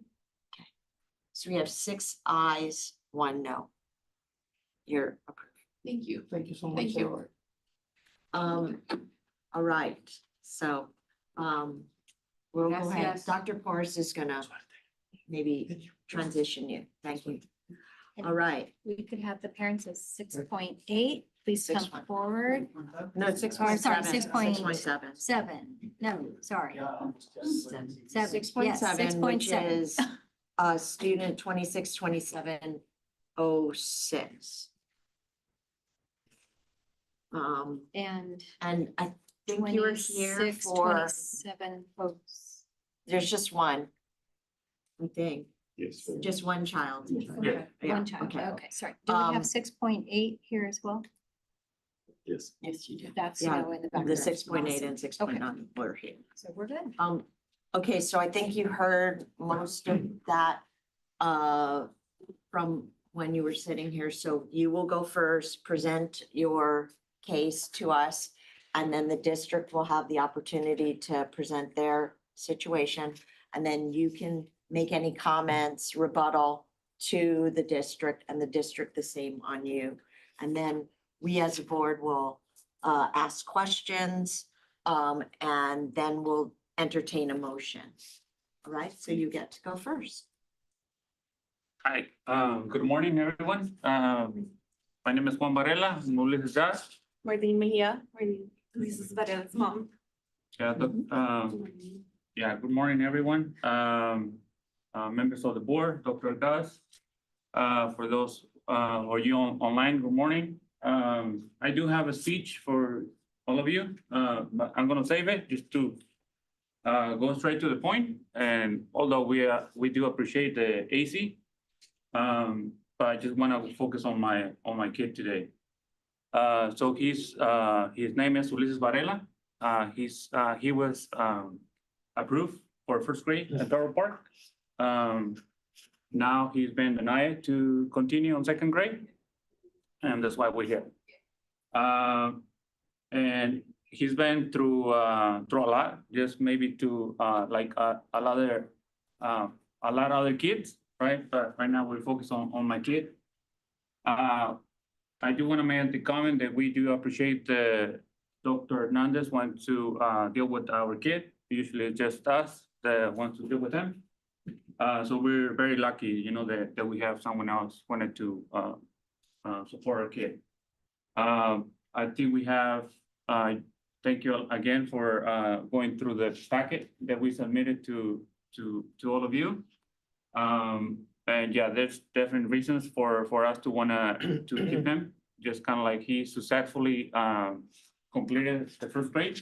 So we have 6 ayes, 1 no. You're approved. Thank you. Thank you so much. Thank you. Sarah. All right, so, we'll Yes, go ahead. yes. Dr. Porras is gonna maybe transition you. Thank you. All right, We could have the parents of 6.8, please come 6.1. forward. no, it's 6.7. Oh, sorry, 6.7. 6.7. 7, no, sorry. 7, 6.7, which 6.7. is student 262706. And And I think you were here 26, for, 27 folks. there's just one. I think, Yes. just one child. Okay, Yeah, one child, okay. okay, sorry. Do we Um, have 6.8 here as well? Yes. Yes, you do. That's Yeah, no in the the background. 6.8 and 6.9 were here. So we're good. Okay, so I think you heard most of that from when you were sitting here. So you will go first, present your case to us, and then the district will have the opportunity to present their situation. And then you can make any comments, rebuttal to the district, and the district the same on you. And then we as a board will ask questions, and then we'll entertain a motion. All right, so you get to go first. Hi, good morning, everyone. My name is Juan Varela, I'm Ulises Das. Marlene Mejia, Lisa's Varela's mom. Yeah, good morning, everyone. Members of the board, Dr. Das. For those who are you online, good morning. I do have a speech for all of you, but I'm gonna save it just to go straight to the point. And although we do appreciate the AC, but I just wanna focus on my kid today. So his name is Ulises Varela. He was approved for first grade at Darrell Park. Now he's been denied to continue on second grade, and that's why we're here. And he's been through a lot, just maybe to like a lot of other kids, right? But right now we're focused on my kid. I do want to make the comment that we do appreciate Dr. Hernandez wants to deal with our kid. Usually it's just us that wants to deal with him. So we're very lucky, you know, that we have someone else wanted to support our kid. I think we have, thank you again for going through the packet that we submitted to all of you. And yeah, there's definite reasons for us to wanna to keep him, just kind of like he successfully completed the first grade.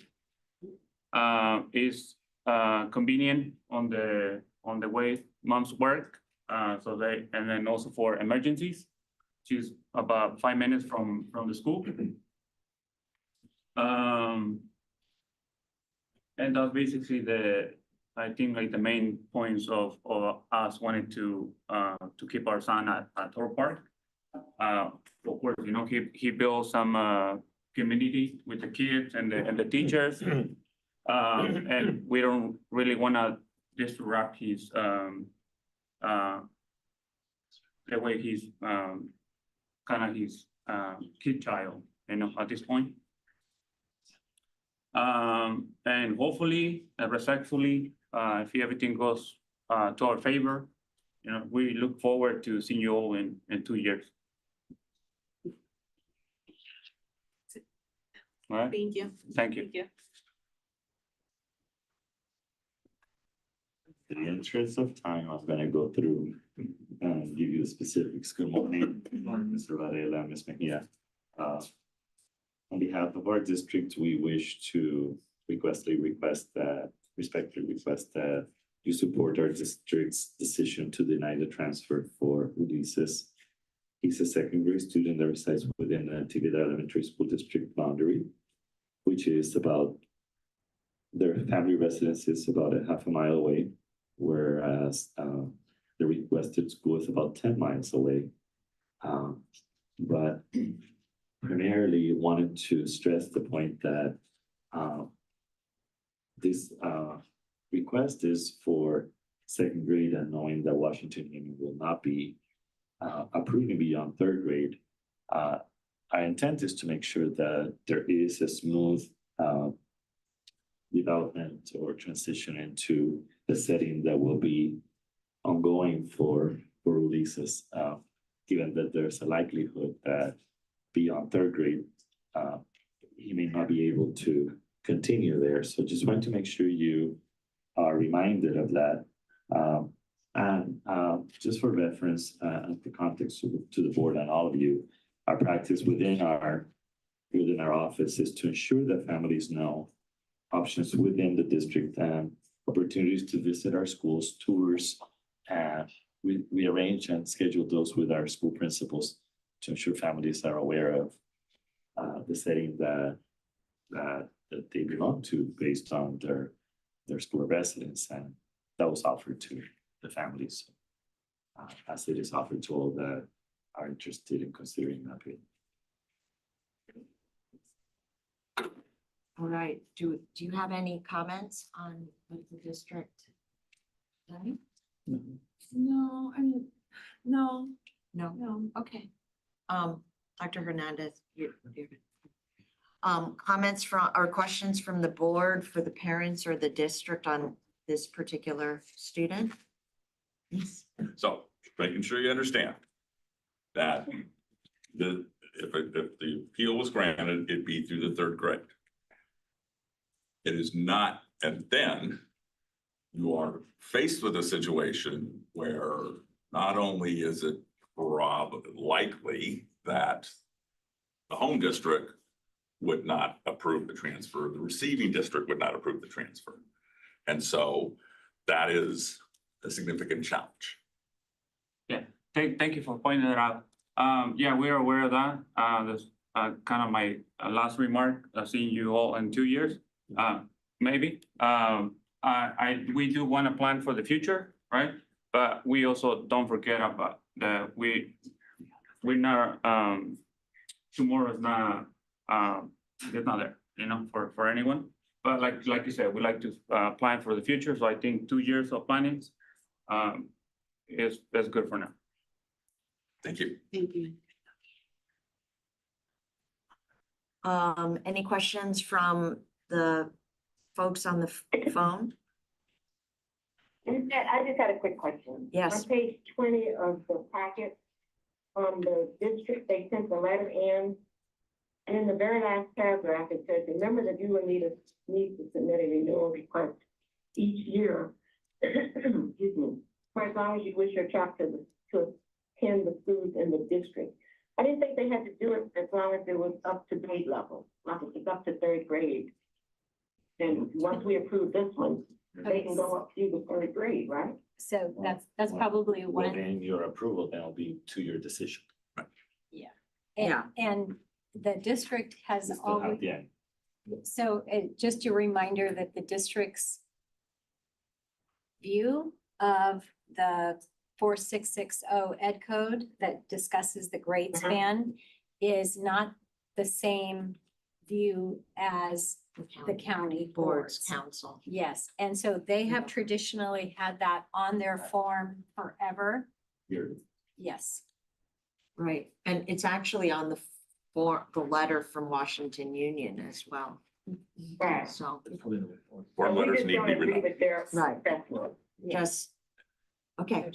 Is convenient on the way moms work, so they, and then also for emergencies. She's about 5 minutes from the school. And that's basically I think like the main points of us wanting to keep our son at Toro Park. Of course, you know, he built some community with the kids and the teachers. And we don't really wanna disrupt his the way he's kind of his kid child, you know, at this point. And hopefully, respectfully, if everything goes to our favor, you know, we look forward to seeing you all in 2 years. All right, Thank you. thank you. Thank you. In the interest of time, I'm gonna go through and give you the specifics. Good morning, Mr. Varela, Ms. Mejia. On behalf of our district, we wish to respectfully request that you support our district's decision to deny the transfer for Ulises. He's a second grade student that resides within the Natividad Elementary School District boundary, which is about, their family residence is about a half a mile away, whereas the requested school is about 10 miles away. But primarily wanted to stress the point that this request is for second grade, and knowing that Washington Union will not be approving beyond third grade. Our intent is to make sure that there is a smooth development or transition into the setting that will be ongoing for releases, given that there's a likelihood that beyond third grade, he may not be able to continue there. So just want to make sure you are reminded of that. And just for reference, the context to the board and all of you, our practice within our office is to ensure that families know options within the district and opportunities to visit our schools, tours, and we arrange and schedule those with our school principals to ensure families are aware of the setting that they belong to based on their school residence, and that was offered to the families, as it is offered to all that are interested in considering that. All right, do you have any comments on what the district? Done? No, No, okay. Dr. Hernandez, you're good. Comments from, or questions from the board for the parents or the district on this particular student? Yes. So making sure you understand that if the appeal was granted, it'd be through the third grade. It is not, and then you are faced with a situation where not only is it likely that the home district would not approve the transfer, the receiving district would not approve the transfer. And so that is a significant challenge. Yeah, thank you for pointing that out. Yeah, we are aware of that. That's kind of my last remark, seeing you all in 2 years, maybe. We do want to plan for the future, right? But we also don't forget about that we're not, tomorrow is not, it's not there, you know, for anyone. But like you said, we like to plan for the future. So I think 2 years of planning that's good for now. Thank you. Thank you. Any questions from the folks on the phone? I just had a quick question. Yes. On page 20 of the packet, from the district, they sent the letter in. And in the very last paragraph, it says, remember that you will need to submit a renewal request each year. Excuse me. For as long as you wish your child to to attend the schools in the district. I didn't think they had to do it as long as it was up to grade level, like if it's up to third grade. Then once we approve this one, they can go up to the third grade, right? So that's probably Well, one, then your approval, then will be to your decision. yeah. Yeah. And the district has Still always. have the end. So just a reminder that the district's view of the 4660 ed code that discusses the grade span is not the same view as the county Boards, boards. council. Yes, and so they have traditionally had that on their form forever. Here. Yes. Right, and it's actually on the letter from Washington Union as well. Right. So, Board We letters just need to don't be agree read. with their Right. assessment. just, okay,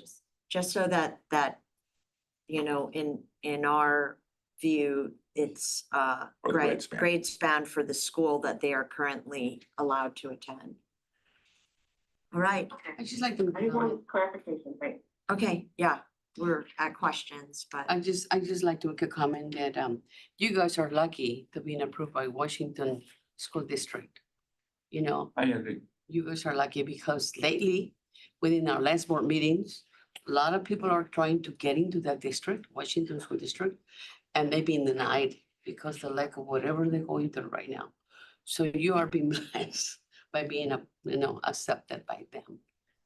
just so that, you know, in our view, it's Or the grade span. grade span for the school that they are currently allowed to attend. All right, I just like to. I just want clarification, right? okay, yeah, we're at questions, but I just like to make a comment that you guys are lucky to being approved by Washington School District. You know, I agree. you guys are lucky because lately, within our last board meetings, a lot of people are trying to get into that district, Washington School District, and they've been denied because the lack of whatever they're going through right now. So you are being blessed by being, accepted by them.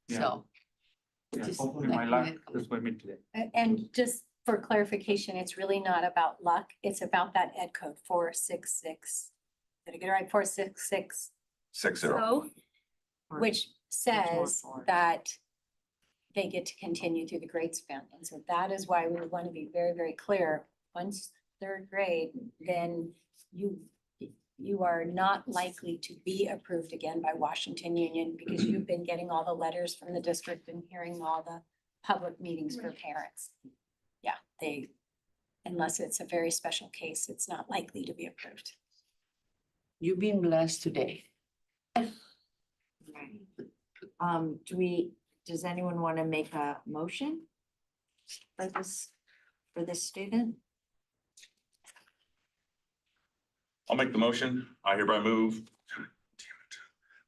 Yeah. So. Yeah, just hopefully like my to luck let- is with me today. And just for clarification, it's really not about luck. It's about that ed code 466. Did I get it right? 466. 6-0. So, which says forward. that they get to continue through the grade span. And so that is why we want to be very, very clear. Once third grade, then you are not likely to be approved again by Washington Union because you've been getting all the letters from the district and hearing all the public meetings for parents. Yeah, unless it's a very special case, it's not likely to be approved. You've been blessed today. right. Does anyone want to make a motion for this student? I'll make the motion. I hereby move. Damn it.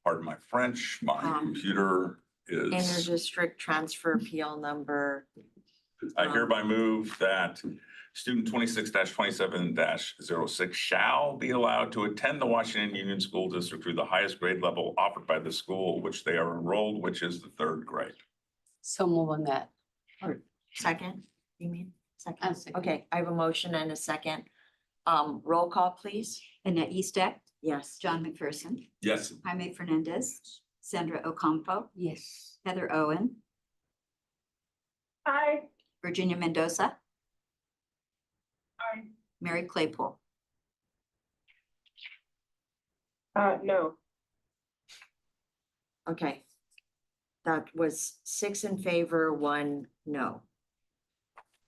Pardon my French, my computer is, Inter-district transfer appeal number. I hereby move that student 26-27-06 shall be allowed to attend the Washington Union School District through the highest grade level offered by the school which they are enrolled, which is the third grade. So move on that. Or second, you mean? I'll Second. second. Okay, I have a motion and a second. Roll call, please. Annette Eastek, Yes. John McPherson, Yes. Jaime Fernandez, Sandra Ocampo, Yes. Heather Owen, Aye. Virginia Mendoza, Aye. Mary Claypool. No. Okay. That was 6 in favor, 1 no.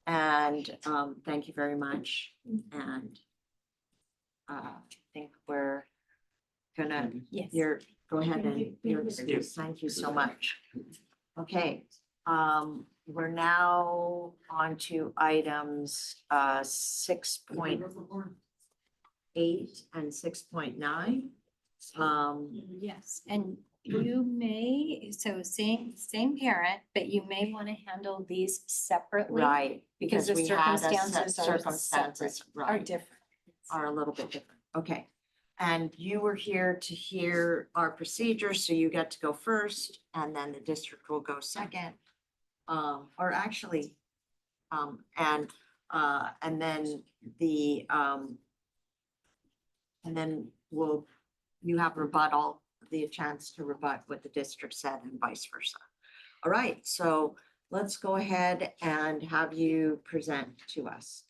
And thank you very much. And I think we're gonna, Yes. go ahead and you're excused. Thank you so much. Okay, we're now on to items 6.8 and 6.9. Yes, and you may, so same parent, but you may want to handle these separately. Right, Because the we had a set circumstances are circumstances, separate, are right, different. are a little bit different. Okay. And you were here to hear our procedure, so you get to go first, and then the district will go second. Or actually, and then and then you have rebuttal, the chance to rebut what the district said and vice versa. All right, so let's go ahead and have you present to us.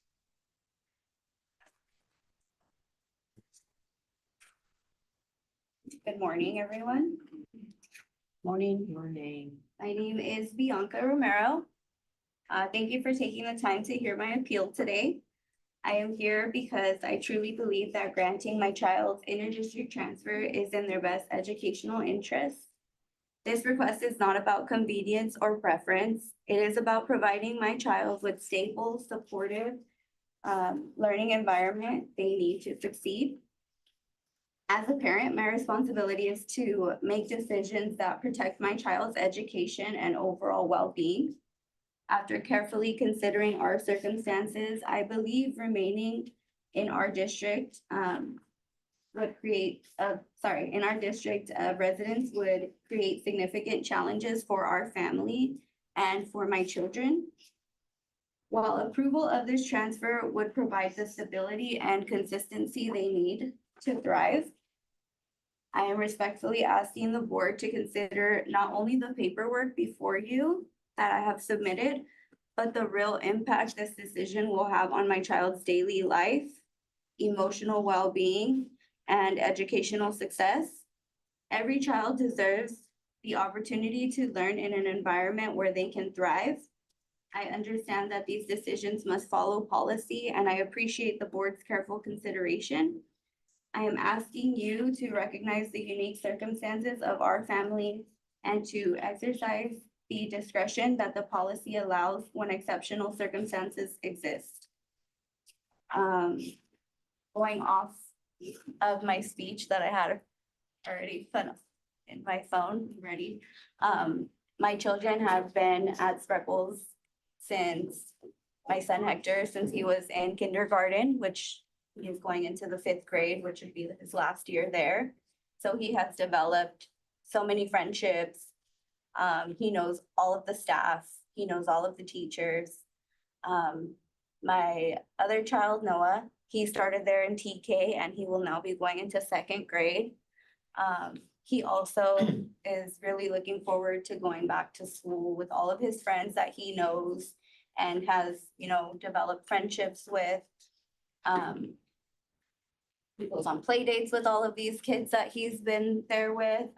Good morning, everyone. Morning. Morning. My name is Bianca Romero. Thank you for taking the time to hear my appeal today. I am here because I truly believe that granting my child's inter-district transfer is in their best educational interest. This request is not about convenience or preference. It is about providing my child with stable, supportive, learning environment they need to succeed. As a parent, my responsibility is to make decisions that protect my child's education and overall well-being. After carefully considering our circumstances, I believe remaining in our district residents would create significant challenges for our family and for my children. While approval of this transfer would provide the stability and consistency they need to thrive, I am respectfully asking the board to consider not only the paperwork before you that I have submitted, but the real impact this decision will have on my child's daily life, emotional well-being, and educational success. Every child deserves the opportunity to learn in an environment where they can thrive. I understand that these decisions must follow policy, and I appreciate the board's careful consideration. I am asking you to recognize the unique circumstances of our family and to exercise the discretion that the policy allows when exceptional circumstances exist. Going off of my speech that I had already put in my phone, ready. My children have been at Spreckles since my son Hector, since he was in kindergarten, which he is going into the 5th grade, which would be his last year there. So he has developed so many friendships. He knows all of the staff. He knows all of the teachers. My other child, Noah, he started there in TK and he will now be going into 2nd grade. He also is really looking forward to going back to school with all of his friends that he knows and has, developed friendships with. He goes on play dates with all of these kids that he's been there with.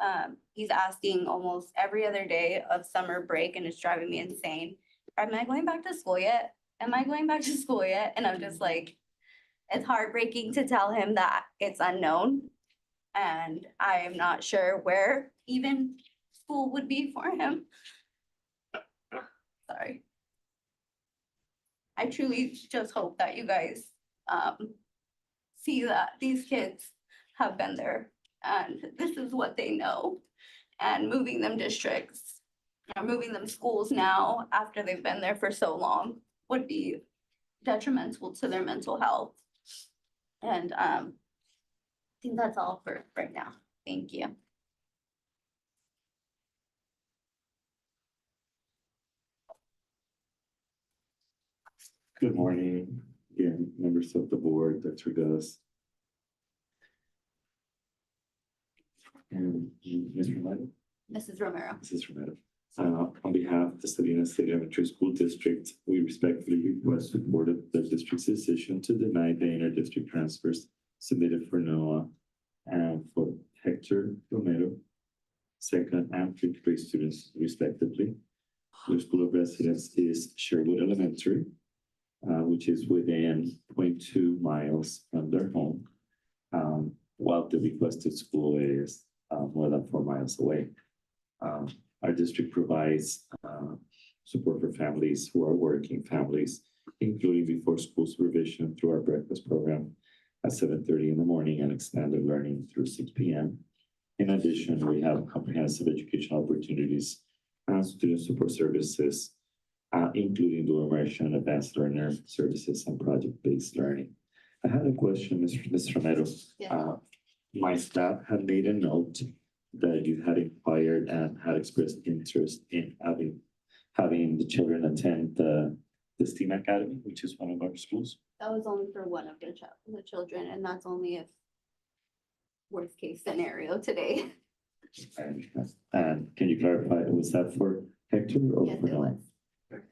He's asking almost every other day of summer break, and it's driving me insane. Am I going back to school yet? Am I going back to school yet? And I'm just like, it's heartbreaking to tell him that it's unknown. And I am not sure where even school would be for him. Sorry. I truly just hope that you guys see that these kids have been there and this is what they know. And moving them districts or moving them schools now after they've been there for so long would be detrimental to their mental health. And I think that's all for right now. Thank you. Good morning, again, members of the board, Dr. Gus. And Mr. Romero? Mrs. Romero. Mrs. Romero. On behalf of the Salinas City Elementary School District, we respectfully request support of the district's decision to deny the inter-district transfers submitted for Noah and for Hector Romero, 2nd and 5th grade students respectively. The school of residence is Sherwood Elementary, which is within 0.2 miles from their home, while the requested school is more than 4 miles away. Our district provides support for families who are working families, including before school supervision through our breakfast program at 7:30 in the morning and extended learning through 6 p.m. In addition, we have comprehensive educational opportunities and student support services, including dual immersion, advanced learner services, and project-based learning. I had a question, Mr. Romero. Yeah. My staff had made a note that you had inquired and had expressed interest in having the children attend the STEAM Academy, which is one of our schools. That was only for one of the children, and that's only if worst case scenario today. And can you clarify, was that for Hector or Yes, for it Noah? was.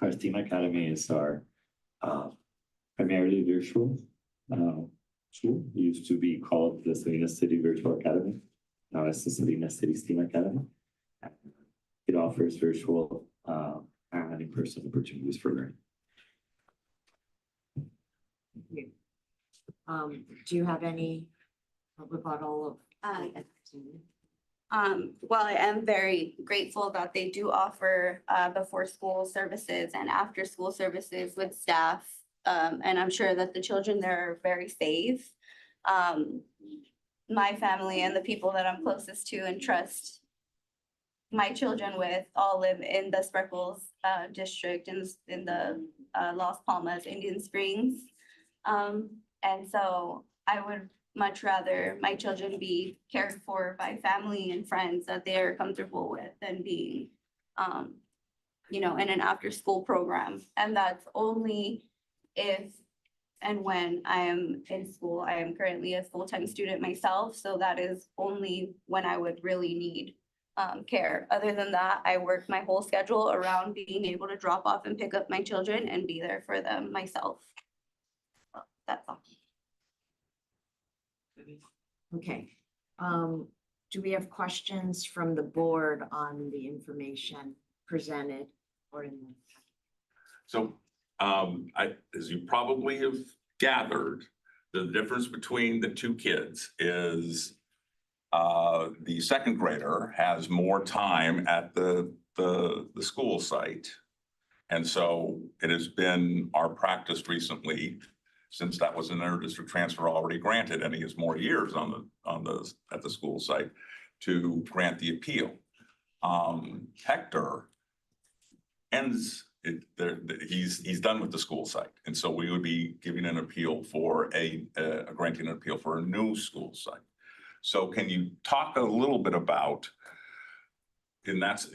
Our STEAM Academy is our primarily virtual school. It used to be called the Salinas City Virtual Academy. Now it's the Salinas City STEAM Academy. It offers virtual and in-person opportunities for learning. Do you have any rebuttal of? While I am very grateful that they do offer before school services and after school services with staff, and I'm sure that the children there are very safe. My family and the people that I'm closest to and trust my children with all live in the Spreckles district in the Las Palmas, Indian Springs. And so I would much rather my children be cared for by family and friends that they're comfortable with than being, in an after-school program. And that's only if and when I am in school. I am currently a full-time student myself, so that is only when I would really need care. Other than that, I work my whole schedule around being able to drop off and pick up my children and be there for them myself. That's all. Okay, do we have questions from the board on the information presented or in the? So, as you probably have gathered, the difference between the two kids is the second grader has more time at the school site. And so it has been our practice recently, since that was an inter-district transfer already granted, and he has more years at the school site, to grant the appeal. Hector ends he's done with the school site, and so we would be giving an appeal for granting an appeal for a new school site. So can you talk a little bit about, and that's,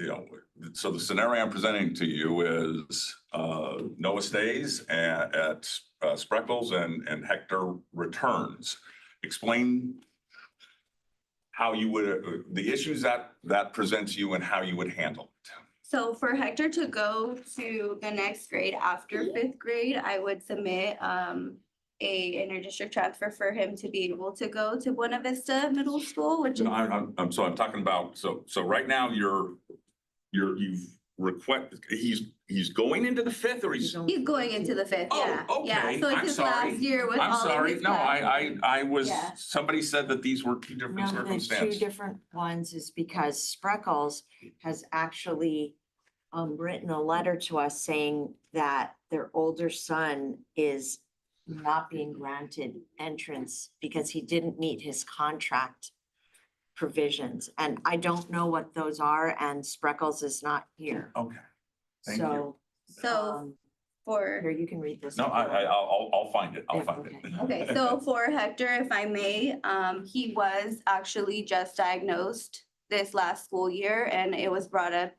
so the scenario I'm presenting to you is Noah stays at Spreckles and Hector returns. Explain how you would, the issues that presents you and how you would handle it. So for Hector to go to the next grade after fifth grade, I would submit a interdistrict transfer for him to be able to go to Buena Vista Middle School, which is. No, I'm talking about, so right now you've requested, he's going into the fifth, or he's going into the fifth, yeah. Oh, okay. Yeah, so it's I'm his sorry. last year with I'm all of sorry. his No, classes. I was, Yeah. somebody said that these were two different No, the two circumstances. different ones is because Spreckles has actually written a letter to us saying that their older son is not being granted entrance because he didn't meet his contract provisions. And I don't know what those are, and Spreckles is not here. Okay. Thank you. So for. Here, you can read this. No, I'll find it. I'll find it. Okay, so for Hector, if I may, he was actually just diagnosed this last school year, and it was brought up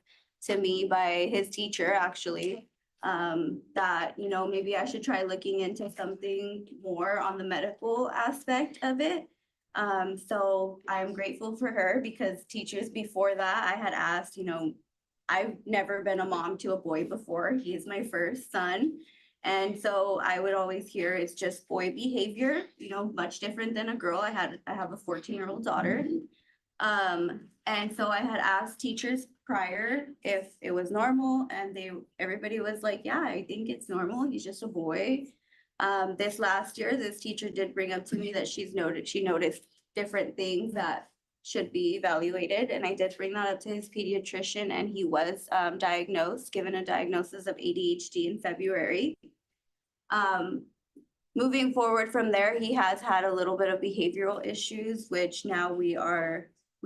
to me by his teacher, actually, that, maybe I should try looking into something more on the medical aspect of it. So I'm grateful for her, because teachers before that, I had asked, I've never been a mom to a boy before. He is my first son. And so I would always hear it's just boy behavior, much different than a girl. I have a 14-year-old daughter. And so I had asked teachers prior if it was normal, and everybody was like, yeah, I think it's normal. He's just a boy. This last year, this teacher did bring up to me that she noticed different things that should be evaluated. And I did bring that up to his pediatrician, and he was given a diagnosis of ADHD in February. Moving forward from there, he has had a little bit of behavioral issues, which now we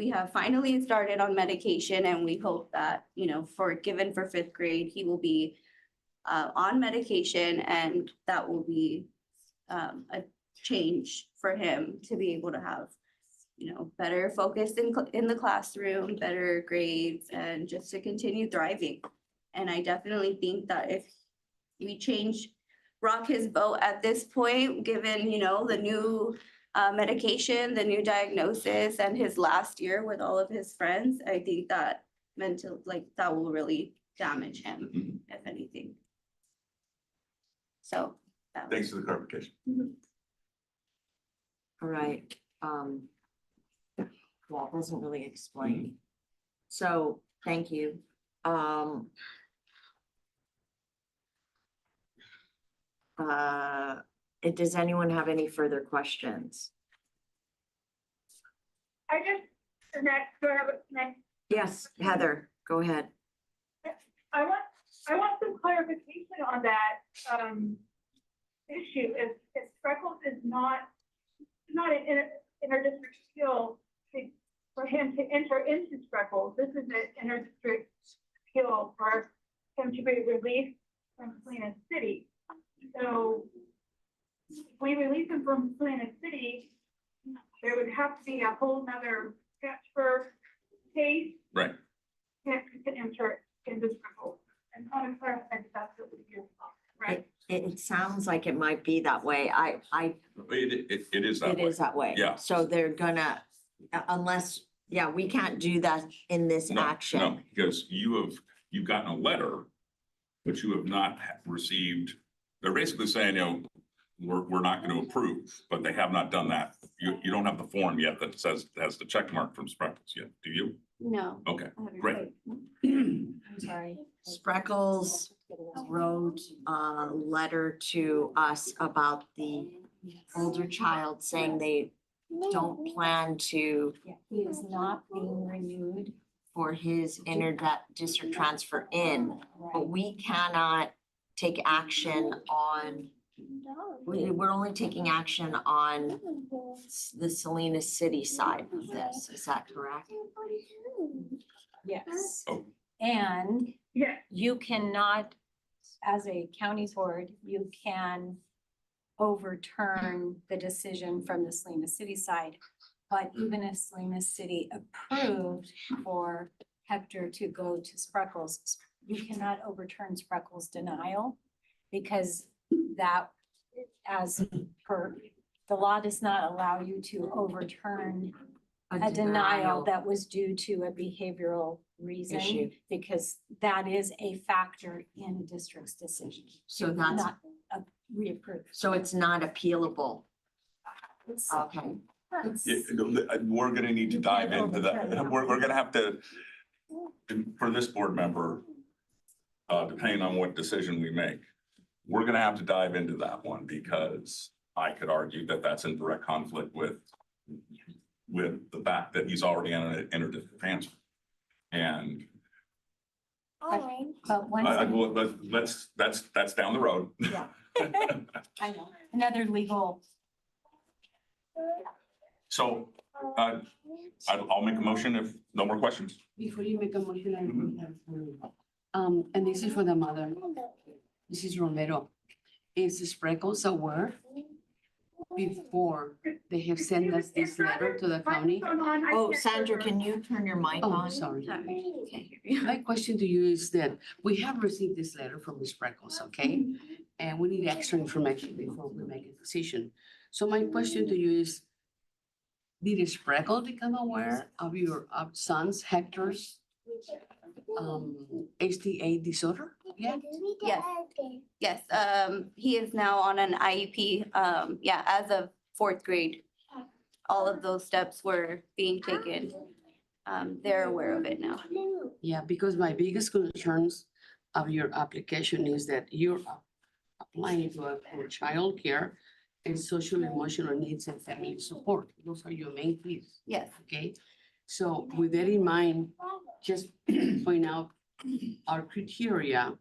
have finally started on medication, and we hope that, given for fifth grade, he will be on medication, and that will be a change for him to be able to have, better focus in the classroom, better grades, and just to continue thriving. And I definitely think that if we rock his boat at this point, given, the new medication, the new diagnosis, and his last year with all of his friends, I think that that will really damage him, if anything. So. Thanks for the clarification. All right. Well, it doesn't really explain. So, thank you. Does anyone have any further questions? I just Next, do I have a next? Yes, Heather, go ahead. I want some clarification on that, issue. If Freckles is not an inter-district skill for him to enter into Freckles, this is an inter-district skill for him to be released from Salinas City. So if we release him from Salinas City, there would have to be a whole nother transfer case. Right. To enter into Freckles. And I want to clarify that that's what we're here for, right? It sounds like it might be that way. It is that It way. is that way. Yeah. So they're gonna, unless, yeah, we can't do that in this No, action. no, because you've gotten a letter, but you have not received, they're basically saying, we're not going to approve, but they have not done that. You don't have the form yet that says, has the check mark from Spreckles yet, do you? No. Okay, great. I'm sorry. Spreckles wrote a letter to us about the older child saying they don't plan to He is not being renewed. for his inter-district transfer in, but we cannot take action on, we're only taking action on the Salinas City side of this, is that correct? Yes. Oh. And Yeah. you cannot, as a county board, you can overturn the decision from the Salinas City side. But even if Salinas City approved for Hector to go to Spreckles, you cannot overturn Spreckles' denial because that, as per, the law does not allow you to overturn a denial that was due to a behavioral reason, Issue. because that is a factor in a district's decision. So that's, Not reapproved. so it's not appealable. It's- Okay. We're gonna need to dive into that. We're gonna have to, for this board member, depending on what decision we make, we're gonna have to dive into that one because I could argue that that's in direct conflict with the fact that he's already entered a transfer. And But once, that's down the road. yeah. I know, another legal. So, I'll make a motion if no more questions. Before you make a motion, I have, and this is for the mother. This is Romero. Is Spreckles aware before they have sent us this letter to the county? Oh, Sandra, can you turn your mic Oh, on? sorry. My question to you is that we have received this letter from Ms. Spreckles, okay? And we need extra information before we make a decision. So my question to you is, did Spreckles become aware of your son's Hector's HDA disorder? Yeah. Yes, yes, he is now on an IEP, yeah, as of fourth grade. All of those steps were being taken. They're aware of it now. Yeah, because my biggest concerns of your application is that you're applying for childcare and social emotional needs and family support. Those are your main keys. Yes. Okay, so with that in mind, just point out our criteria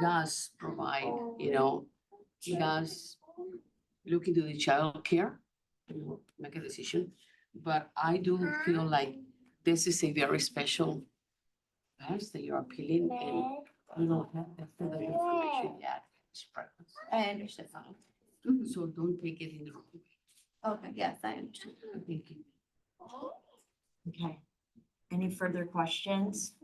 does provide, it does look into the child care, make a decision. But I do feel like this is a very special test that you're appealing and you don't have the further information yet. I understand. So don't take it in the wrong way. Okay, yes, I understand. Thank you. Okay. Any further questions?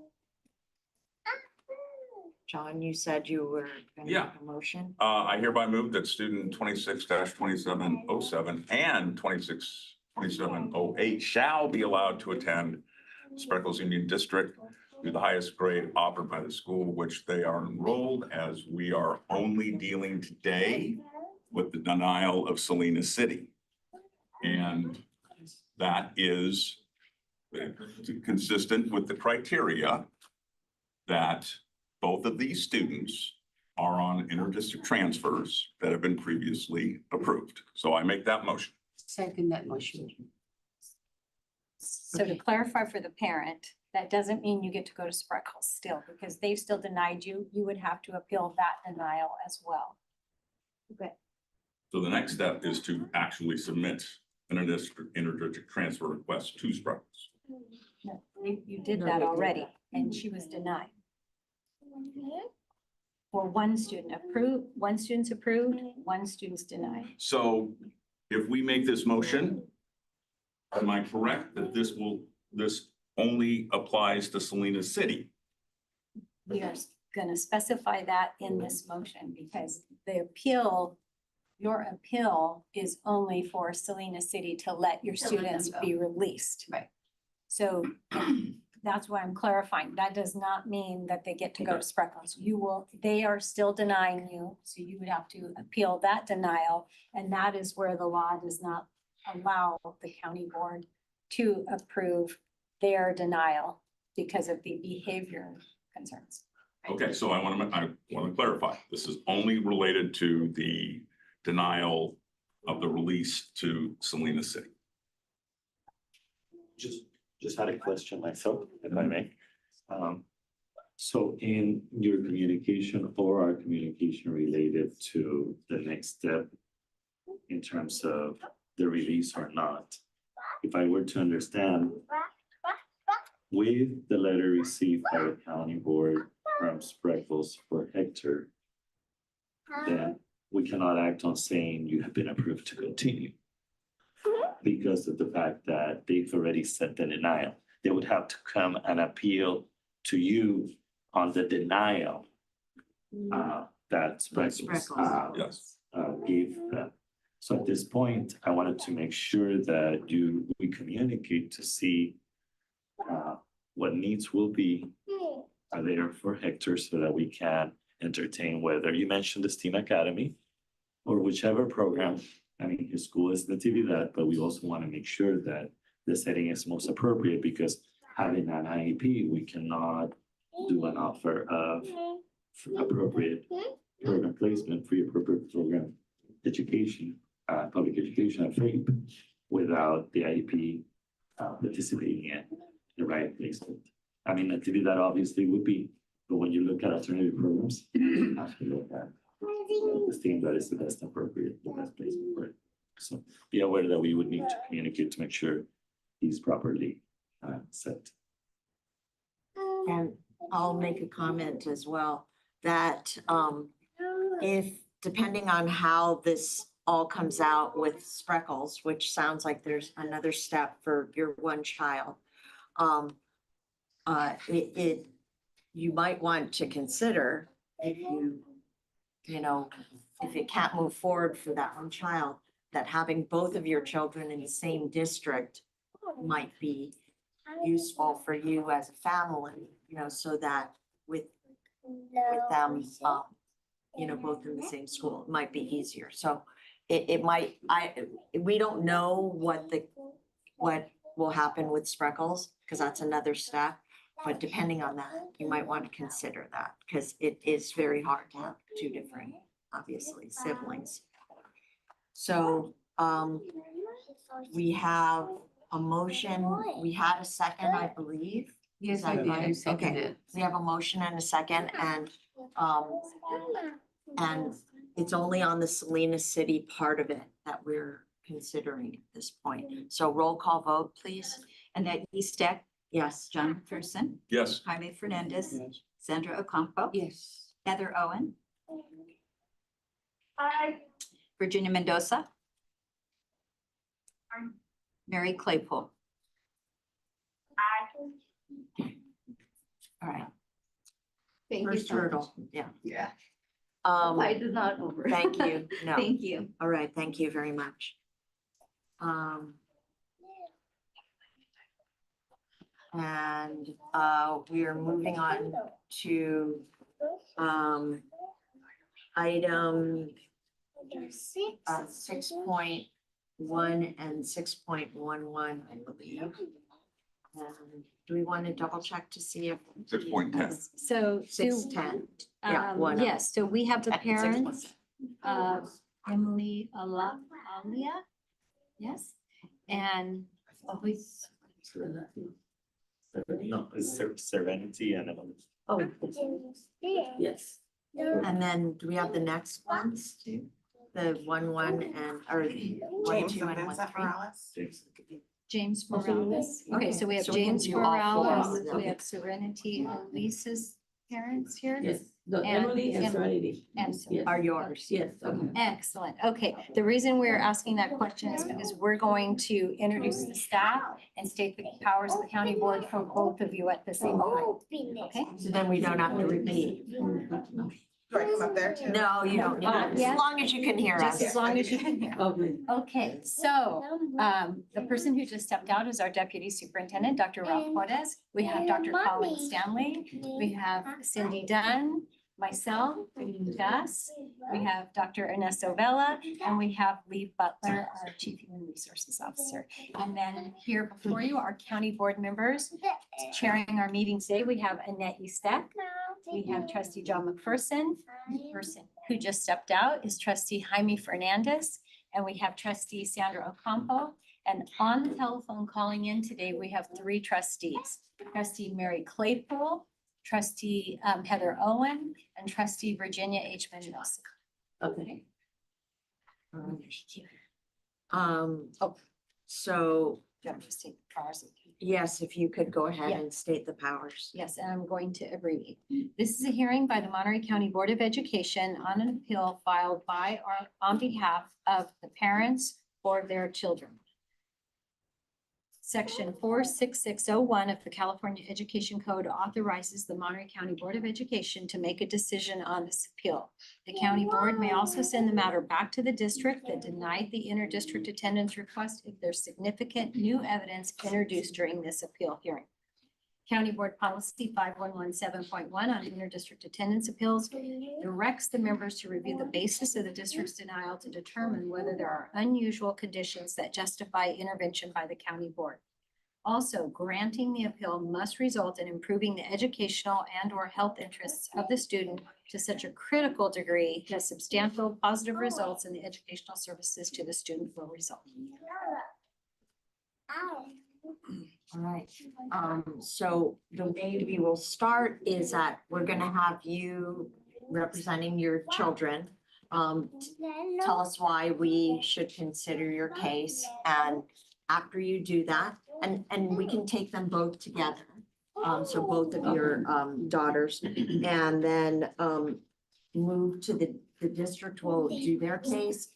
John, you said you were gonna Yeah. make a motion? I hereby move that student 26-2707 and 26-2708 shall be allowed to attend Spreckles Union District to the highest grade offered by the school which they are enrolled, as we are only dealing today with the denial of Salinas City. And that is consistent with the criteria that both of these students are on inter-district transfers that have been previously approved. So I make that motion. Second that motion. So to clarify for the parent, that doesn't mean you get to go to Spreckles still, because they've still denied you. You would have to appeal that denial as well. Okay. So the next step is to actually submit an interdistrict transfer request to Spreckles. No, you did that already, and she was denied. For one student approved, one student's approved, one student's denied. So if we make this motion, am I correct that this only applies to Salinas City? We are gonna specify that in this motion because the appeal, your appeal is only for Salinas City to let your To let them students go. be released. Right. So that's why I'm clarifying. That does not mean that they get to go to Spreckles. They are still denying you, so you would have to appeal that denial. And that is where the law does not allow the county board to approve their denial because of the behavior concerns. Okay, so I want to clarify. This is only related to the denial of the release to Salinas City. Just had a question myself, if I may. So in your communication or our communication related to the next step in terms of the release or not, if I were to understand, with the letter received by the county board from Spreckles for Hector, then we cannot act on saying you have been approved to continue because of the fact that they've already sent the denial. They would have to come and appeal to you on the denial that Spreckles Yes. gave them. So at this point, I wanted to make sure that we communicate to see what needs will be are there for Hector so that we can entertain whether you mentioned the STEAM Academy or whichever program. I mean, his school is Natividad, but we also want to make sure that the setting is most appropriate because having an IEP, we cannot do an offer of appropriate program placement, free appropriate program education, public education at FAPE without the IEP participating in the right placement. I mean, Natividad obviously would be, but when you look at alternative programs, you have to look at the STEAM that is the best appropriate, the best placement for it. So be aware that we would need to communicate to make sure he's properly set. And I'll make a comment as well, that if, depending on how this all comes out with Spreckles, which sounds like there's another step for your one child, you might want to consider if if it can't move forward for that one child, that having both of your children in the same district might be useful for you as a family, so that with them, both in the same school, it might be easier. So it might, we don't know what will happen with Spreckles, because that's another step. But depending on that, you might want to consider that, because it is very hard to have two different, obviously, siblings. So we have a motion, we had a second, I believe. Yes, Is that I did. right? I seconded Okay, it. we have a motion and a second, and it's only on the Salinas City part of it that we're considering at this point. So roll call vote, please. Annette Eastek, Yes. John McPherson, Yes. Jaime Fernandez, Sandra Ocampo, Yes. Heather Owen, Aye. Virginia Mendoza, Mary Claypool. All right. Thank you First so much. hurdle, yeah. Yeah. Um, Fight is not over. Thank you. No. Thank you. All right, thank you very much. And we are moving on to item 6.1 and 6.11, I believe. Do we want to double check to see if? 6.10. So. 6:10. Yeah, one. Yes, so we have the At 6:10. parents of Emily Alia, yes, and No, it's Serenity and others. Oh, Yes. and then do we have the next ones too? The 1-1 and, or 1-2 and 1-3? James Morales. Okay, so we have So we can James do all four of Morales, them. we have Serenity, Elisa's parents here. Yes, the And- Emily and and- Serenity. And Yes. Are yours? Yes. Okay. excellent. Okay, the reason we're asking that question is because we're going to introduce the staff and state the powers of the county board for both of you at the same time. Okay? So then we don't have to repeat. Do I come up there too? No, you don't, as Yeah. long as you can hear Just us. as long as you can hear. Okay. Okay, so the person who just stepped out is our deputy superintendent, Dr. Ralph Cortez. We have Dr. Colleen Stanley. We have Cindy Dunn, myself, Gus. We have Dr. Ernesto Vela, and we have Lee Butler, our Chief Human Resources Officer. And then here before you, our county board members chairing our meeting today. We have Annette Eustek. We have trustee John McPherson. The person who just stepped out is trustee Jaime Fernandez. And we have trustee Sandra Ocampo. And on the telephone calling in today, we have 3 trustees. Trustee Mary Claypool, trustee Heather Owen, and trustee Virginia H. Mendoza. Okay. So, Do you want me to state the powers? yes, if you could go ahead Yeah. and state the powers. Yes, and I'm going to abbreviate. This is a hearing by the Monterey County Board of Education on an appeal filed by or on behalf of the parents for their children. Section 46601 of the California Education Code authorizes the Monterey County Board of Education to make a decision on this appeal. The county board may also send the matter back to the district that denied the inter-district attendance request if there's significant new evidence introduced during this appeal hearing. County Board Policy 5117.1 on inter-district attendance appeals directs the members to review the basis of the district's denial to determine whether there are unusual conditions that justify intervention by the county board. Also, granting the appeal must result in improving the educational and/or health interests of the student to such a critical degree that substantial positive results in the educational services to the student will result. All right, so the way we will start is that we're gonna have you representing your children. Tell us why we should consider your case, and after you do that, and we can take them both together. So both of your daughters, and then move to the district will do their case.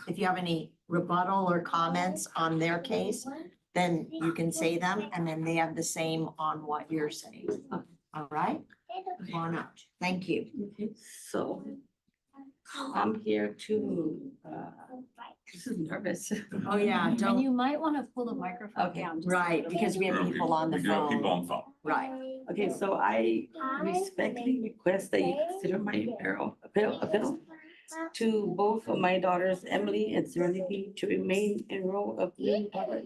If you have any rebuttal or comments on their case, then you can say them, and then they have the same on what you're saying. All right? Come on up. Thank you. Okay, so I'm here to, this is nervous. Oh, yeah, And don't, you might want to pull the microphone Okay. down. just a right, little because we have people on the We do have people phone. on the phone. Right. Okay, so I respectfully request that you consider my appeal to both of my daughters, Emily and Serenity, to remain enrolled of Bloom Public.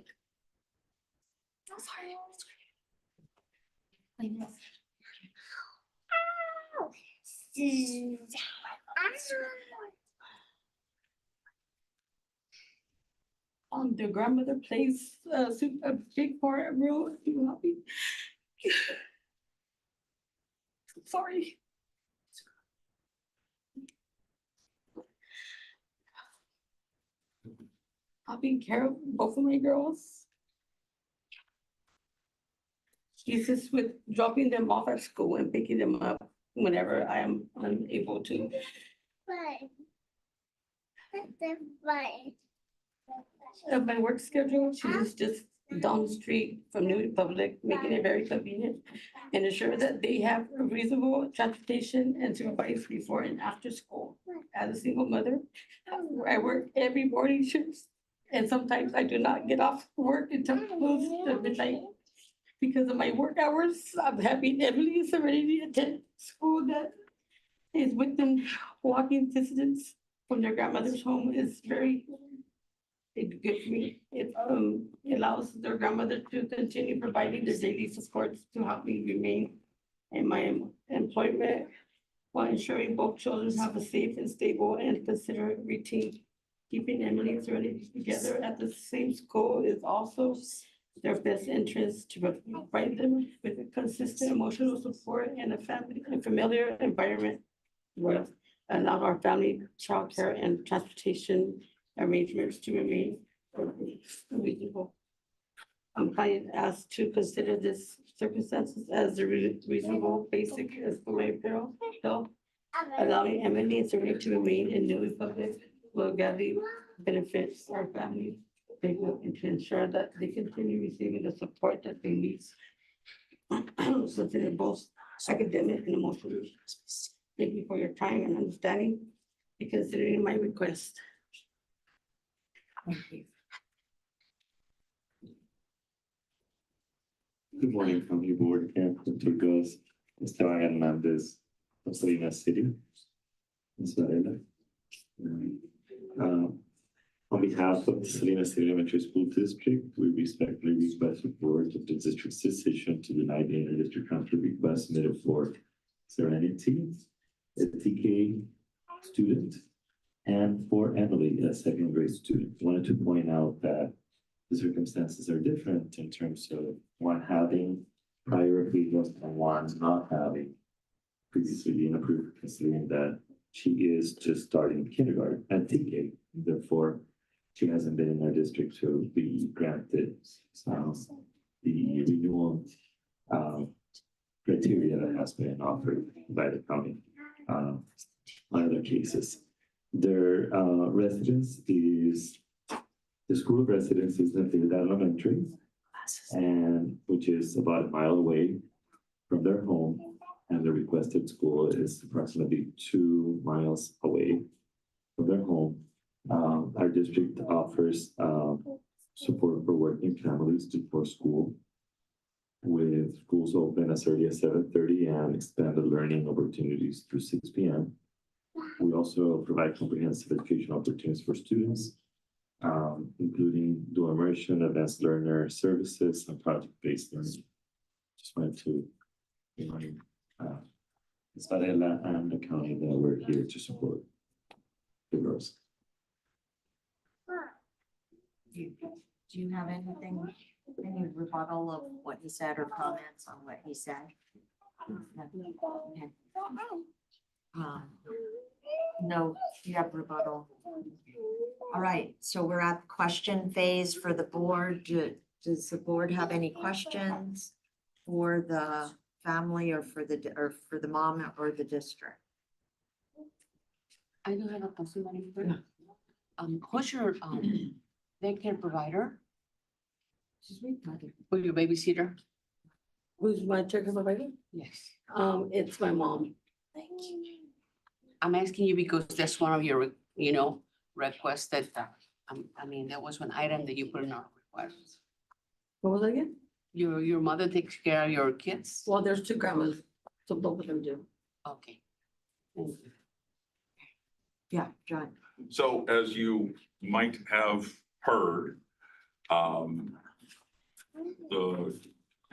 Their grandmother plays a big part, role in helping. Sorry. Taking care of both of my girls. She's just with dropping them off at school and picking them up whenever I am unable to. Of my work schedule, she's just down the street from New Republic, making it very convenient and ensure that they have a reasonable transportation and supervised before and after school. As a single mother, I work every morning shifts, and sometimes I do not get off work until close to midnight. Because of my work hours, I'm having Emily and Serenity attend school that is within walking distance from their grandmother's home is very good for me. It allows their grandmother to continue providing their daily supports to help me remain in my employment while ensuring both children have a safe and stable and considerate routine. Keeping Emily and Serenity together at the same school is also their best interest to provide them with a consistent emotional support and a family and familiar environment where allow our family childcare and transportation arrangements to remain reasonable. Client asked to consider this circumstances as a reasonable basic as for my apparel, though allowing Emily and Serena to remain in New Republic will greatly benefit our family. They will and to ensure that they continue receiving the support that they need. So they're both academic and emotional. Thank you for your time and understanding and considering my request. Thank you. Good morning, County Board, Dr. Gus, Esteban Hernandez of Salinas City. Ms. Varela. On behalf of the Salinas City Elementary School District, we respectfully request support of the district's decision to deny the inter-district transfer request submitted for Serenity, a TK student, and for Emily, a second grade student. Wanted to point out that the circumstances are different in terms of one having prior approvals and one not having previously been approved, considering that she is just starting kindergarten at TK. Therefore, she hasn't been in our district to be granted the renewal criteria that has been offered by the county on other cases. Their residence is, the school of residence is Natividad Elementary, and which is about a mile away from their home, and the requested school is approximately 2 miles away from their home. Our district offers support for working families for school, with schools open as early as 7:30 and expanded learning opportunities through 6 p.m. We also provide comprehensive education opportunities for students, including dual immersion, advanced learner services, and project-based learning. Just wanted to remind Ms. Varela and the county that we're here to support the girls. Do you have anything, any rebuttal of what he said or comments on what he said? Okay. No, you have rebuttal. All right, so we're at the question phase for the board. Does the board have any questions for the family or for the mom or the district? I do have a question, Madam Clerk. Who's your daycare provider or your babysitter? Who's my checker provider? Yes. It's my mom. Thank you. I'm asking you because that's one of your, requests that, there was one item that you put in our request. What was that again? Your mother takes care of your kids? Well, there's 2 grandmas, so both of them do. Okay. Thank you. Yeah, John. So as you might have heard, the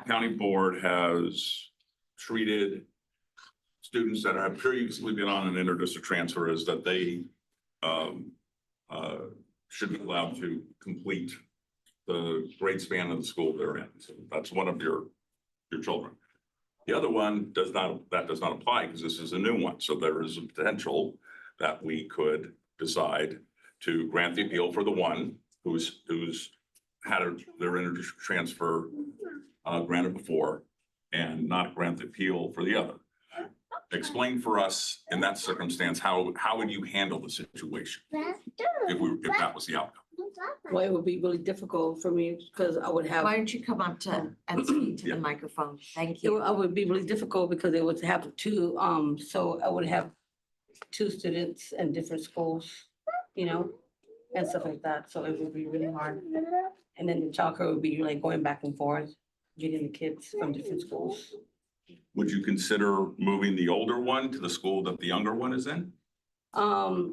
county board has treated students that have previously been on an inter-district transfer as that they should be allowed to complete the grade span of the school they're in. So that's one of your children. The other one does not apply because this is a new one. So there is a potential that we could decide to grant the appeal for the one who's had their inter-district transfer granted before and not grant the appeal for the other. Explain for us in that circumstance, how would you handle the situation if that was the outcome? Well, it would be really difficult for me because I would have. Why don't you come up to and speak to the microphone? Thank you. I would be really difficult because it would have 2, so I would have 2 students in different schools, and stuff like that. So it would be really hard. And then the childcare would be like going back and forth, getting the kids from different schools. Would you consider moving the older one to the school that the younger one is in? I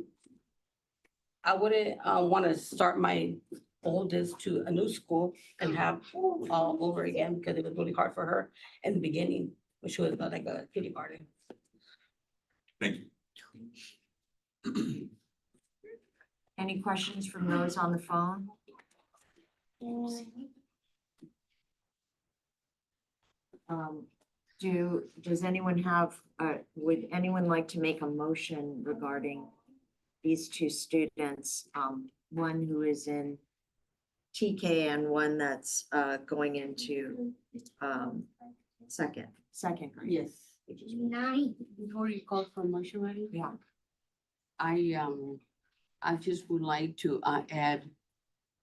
wouldn't want to start my oldest to a new school and have all over again because it was really hard for her in the beginning, when she was like a kindergarten. Thank you. Any questions from those on the phone? Does anyone have, would anyone like to make a motion regarding these two students? One who is in TK and one that's going into second grade. Yes. Before you call for motion, Marie? Yeah. I just would like to add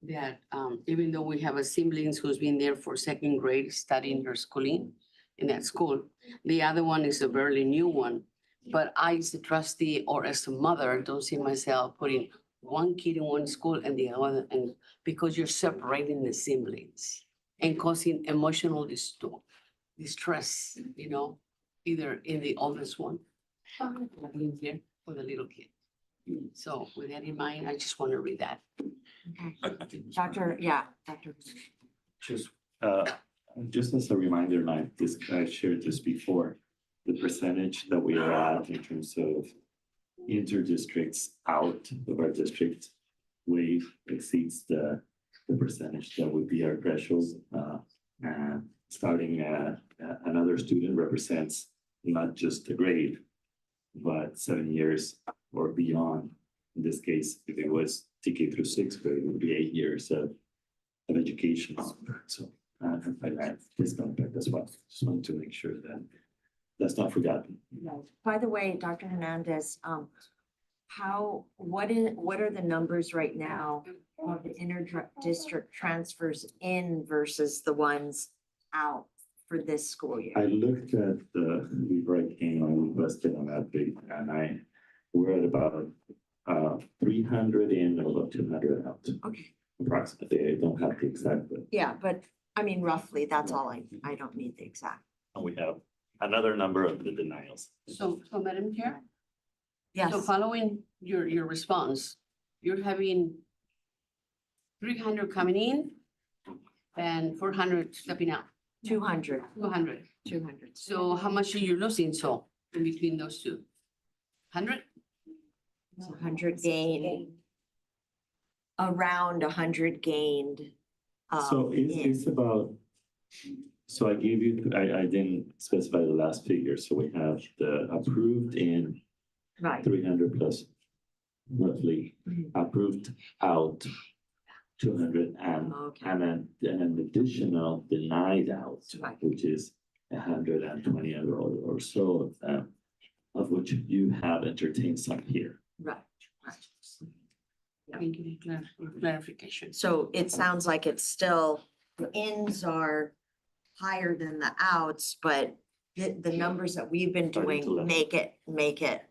that even though we have a siblings who's been there for second grade studying her schooling in that school, the other one is a very new one. But I, as a trustee or as a mother, don't see myself putting one kid in one school and the other, and because you're separating the siblings and causing emotional distress, you know, either in the oldest one here or the little kid. So with that in mind, I just want to read that. Dr. Just as a reminder, and I shared this before, the percentage that we are at in terms of inter-districts out of our district way exceeds the percentage that would be our threshold. And starting another student represents not just a grade, but 7 years or beyond. In this case, if it was TK through 6th grade, it would be 8 years of education. So I discount that as well. Just wanted to make sure that that's not forgotten. By the way, Dr. Hernandez, what are the numbers right now of the inter-district transfers in versus the ones out for this school year? I looked at before I came, I invested on that big, and we're at about 300 in and about 200 out. Okay. Approximately. I don't have the exact, but Yeah, but I mean, roughly, that's all I don't need the exact. we have another number of the denials. So Madam Chair? Yes. So following your response, you're having 300 coming in and 400 stepping out. 200. 200. 200. So how much are you losing so in between those two? 100? 100 gained. Around 100 gained. So it's about, so I gave you, I didn't specify the last figure. So we have the approved in Right. 300 plus roughly, approved out 200 and then an additional denied out, which is 120 or so of them, of which you have entertained some here. Right. Thank you for clarification. So it sounds like it's still, the ins are higher than the outs, but the numbers that we've been doing make it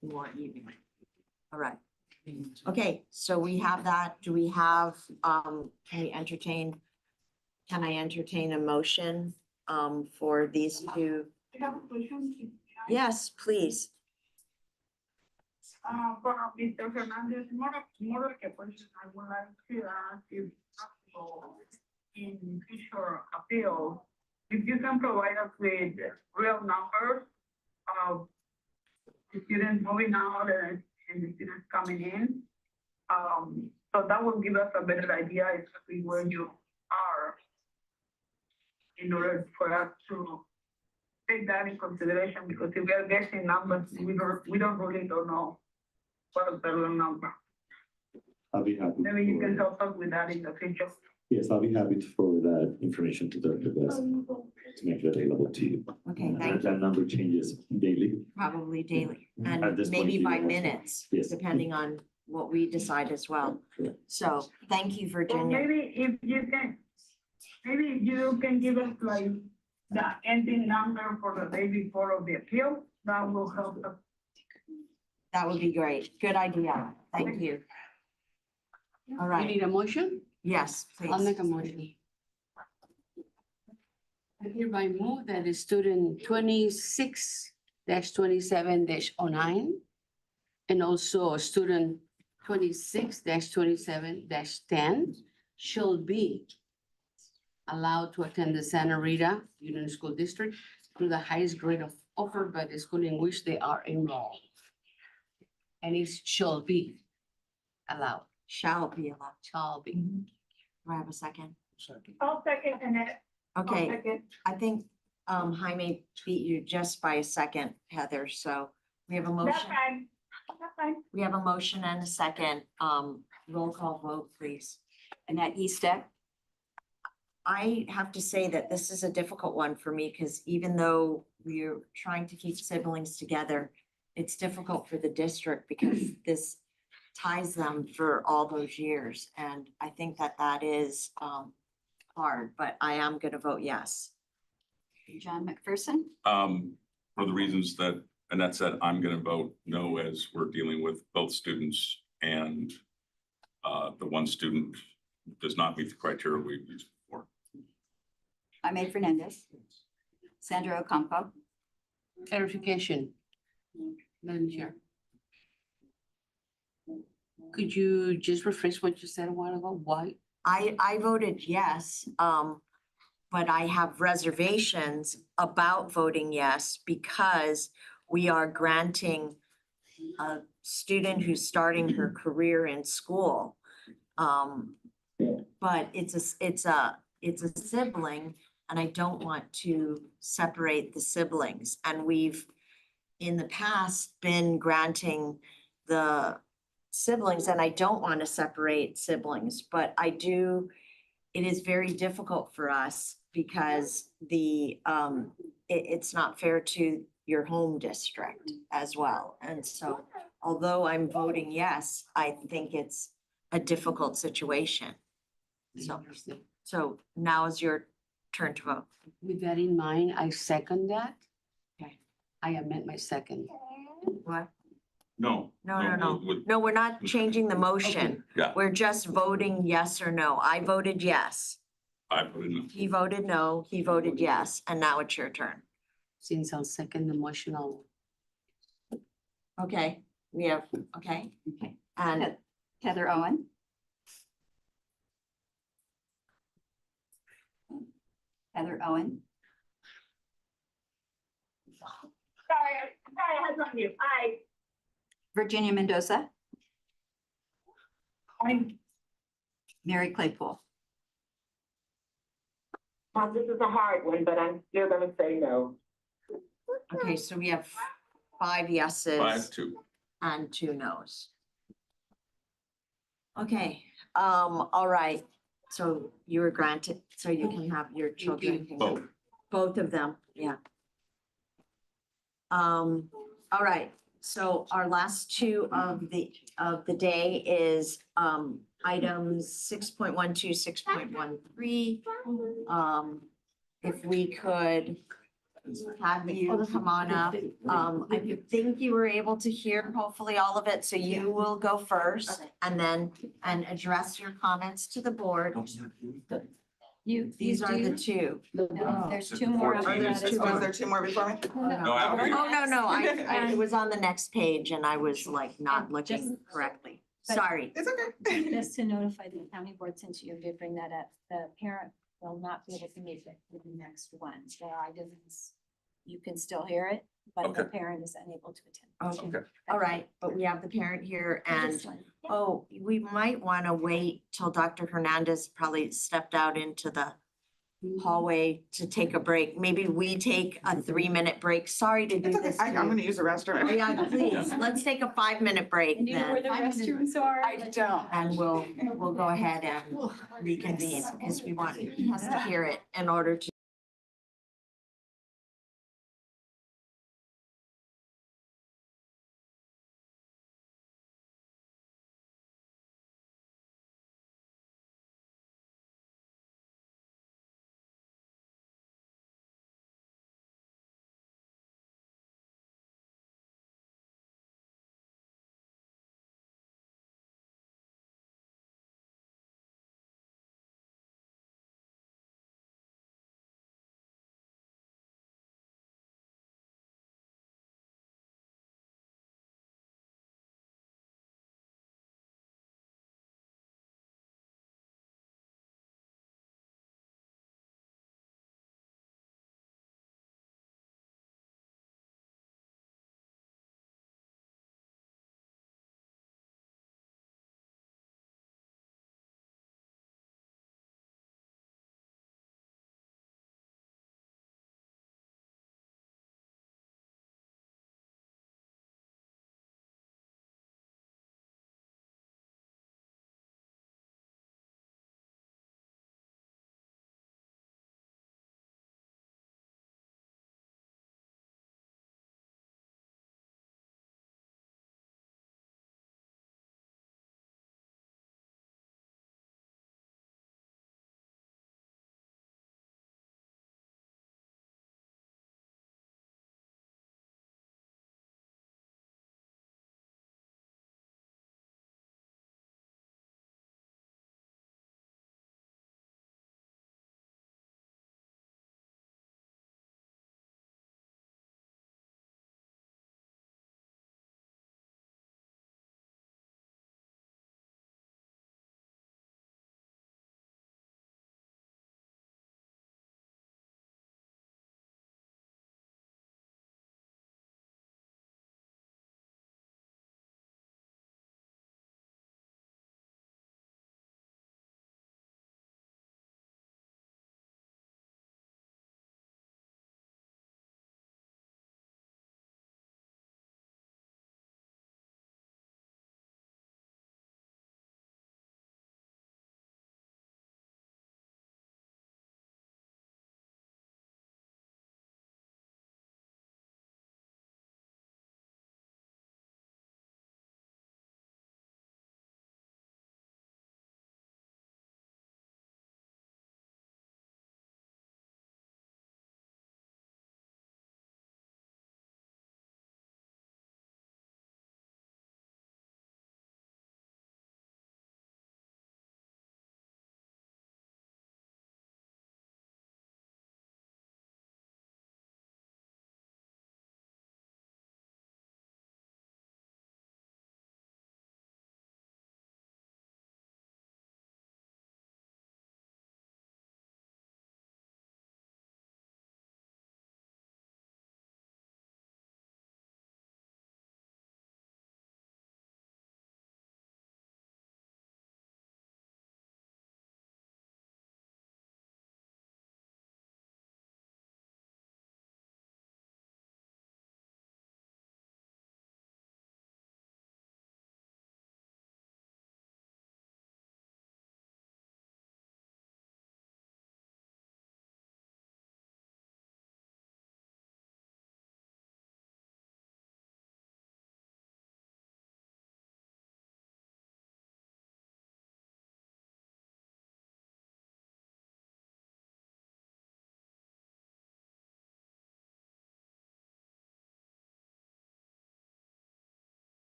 more even. All right. Okay, so we have that. Do we have, can I entertain a motion for these two? I have a question. Yes, please. For Mr. Hernandez, more like a question, I would like to ask if possible in future appeal, if you can provide us with real numbers of the students moving out and the students coming in. So that will give us a better idea exactly where you are in order for us to take that in consideration, because if we are guessing numbers, we don't really know what is the real number. I'll be happy. Maybe you can help us with that in the future. Yes, I'll be happy to forward that information to Dr. Best to make it available to you. Okay, thank you. That number changes daily. Probably daily, At and this point, maybe by you know. minutes, Yes. depending on what we decide as well. So thank you, Or Virginia. maybe if you can give us like the ending number for the day before of the appeal, that will help us. That would be great. Good idea. Thank you. All You right. need a motion? Yes, I'll please. make a motion. I hereby move that the student 26-27-09 and also student 26-27-10 shall be allowed to attend the Santa Rita Union School District through the highest grade offered by the school in which they are enrolled. And it shall be allowed. Shall be allowed. Shall be. Do I have a second? I'll second and then. Okay, I think Jaime beat you just by a second, Heather, so we have a That's motion. fine. That's fine. We have a motion and a second. Roll call vote, please. Annette Eastet, I have to say that this is a difficult one for me because even though we're trying to keep siblings together, it's difficult for the district because this ties them for all those years. And I think that that is hard, but I am going to vote yes. John McPherson, For the reasons that Annette said, I'm gonna vote no, as we're dealing with both students and the one student does not meet the criteria we used before. Jaime Fernandez, Sandra Ocampo, Clarification. Madam Chair. Could you just rephrase what you said a while ago? Why? I voted yes, but I have reservations about voting yes because we are granting a student who's starting her career in school. But it's a sibling, and I don't want to separate the siblings. And we've, in the past, been granting the siblings, and I don't want to separate siblings, but I do, it is very difficult for us because it's not fair to your home district as well. And so although I'm voting yes, I think it's a difficult situation. So now is your turn to vote. With that in mind, I second that. Okay. I amend my second. What? No. No. No, we're not changing the motion. Yeah. We're just voting yes or no. I voted yes. I voted no. He voted no, he voted yes, and now it's your turn. Since I'll second the motion, I'll. Okay, we have, okay, and Heather Owen, Heather Owen, Sorry, I had something new. Virginia Mendoza, I'm, Mary Claypool. This is a hard one, but I'm still gonna say no. okay, so we have 5 yeses. 5-2. And 2 nos. Okay, all right, so you were granted, so you can have your children. can go. Both. Both of them, yeah. All right, so our last 2 of the day is items 6.12, 6.13. If we could have you come on up. I think you were able to hear hopefully all of it, so you will go first and then, and address your comments to the board. These are the 2. No, there's 2 more. after 14 that is- as well. Was there 2 more before me? No, I don't. Oh, no, I, it was on the next page and I was like not And looking just- correctly. but- Sorry. It's okay. Just to notify the county board, since you did bring that up, the parent will not be able to make it for the next one. The items, you can still hear it, but the Okay. parent is unable to attend. Okay, all right, but we have the parent here and, oh, we might want to wait till Dr. Hernandez probably stepped out into the hallway to take a break. Maybe we take a 3-minute break. Sorry to do It's okay. this. I'm to you. gonna use the restroom. Oh, yeah, please, let's take a 5-minute break And you know where then. the restrooms are? I don't. And we'll go ahead and reconvene because he has to hear it in order to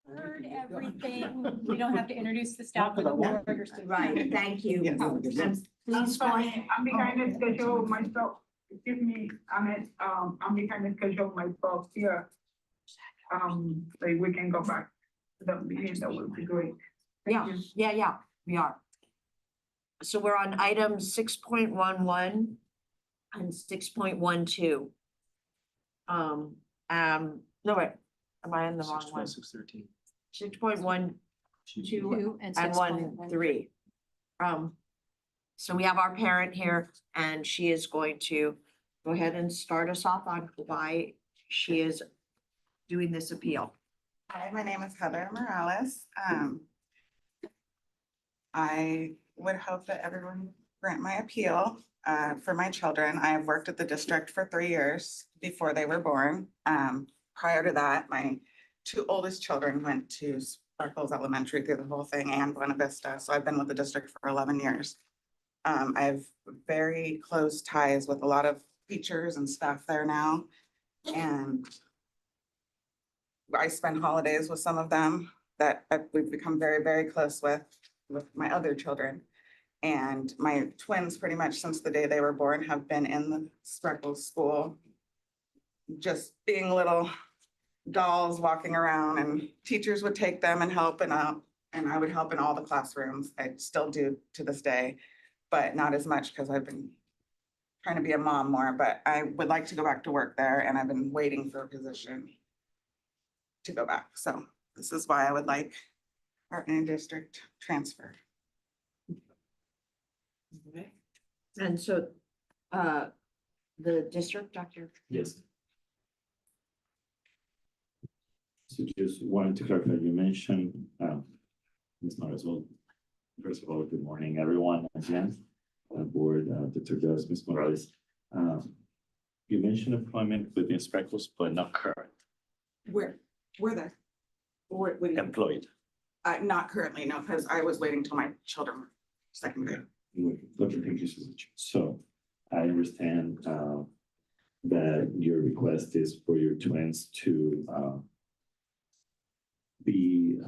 Heard everything. We don't have to introduce the staff of the board. Right, thank you. Yeah. And please go ahead. I'm behind the schedule myself. Excuse me, I'm behind the schedule myself here. So we can go back to the meeting, that would be great. Thank you. Yeah, we are. So we're on item 6.11 and 6.12. No, wait, am I in the wrong one? 613. 6.12 Two and and 13. So we have our parent here and she is going to go ahead and start us off on why she is doing this appeal. Hi, my name is Heather Morales. I would hope that everyone grant my appeal for my children. I have worked at the district for 3 years before they were born. Prior to that, my 2 oldest children went to Sparkles Elementary through the whole thing and Buena Vista. So I've been with the district for 11 years. I have very close ties with a lot of teachers and staff there now. And I spend holidays with some of them that we've become very, very close with my other children. And my twins, pretty much since the day they were born, have been in the Sparkles school, just being little dolls walking around, and teachers would take them and help and I would help in all the classrooms. I still do to this day, but not as much because I've been trying to be a mom more, but I would like to go back to work there and I've been waiting for a position to go back. So this is why I would like our in-district transfer. Okay. And so, the district, Dr. Yes. So just wanted to clarify, you mentioned, Ms. Marisol, first of all, good morning, everyone, again, board, Dr. Gus, Ms. Morales. You mentioned employment within Sparkles, but not current, Where the? Where, employed. not currently, no, because I was waiting till my children were second grade. Okay, thank you so much. So I understand that your request is for your twins to be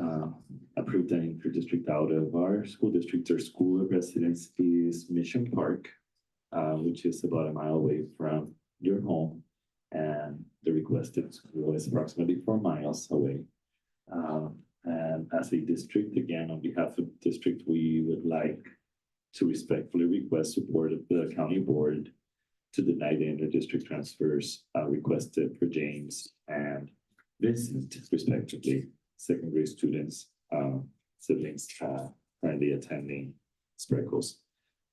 approved and inter-district out of our school district. Their school of residence is Mission Park, which is about a mile away from your home. And the requested school is approximately 4 miles away. And as a district, again, on behalf of the district, we would like to respectfully request support of the county board to deny the inter-district transfers requested for James and Vincent, respectively, second grade students, siblings currently attending Sparkles.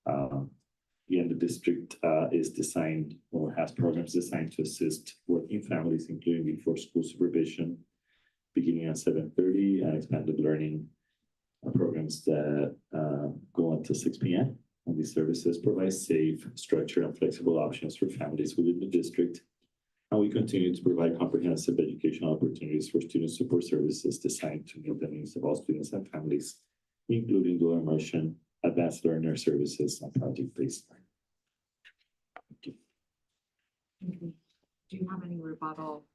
Again, the district is designed or has programs designed to assist working families, including before school supervision, beginning at 7:30, and expanded learning programs that go until 6 p.m. And these services provide safe, structured, and flexible options for families within the district. And we continue to provide comprehensive educational opportunities for student support services designed to meet the needs of all students and families, including dual immersion, advanced learner services, and project-based learning. Do you have any rebuttal?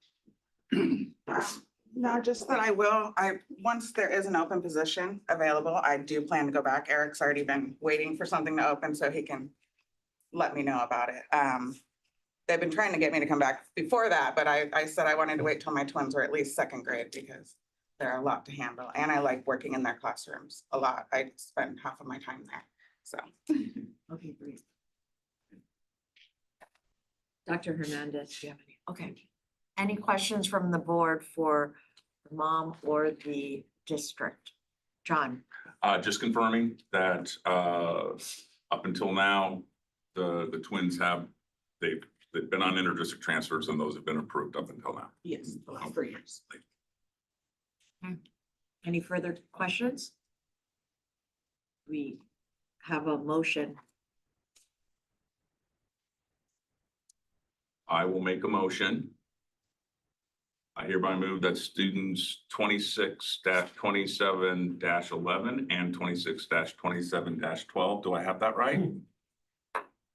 No, just that once there is an open position available, I do plan to go back. Eric's already been waiting for something to open so he can let me know about it. They've been trying to get me to come back before that, but I said I wanted to wait till my twins were at least second grade because they're a lot to handle. And I like working in their classrooms a lot. I spend half of my time there, so. Okay, great. Dr. Hernandez, do you have any? Okay. Any questions from the board for the mom or the district? John? Just confirming that up until now, the twins they've been on inter-district transfers and those have been approved up until now. Yes, the last 3 years. Any further questions? We have a motion. I will make a motion. I hereby move that students 26-27-11 and 26-27-12, do I have that right?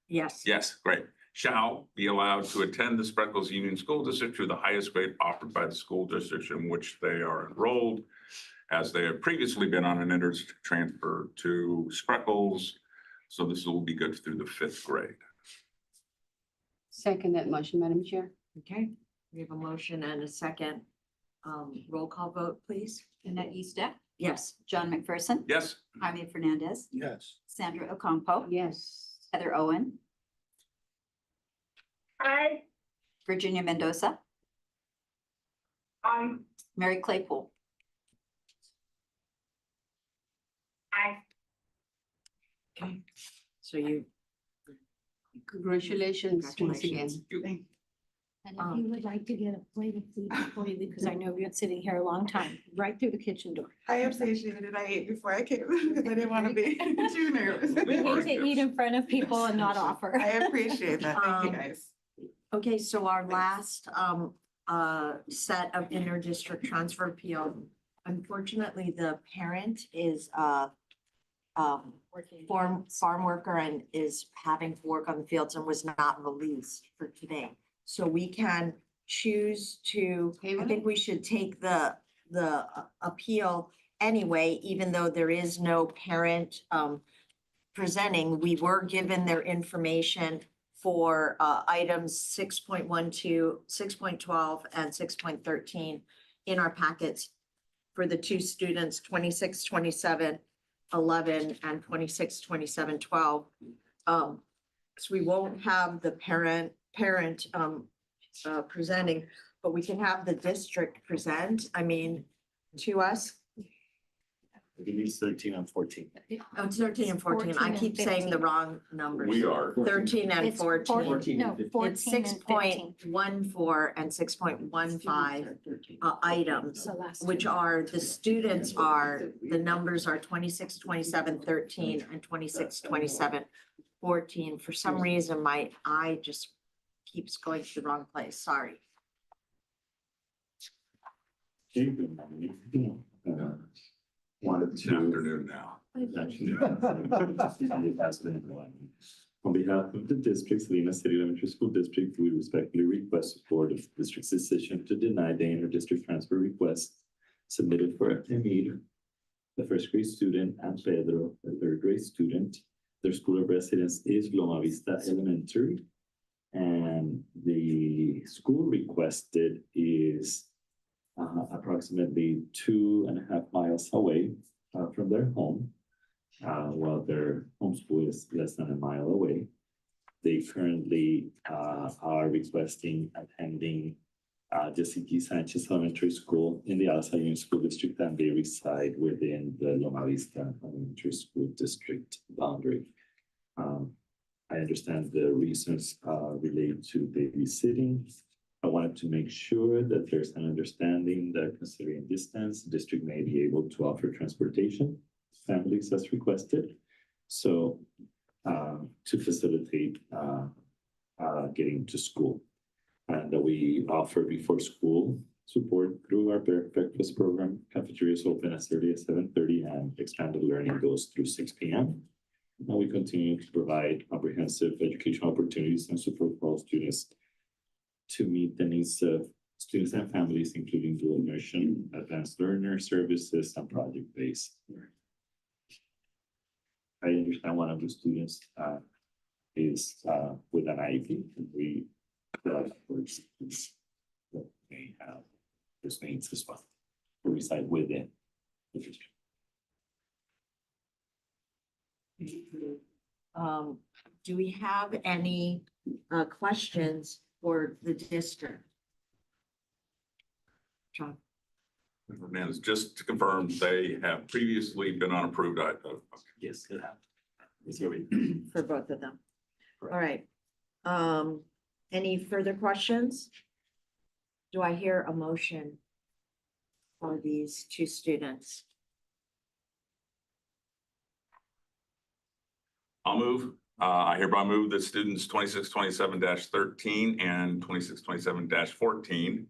Yes. Yes, great. shall be allowed to attend the Spreckles Union School District to the highest grade offered by the school district in which they are enrolled, as they have previously been on an inter-district transfer to Spreckles. So this will be good through the 5th grade. Second that motion, Madam Chair. Okay, we have a motion and a second. Roll call vote, please. Annette Easteck, Yes. John McPherson, Yes. Jaime Fernandez, Yes. Sandra Ocampo, Yes. Heather Owen, Aye. Virginia Mendoza, Aye. Mary Claypool. Aye. Okay, so you. Congratulations once again. Congratulations. And if you would like to get a plate of food before you leave, because I know you've been sitting here a long time, right through the kitchen door. I appreciated it. I ate before I came because I didn't want to be too nervous. We need to eat in front of people and not offer. I appreciate that. Thank you, guys. Okay, so our last set of inter-district transfer appeal, unfortunately, the parent is farm worker and is having to work on the fields and was not released for today. So we can choose to, I think we should take the appeal anyway, even though there is no parent presenting. We were given their information for items 6.12, 6.12, and 6.13 in our packets for the two students, 26, 27, 11, and 26, 27, 12. So we won't have the parent presenting, but we can have the district present, I mean, to us. I believe it's 13 and 14. Oh, it's 13 and 14. I 14 and keep saying the 15. wrong numbers. We are. 13 and It's 14. 14 It's and 15. 6.14 and 6.15 items, The last two. which are, the students are, the numbers are 26, 27, 13, and 26, 27, 14. For some reason, my eye just keeps going to the wrong place. Sorry. Okay, good morning. Wanted It's to. afternoon now. Actually, it has been a while. On behalf of the district, Salinas City Elementary School District, we respectfully request support of the district's decision to deny the inter-district transfer request submitted for Emir, the first grade student, and Pedro, the third grade student. Their school of residence is Loma Vista Elementary. And the school requested is approximately 2.5 miles away from their home, while their home school is less than a mile away. They currently are requesting attending Jesse T. Sanchez Elementary School in the Alza Union School District, and they reside within the Loma Vista Elementary School District boundary. I understand the reasons relate to babysitting. I wanted to make sure that there's an understanding that considering distance, the district may be able to offer transportation to families as requested. So to facilitate getting to school. And that we offer before school support through our breakfast program. Cafeteria is open as early as 7:30 and expanded learning goes through 6 p.m. And we continue to provide comprehensive educational opportunities and support for all students to meet the needs of students and families, including dual immersion, advanced learner services, and project-based learning. I understand one of the students is with an IEP, and we may have those needs as well, who reside within the district. Do we have any questions for the district? John? Hernandez, just to confirm, they have previously been unapproved. Yes, it happened. For both of them. All right. Any further questions? Do I hear a motion for these two students? I'll move. I hereby move that students 2627-13 and 2627-14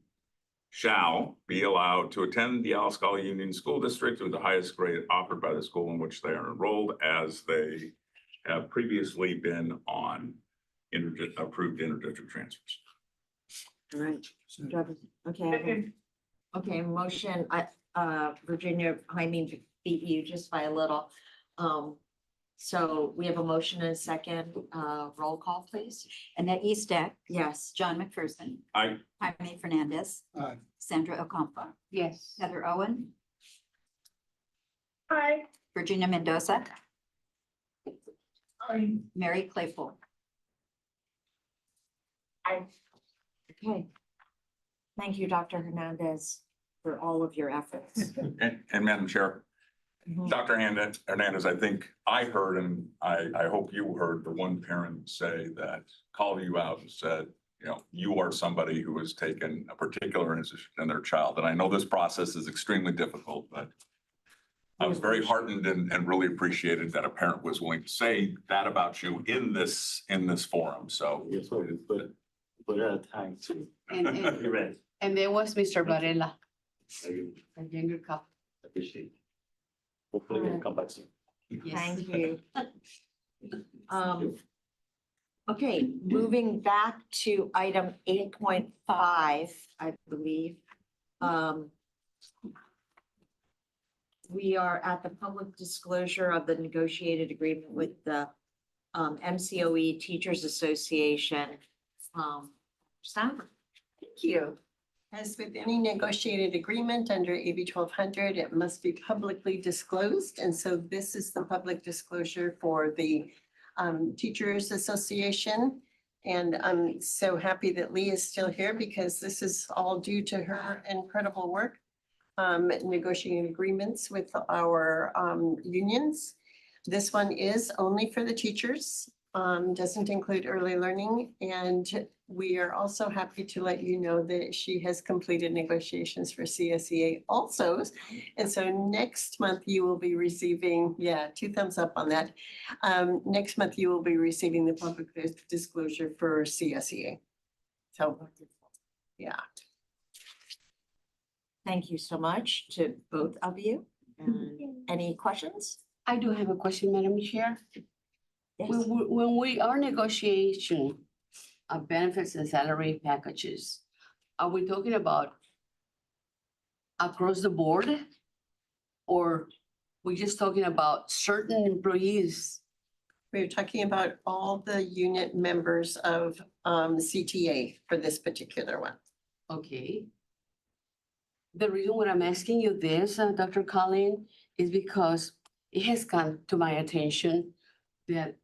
shall be allowed to attend the Alaska Union School District with the highest grade offered by the school in which they are enrolled, as they have previously been on approved interdistrict transfers. All right. Okay. Okay, motion, Virginia, I mean, to beat you just by a little. So we have a motion and a second, roll call, please. Annette Eastek, Yes. John McPherson, I, Jaime Fernandez, Aye. Sandra Ocampo, Yes. Heather Owen, Aye. Virginia Mendoza, Aye. Mary Claypool. Okay. Thank you, Dr. Hernandez, for all of your efforts. and Madam Chair, Mhm. Dr. Hernandez, I think I heard, and I hope you heard the one parent say that, called you out and said, you know, you are somebody who has taken a particular interest in their child. And I know this process is extremely difficult, but I was very heartened and really appreciated that a parent was willing to say that about you in this forum. So. Yes, put it at time to And, be ready. and there was Mr. Varela, I a younger couple. appreciate it. Hopefully we'll come back soon. Thank you. Okay, moving back to item 8.5, I believe. We are at the public disclosure of the negotiated agreement with the MCOE Teachers Association. Sandra? Thank you. As with any negotiated agreement under AB 1200, it must be publicly disclosed. And so this is the public disclosure for the Teachers Association. And I'm so happy that Lee is still here because this is all due to her incredible work negotiating agreements with our unions. This one is only for the teachers, doesn't include early learning. And we are also happy to let you know that she has completed negotiations for CSEA also. And so next month you will be receiving, 2 thumbs up on that. Next month you will be receiving the public disclosure for CSEA. So, yeah. Thank you so much to both of you. Any questions? I do have a question, Madam Chair. When we are negotiation of benefits and salary packages, are we talking about across the board? Or we're just talking about certain employees? We're talking about all the unit members of CTA for this particular one. Okay. The reason why I'm asking you this, Dr. Collin, is because it has come to my attention that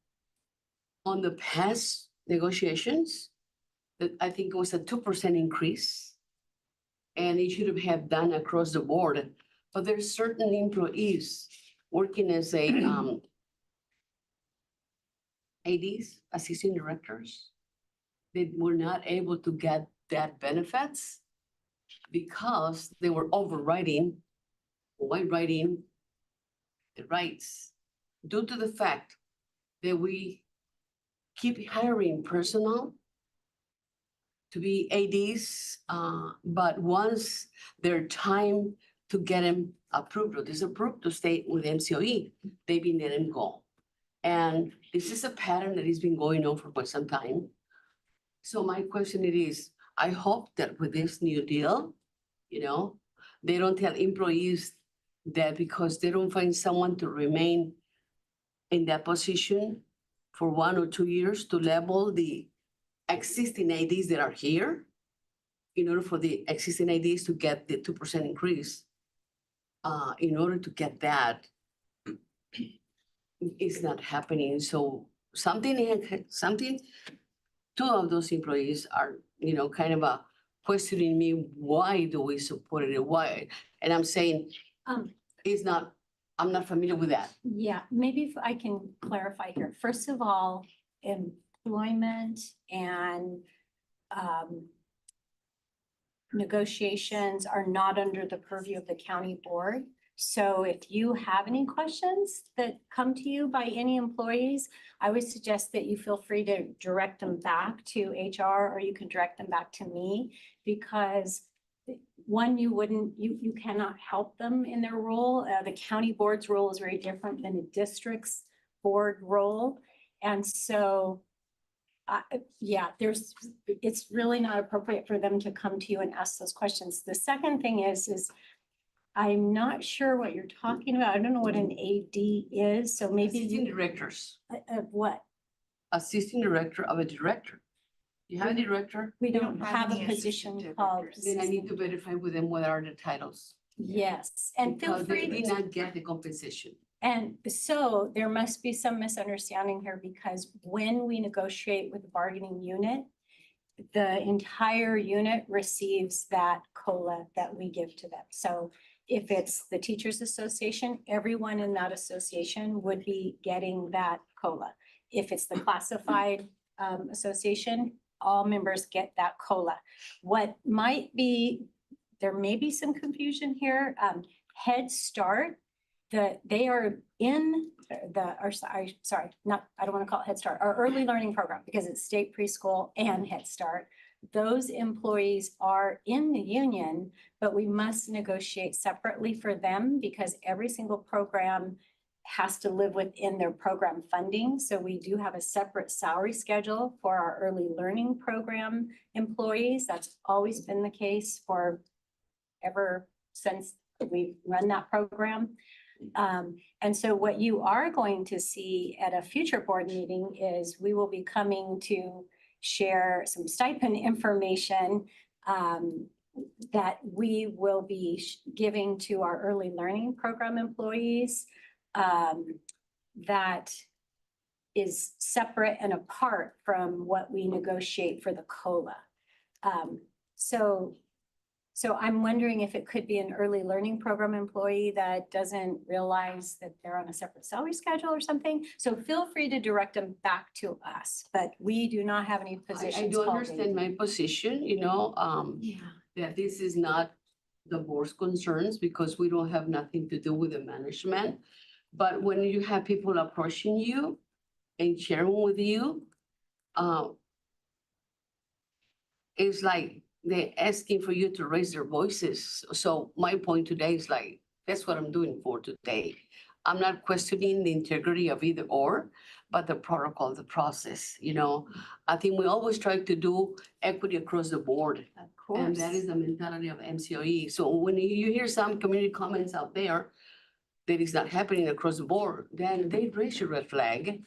on the past negotiations, that I think it was a 2% increase. And it should have done across the board, but there's certain employees working as a ADs, assistant directors, that were not able to get that benefits because they were overriding the rights due to the fact that we keep hiring personnel to be ADs, but once their time to get them approved or disapproved to stay with MCOE, they've been letting go. And this is a pattern that has been going on for quite some time. So my question it is, I hope that with this new deal, you know, they don't tell employees that because they don't find someone to remain in that position for 1 or 2 years to level the existing ADs that are here in order for the existing ADs to get the 2% increase. In order to get that, it's not happening. So something, 2 of those employees are, you know, kind of questioning me, why do we support it? Why? And I'm saying, it's not, I'm not familiar with that. Yeah, maybe if I can clarify here. First of all, employment and negotiations are not under the purview of the county board. So if you have any questions that come to you by any employees, I would suggest that you feel free to direct them back to HR, or you can direct them back to me, because one, you cannot help them in their role. The county board's role is very different than a district's board role. And so Yeah, it's really not appropriate for them to come to you and ask those questions. The second thing is I'm not sure what you're talking about. I don't know what an AD is, so maybe. Assistant directors, Of what? assistant director of a director. You have a director? We don't have a position called. Then I need to verify with them what are the titles. Yes, and feel Because they free did to. not get the compensation. And so there must be some misunderstanding here because when we negotiate with the bargaining unit, the entire unit receives that COLA that we give to them. So if it's the Teachers Association, everyone in that association would be getting that COLA. If it's the classified association, all members get that COLA. What might be, there may be some confusion here. Head Start, they are in sorry, I don't want to call it Head Start, our early learning program, because it's state preschool and Head Start. Those employees are in the union, but we must negotiate separately for them because every single program has to live within their program funding. So we do have a separate salary schedule for our early learning program employees. That's always been the case for ever since we've run that program. And so what you are going to see at a future board meeting is we will be coming to share some stipend information that we will be giving to our early learning program employees that is separate and apart from what we negotiate for the COLA. So I'm wondering if it could be an early learning program employee that doesn't realize that they're on a separate salary schedule or something. So feel free to direct them back to us, but we do not have any positions. I do called understand my position, that this is not the board's concerns because we don't have nothing to do with the management. But when you have people approaching you and sharing with you, it's like they're asking for you to raise their voices. So my point today is like, that's what I'm doing for today. I'm not questioning the integrity of either or, but the protocol, the process, I think we always try to do equity across the board. Of course. And that is the mentality of MCOE. So when you hear some community comments out there that is not happening across the board, then they raise your red flag.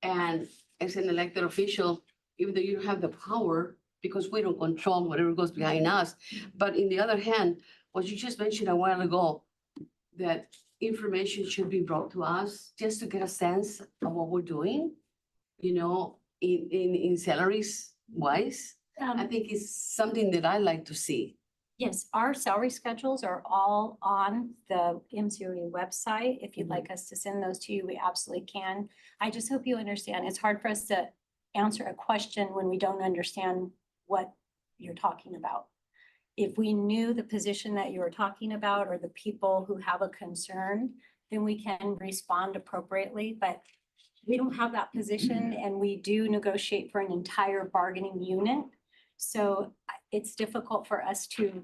And as an elected official, even though you don't have the power, because we don't control whatever goes behind us. But in the other hand, what you just mentioned a while ago, that information should be brought to us just to get a sense of what we're doing, in salaries wise. I think it's something that I like to see. Yes, our salary schedules are all on the MCOE website. If you'd like us to send those to you, we absolutely can. I just hope you understand, it's hard for us to answer a question when we don't understand what you're talking about. If we knew the position that you were talking about or the people who have a concern, then we can respond appropriately, but we don't have that position and we do negotiate for an entire bargaining unit. So it's difficult for us to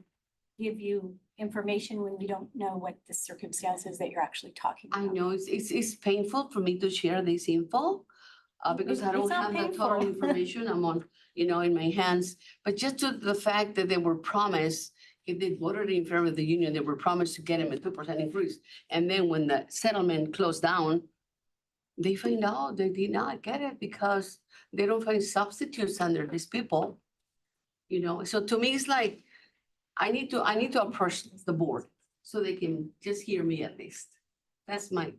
give you information when we don't know what the circumstances that you're actually talking about. I know it's painful for me to share this info because I don't It's not have the total painful. information. I'm on, in my hands. But just to the fact that they were promised, if they voted in favor of the union, they were promised to get them a 2% increase. And then when the settlement closed down, they find out they did not get it because they don't find substitutes under these people. So to me, it's like, I need to approach the board so they can just hear me at least. That's my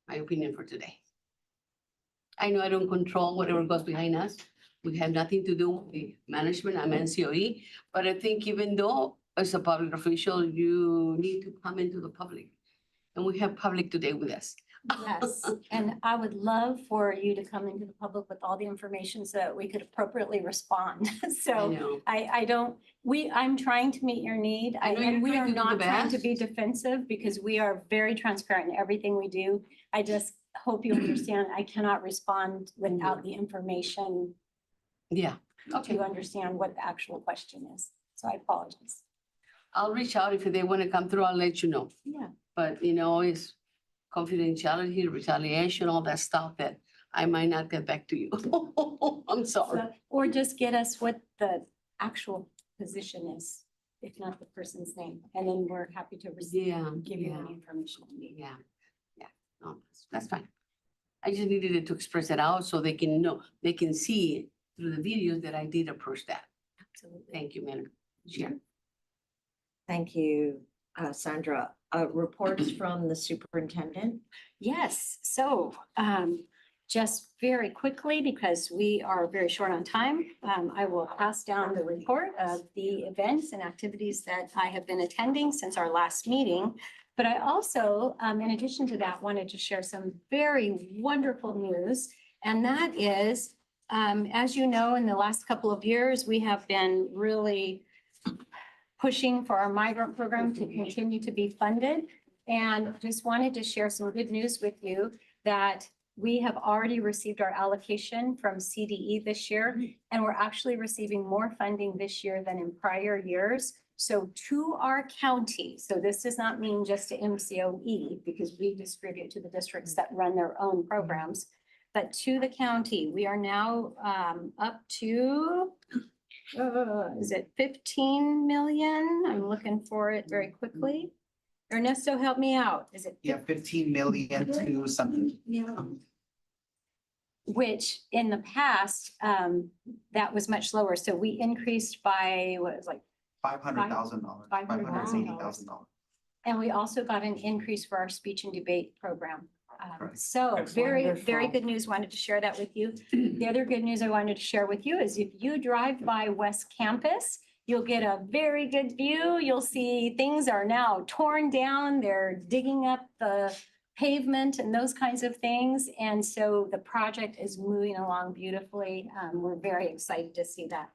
opinion for today. I know I don't control whatever goes behind us. We have nothing to do with the management. I'm NCOE, but I think even though as a public official, you need to come into the public. And we have public today with us. Yes, and I would love for you to come into the public with all the information so that we could appropriately respond. I So know. I'm trying to meet your need. I know you're And we trying are to do the not trying to best. be defensive because we are very transparent in everything we do. I just hope you understand, I cannot respond without the information Yeah, okay. to understand what the actual question is. So I apologize. I'll reach out if they want to come through, I'll let you know. Yeah. But it's confidentiality, retaliation, all that stuff that I might not get back to you. I'm sorry. Or just get us what the actual position is, if not the person's name, and then we're happy to receive, give you any information you need. Yeah, no, that's fine. I just needed it to express it out so they can know, they can see through the videos that I did approach that. Absolutely. Thank you, Madam Chair. Thank you, Sandra. Reports from the superintendent? Yes, so just very quickly, because we are very short on time, I will pass down the report of the events and activities that I have been attending since our last meeting. But I also, in addition to that, wanted to share some very wonderful news. And that is, as you know, in the last couple of years, we have been really pushing for our migrant program to continue to be funded. And just wanted to share some good news with you that we have already received our allocation from CDE this year, and we're actually receiving more funding this year than in prior years. So to our county, so this does not mean just to MCOE, because we distribute to the districts that run their own programs, but to the county, we are now up to, is it 15 million? I'm looking for it very quickly. Ernesto, help me out. Is it? Yeah, 15 million to something. Yeah. Which in the past, that was much lower. So we increased by, what was like $500,000, $580,000. And we also got an increase for our speech and debate program. Correct. So That's very, very wonderful. good news. Wanted to share that with you. The other good news I wanted to share with you is if you drive by West Campus, you'll get a very good view. You'll see things are now torn down. They're digging up the pavement and those kinds of things. And so the project is moving along beautifully. We're very excited to see that.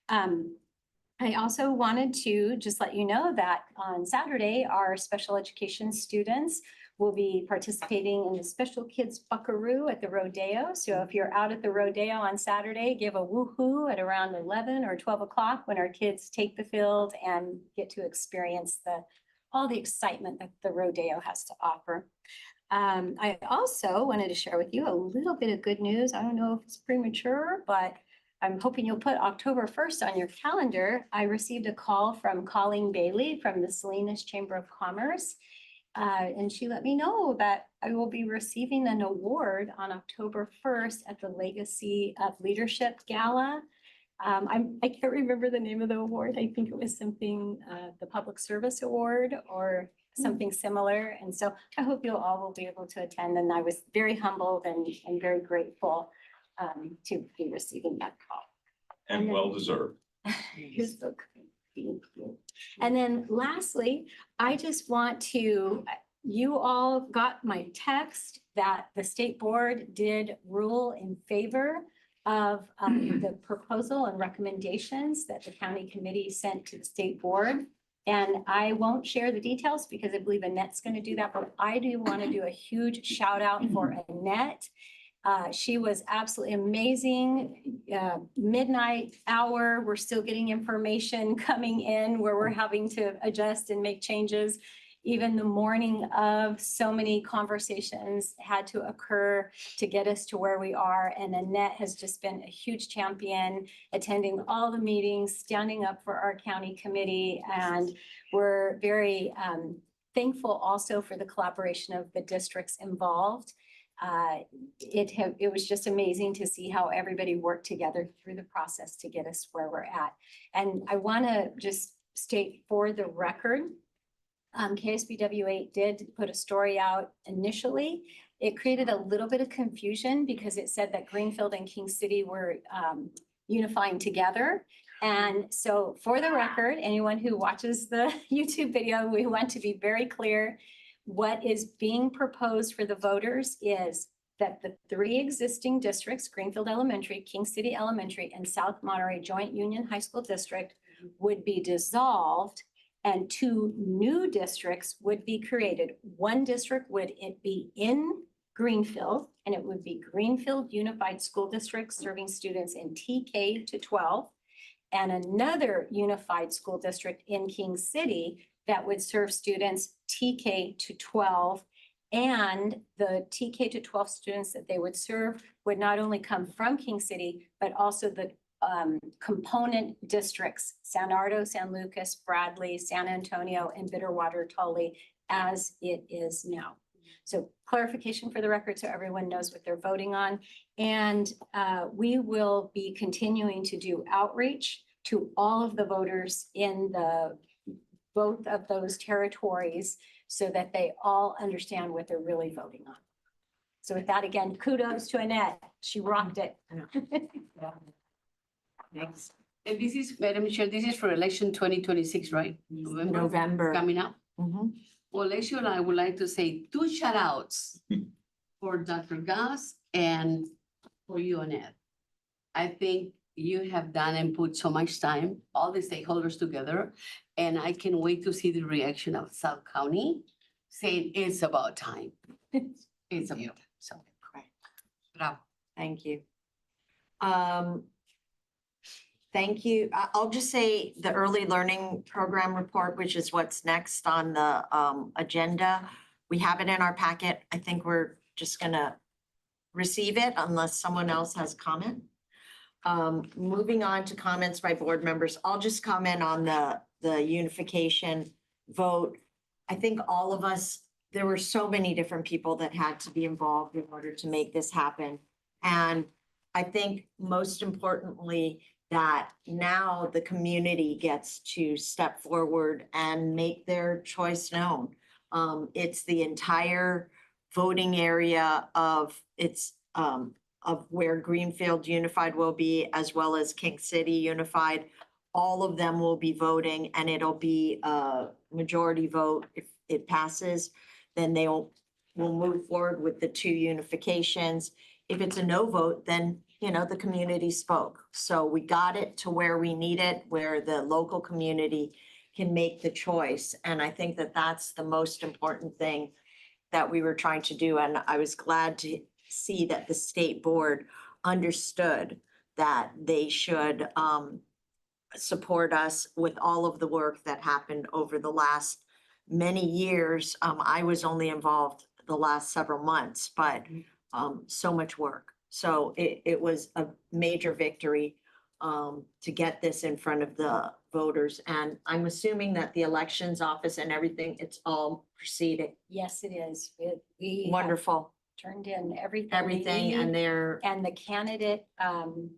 I also wanted to just let you know that on Saturday, our special education students will be participating in the Special Kids Buckaroo at the Rodeo. So if you're out at the Rodeo on Saturday, give a woohoo at around 11 or 12 o'clock when our kids take the field and get to experience all the excitement that the Rodeo has to offer. I also wanted to share with you a little bit of good news. I don't know if it's premature, but I'm hoping you'll put October 1st on your calendar. I received a call from Colleen Bailey from the Salinas Chamber of Commerce. And she let me know that I will be receiving an award on October 1st at the Legacy of Leadership Gala. I can't remember the name of the award. I think it was something, the Public Service Award or something similar. And so I hope you all will be able to attend. And I was very humbled and very grateful to be receiving that call. And well deserved. You're so kind. Thank you. And then lastly, I just want to, you all got my text that the state board did rule in favor of the proposal and recommendations that the county committee sent to the state board. And I won't share the details because I believe Annette's going to do that, but I do want to do a huge shout out for Annette. She was absolutely amazing. Midnight hour, we're still getting information coming in where we're having to adjust and make changes. Even the morning of, so many conversations had to occur to get us to where we are. And Annette has just been a huge champion, attending all the meetings, standing up for our county committee. And we're very thankful also for the collaboration of the districts involved. It was just amazing to see how everybody worked together through the process to get us where we're at. And I want to just state for the record, KSBW8 did put a story out initially. It created a little bit of confusion because it said that Greenfield and King City were unifying together. And so for the record, anyone who watches the YouTube video, we want to be very clear. What is being proposed for the voters is that the three existing districts, Greenfield Elementary, King City Elementary, and South Monterey Joint Union High School District, would be dissolved and two new districts would be created. One district would be in Greenfield, and it would be Greenfield Unified School District serving students in TK to 12, and another unified school district in King City that would serve students TK to 12 And the TK to 12 students that they would serve would not only come from King City, but also the component districts, San Ardo, San Lucas, Bradley, San Antonio, and Bitterwater, Tully, as it is now. So clarification for the record, so everyone knows what they're voting on. And we will be continuing to do outreach to all of the voters in both of those territories so that they all understand what they're really voting on. So with that, again, kudos to Annette. She rocked it. Thanks. And this is, Madam Chair, this is for election 2026, right? November. Coming up. Mhm. Well, actually, I would like to say 2 shout outs for Dr. Goss and for you, Annette. I think you have done and put so much time, all the stakeholders together, and I can wait to see the reaction of South County saying it's about time. It's about time, so. Bravo. Thank you. Thank you. I'll just say the early learning program report, which is what's next on the agenda. We have it in our packet. I think we're just gonna receive it unless someone else has comment. Moving on to comments by board members, I'll just comment on the unification vote. I think all of us, there were so many different people that had to be involved in order to make this happen. And I think most importantly, that now the community gets to step forward and make their choice known. It's the entire voting area of where Greenfield Unified will be, as well as King City Unified. All of them will be voting, and it'll be a majority vote. If it passes, then we'll move forward with the 2 unifications. If it's a no vote, then, you know, the community spoke. So we got it to where we need it, where the local community can make the choice. And I think that that's the most important thing that we were trying to do. And I was glad to see that the state board understood that they should support us with all of the work that happened over the last many years. I was only involved the last several months, but so much work. So it was a major victory to get this in front of the voters. And I'm assuming that the elections office and everything, it's all proceeding. Yes, it is. We have Wonderful. turned in everything. we Everything, and need, they're, and the candidate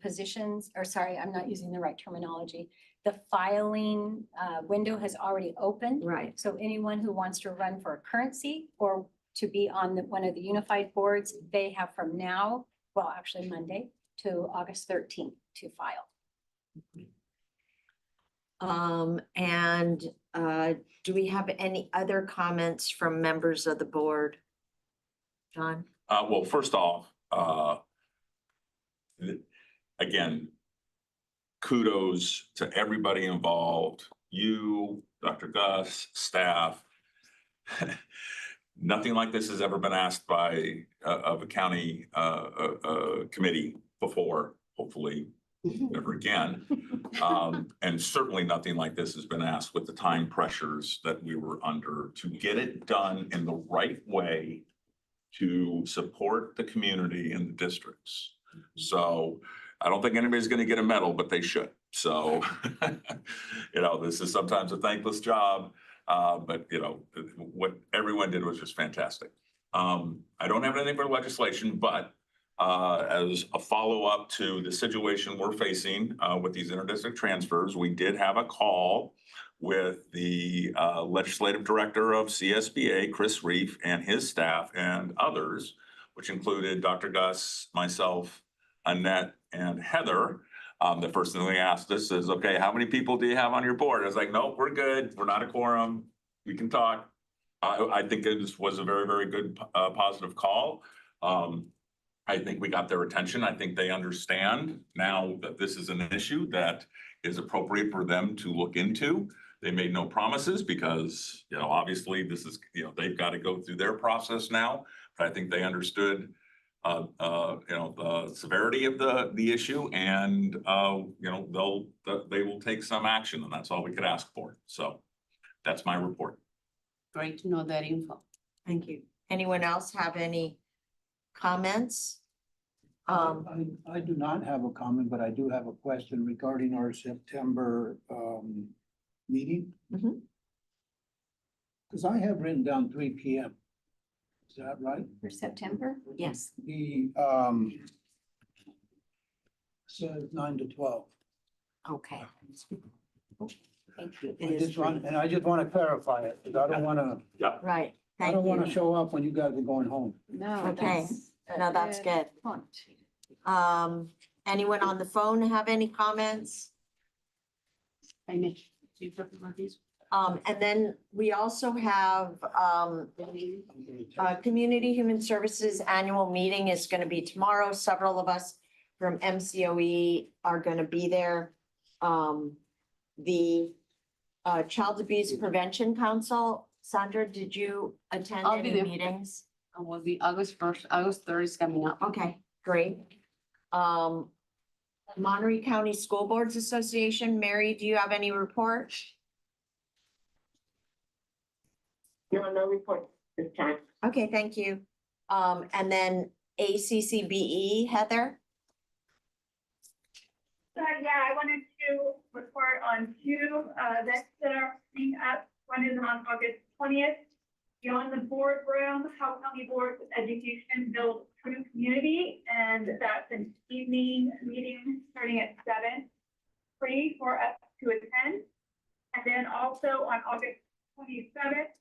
positions, or sorry, I'm not using the right terminology. The filing window has already opened. right. So anyone who wants to run for a current seat or to be on one of the unified boards, they have from now, well, actually Monday to August 13th to file. Do we have any other comments from members of the board? John? Well, first off, again, kudos to everybody involved, you, Dr. Gus, staff. Nothing like this has ever been asked by of a county committee before, hopefully never again. And certainly nothing like this has been asked with the time pressures that we were under to get it done in the right way to support the community and the districts. So I don't think anybody's going to get a medal, but they should. So, you know, this is sometimes a thankless job, but you know, what everyone did was just fantastic. I don't have anything for legislation, but as a follow-up to the situation we're facing with these interdistrict transfers, we did have a call with the legislative director of CSBA, Chris Reef, and his staff and others, which included Dr. Gus, myself, Annette, and Heather. The first thing they asked us is, okay, how many people do you have on your board? I was like, nope, we're good. We're not a quorum. We can talk. I think it was a very, very good, positive call. I think we got their attention. I think they understand now that this is an issue that is appropriate for them to look into. They made no promises because, you know, obviously this is, you know, they've got to go through their process now. But I think they understood, you know, the severity of the issue, and you know, they will take some action, and that's all we could ask for. So that's my report. Great to know that info. Thank you. Anyone else have any comments? I do not have a comment, but I do have a question regarding our September meeting. Mhm. Because I have written down 3 p.m. Is that right? For September? Yes. The says 9 to 12. Okay. Thank you. It is I just want to clarify it, because I don't want to, Yeah. right. I Thank don't want to you. show up when you guys are going home. No. Okay. No, that's good. Point. Anyone on the phone have any comments? I these. And then we also have, Community Human Services Annual Meeting is gonna be tomorrow. Several of us from MCOE are gonna be there. The Child Abuse Prevention Council, Sandra, did you attend I'll be any there. meetings? It will be August 1st, August 3rd is coming up. Okay, great. Monterey County School Boards Association, Mary, do you have any report? No report this time. Okay, thank you. And then ACCBE, Heather? Yeah, I wanted to report on two events that are coming up. One is on August 20th. Beyond the boardroom, how County Board of Education build true community, and that's an evening meeting starting at 7, free for us to attend. And then also on August 27th,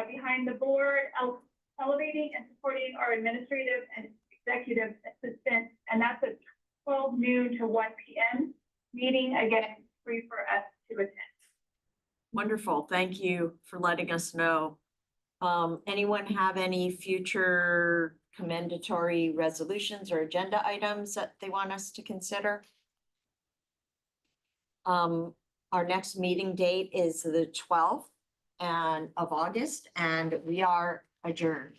behind the board, elevating and supporting our administrative and executive assistants, and that's at 12 noon to 1 p.m. meeting, again, free for us to attend. Wonderful, thank you for letting us know. Anyone have any future commendatory resolutions or agenda items that they want us to consider? Our next meeting date is the 12th of August, and we are adjourned.